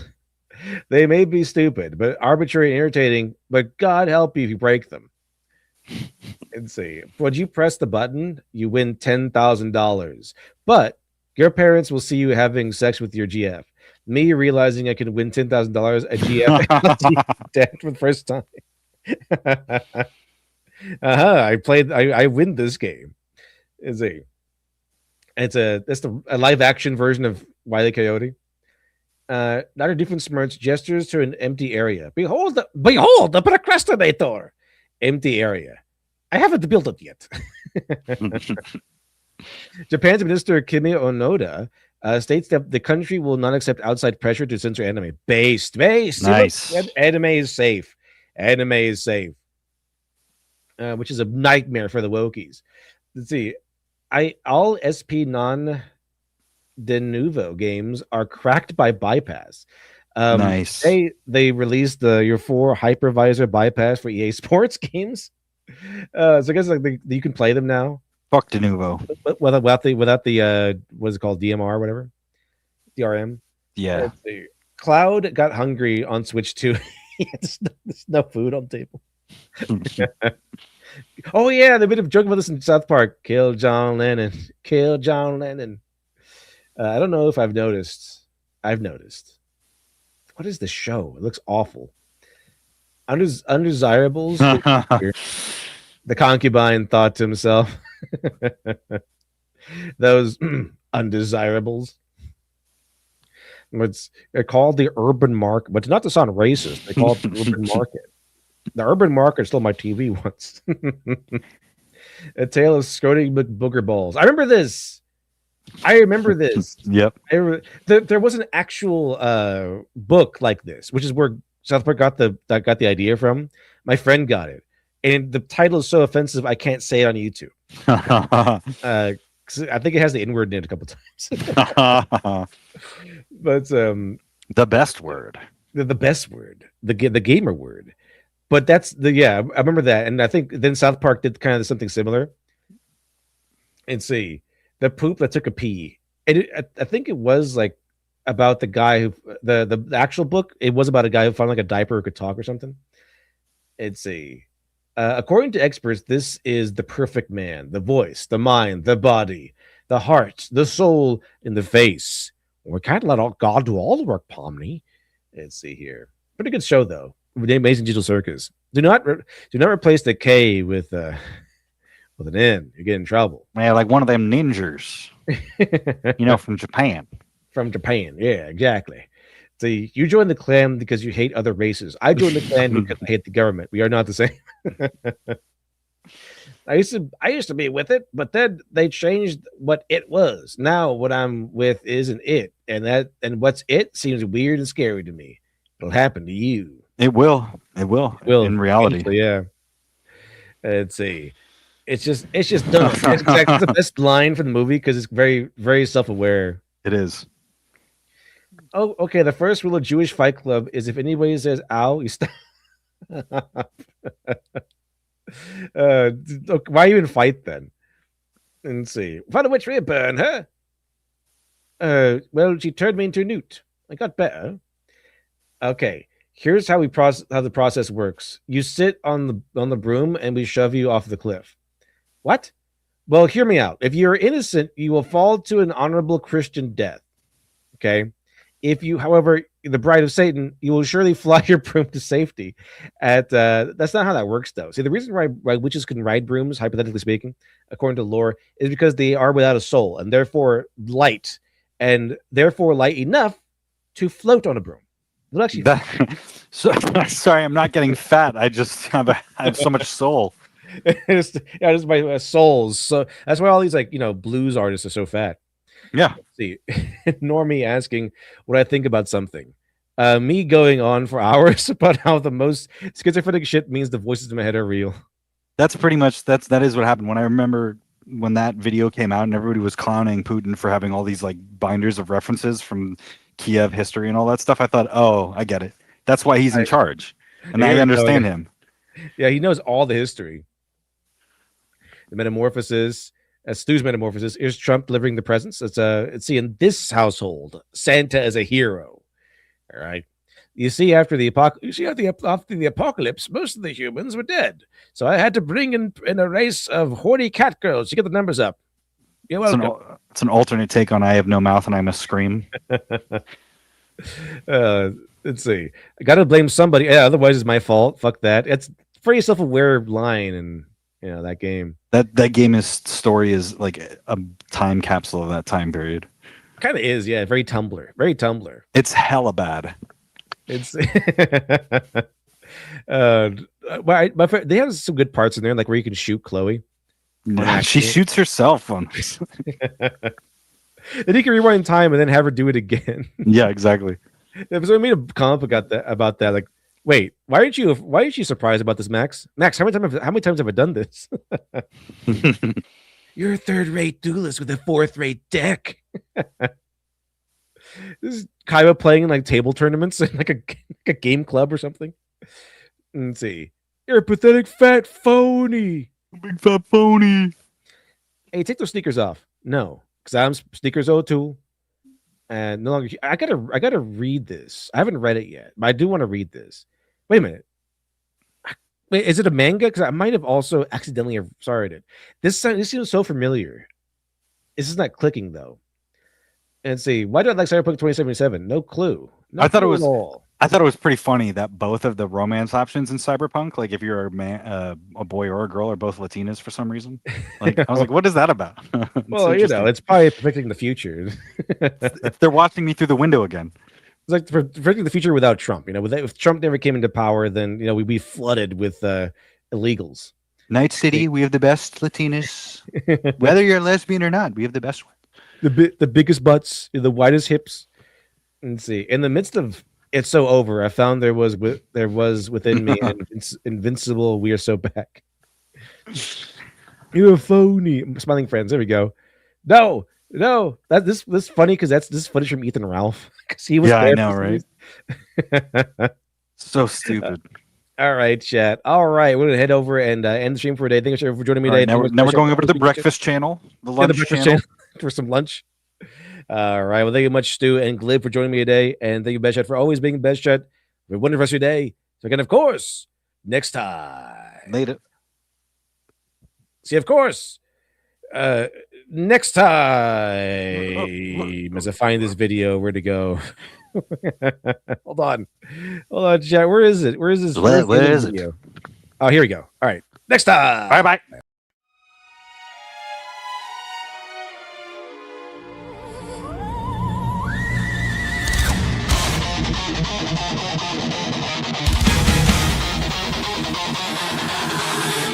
they may be stupid, but arbitrary and irritating, but God help you if you break them. Let's see. When you press the button, you win $10,000. But your parents will see you having sex with your GF. Me realizing I can win $10,000 a GF dead for the first time. I win this game. It's a live action version of Wile E. Coyote. Not a different smirch gestures to an empty area. Behold the procrastinator. Empty area. I haven't built it yet. Japan's Minister Kimi Onoda states that the country will not accept outside pressure to censor anime. Based. Nice. Anime is safe. Anime is safe. Which is a nightmare for the wokies. Let's see. All SP non de novo games are cracked by bypass. Nice. They released your 4 hypervisor bypass for EA Sports games. So I guess you can play them now. Fuck de novo. But without the what is it called, DMR or whatever, DRM. Yeah. Cloud got hungry on Switch 2. There's no food on the table. Oh yeah, they've been joking about this in South Park. Kill John Lennon. Kill John Lennon. I don't know if I've noticed. What is the show? It looks awful. Undesirables. The concubine thought to himself, those undesirables. They're called the urban market, but not to sound racist, they call it the urban market. The urban market stole my TV once. A tale of scroting booger balls. I remember this. Yep. There was an actual book like this, which is where South Park got the idea from. My friend got it, and the title is so offensive I can't say it on YouTube. I think it has the N-word in it a couple times. But the best word, the best word, the gamer word. But that's I remember that, and I think then South Park did kind of something similar. And see, the poop that took a pee. I think it was like about the guy who the actual book. It was about a guy who found like a diaper who could talk or something. It's according to experts, this is the perfect man: the voice, the mind, the body, the heart, the soul, and the face. We can't let God do all the work, Pomni. Let's see here. Pretty good show though. The Amazing Digital Circus. Do not replace the K with an N. You get in trouble. Yeah, like one of them ninjas. From Japan. From Japan, yeah, exactly. See, you join the clan because you hate other races. I joined the clan because I hate the government. We are not the same. I used to be with it, but then they changed what it was. Now what I'm with isn't it, and what's it seems weird and scary to me. It'll happen to you. It will. It will. Will in reality. eventually, yeah. Let's see. It's just dumb. In fact, it's the best line from the movie because it's very, very self-aware. It is. Oh, okay. The first rule of Jewish Fight Club is if anybody says "ow," you stop. Why even fight then? Let's see. Find a witch for a burn, huh? Well, she turned me into a newt. I got better. Okay. Here's how the process works. You sit on the broom and we shove you off the cliff. What? Well, hear me out. If you're innocent, you will fall to an honorable Christian death. Okay. If you, however, the bride of Satan, you will surely fly your broom to safety. That's not how that works, though. See, the reason why witches can ride brooms, hypothetically speaking, according to lore, is because they are without a soul and therefore light enough to float on a broom. Actually, sorry, I'm not getting fat. I just have so much soul. just my souls. So that's why all these blues artists are so fat. Yeah. Let's see, Normie asking what I think about something. Me going on for hours about how the most schizophrenic shit means the voices in my head are real. That's pretty much that is what happened. When I remember when that video came out and everybody was clowning Putin for having all these binders of references from Kiev history and all that stuff, I thought, oh, I get it. That's why he's in charge, and I understand him. Yeah, he knows all the history. The metamorphosis, Stu's metamorphosis. Here's Trump delivering the presents. Let's see, in this household, Santa is a hero. All right. You see, after the apocalypse, most of the humans were dead. So I had to bring in a race of horny cat girls to get the numbers up. You're welcome. It's an alternate take on "I have no mouth and I must scream." Let's see. I gotta blame somebody. Yeah, otherwise it's my fault. Fuck that. It's a very self-aware line in that game. That game story is like a time capsule of that time period. Kind of is, yeah. Very Tumblr. Very Tumblr. It's hella bad. It's my friend, they have some good parts in there, like where you can shoot Chloe. Yeah, she shoots herself on. And he can rewind time and then have her do it again. Yeah, exactly. So I made a comic about that. Like, wait, why aren't you surprised about this, Max? Max, how many times have I done this? You're a third-rate duelist with a fourth-rate deck. This is Kaiba playing in table tournaments in a game club or something. Let's see. You're a pathetic fat phony. Big fat phony. Hey, take those sneakers off. No, because I'm sneakers O2. And no longer. I gotta read this. I haven't read it yet, but I do want to read this. Wait a minute. Wait, is it a manga? Because I might have also accidentally started it. This seems so familiar. This is not clicking though. And see, why do I like Cyberpunk 2077? No clue. I thought it was pretty funny that both of the romance options in Cyberpunk, like if you're a boy or a girl, are both Latinas for some reason. Like I was like, what is that about? Well, it's probably predicting the future. They're watching me through the window again. It's like predicting the future without Trump. If Trump never came into power, then we'd be flooded with illegals. Night City, we have the best Latinas. Whether you're a lesbian or not, we have the best one. The biggest butts, the widest hips. Let's see. In the midst of it's so over, I found there was within me an invincible. We are so back. You're a phony. Smiling friends. There we go. No. This funny because this footage from Ethan Ralph. He was I know, right? So stupid. All right, chat. All right, we're gonna head over and end the stream for today. Thank you for joining me today. Now we're going over to the breakfast channel, the lunch channel for some lunch. All right. Well, thank you much, Stu and Glib, for joining me today, and thank you, Best Chat, for always being Best Chat. Have a wonderful rest of your day. So again, of course, next time. Later. See, of course, next time. As I find this video, where to go? Hold on, chat. Where is it? Where is this? Where is it? Oh, here we go. All right. Next time. Bye.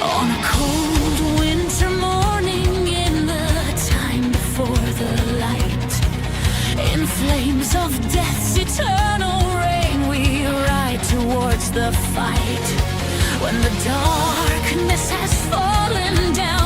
On a cold winter morning in the time before the light, in flames of death's eternal rain, we ride towards the fight. When the darkness has fallen down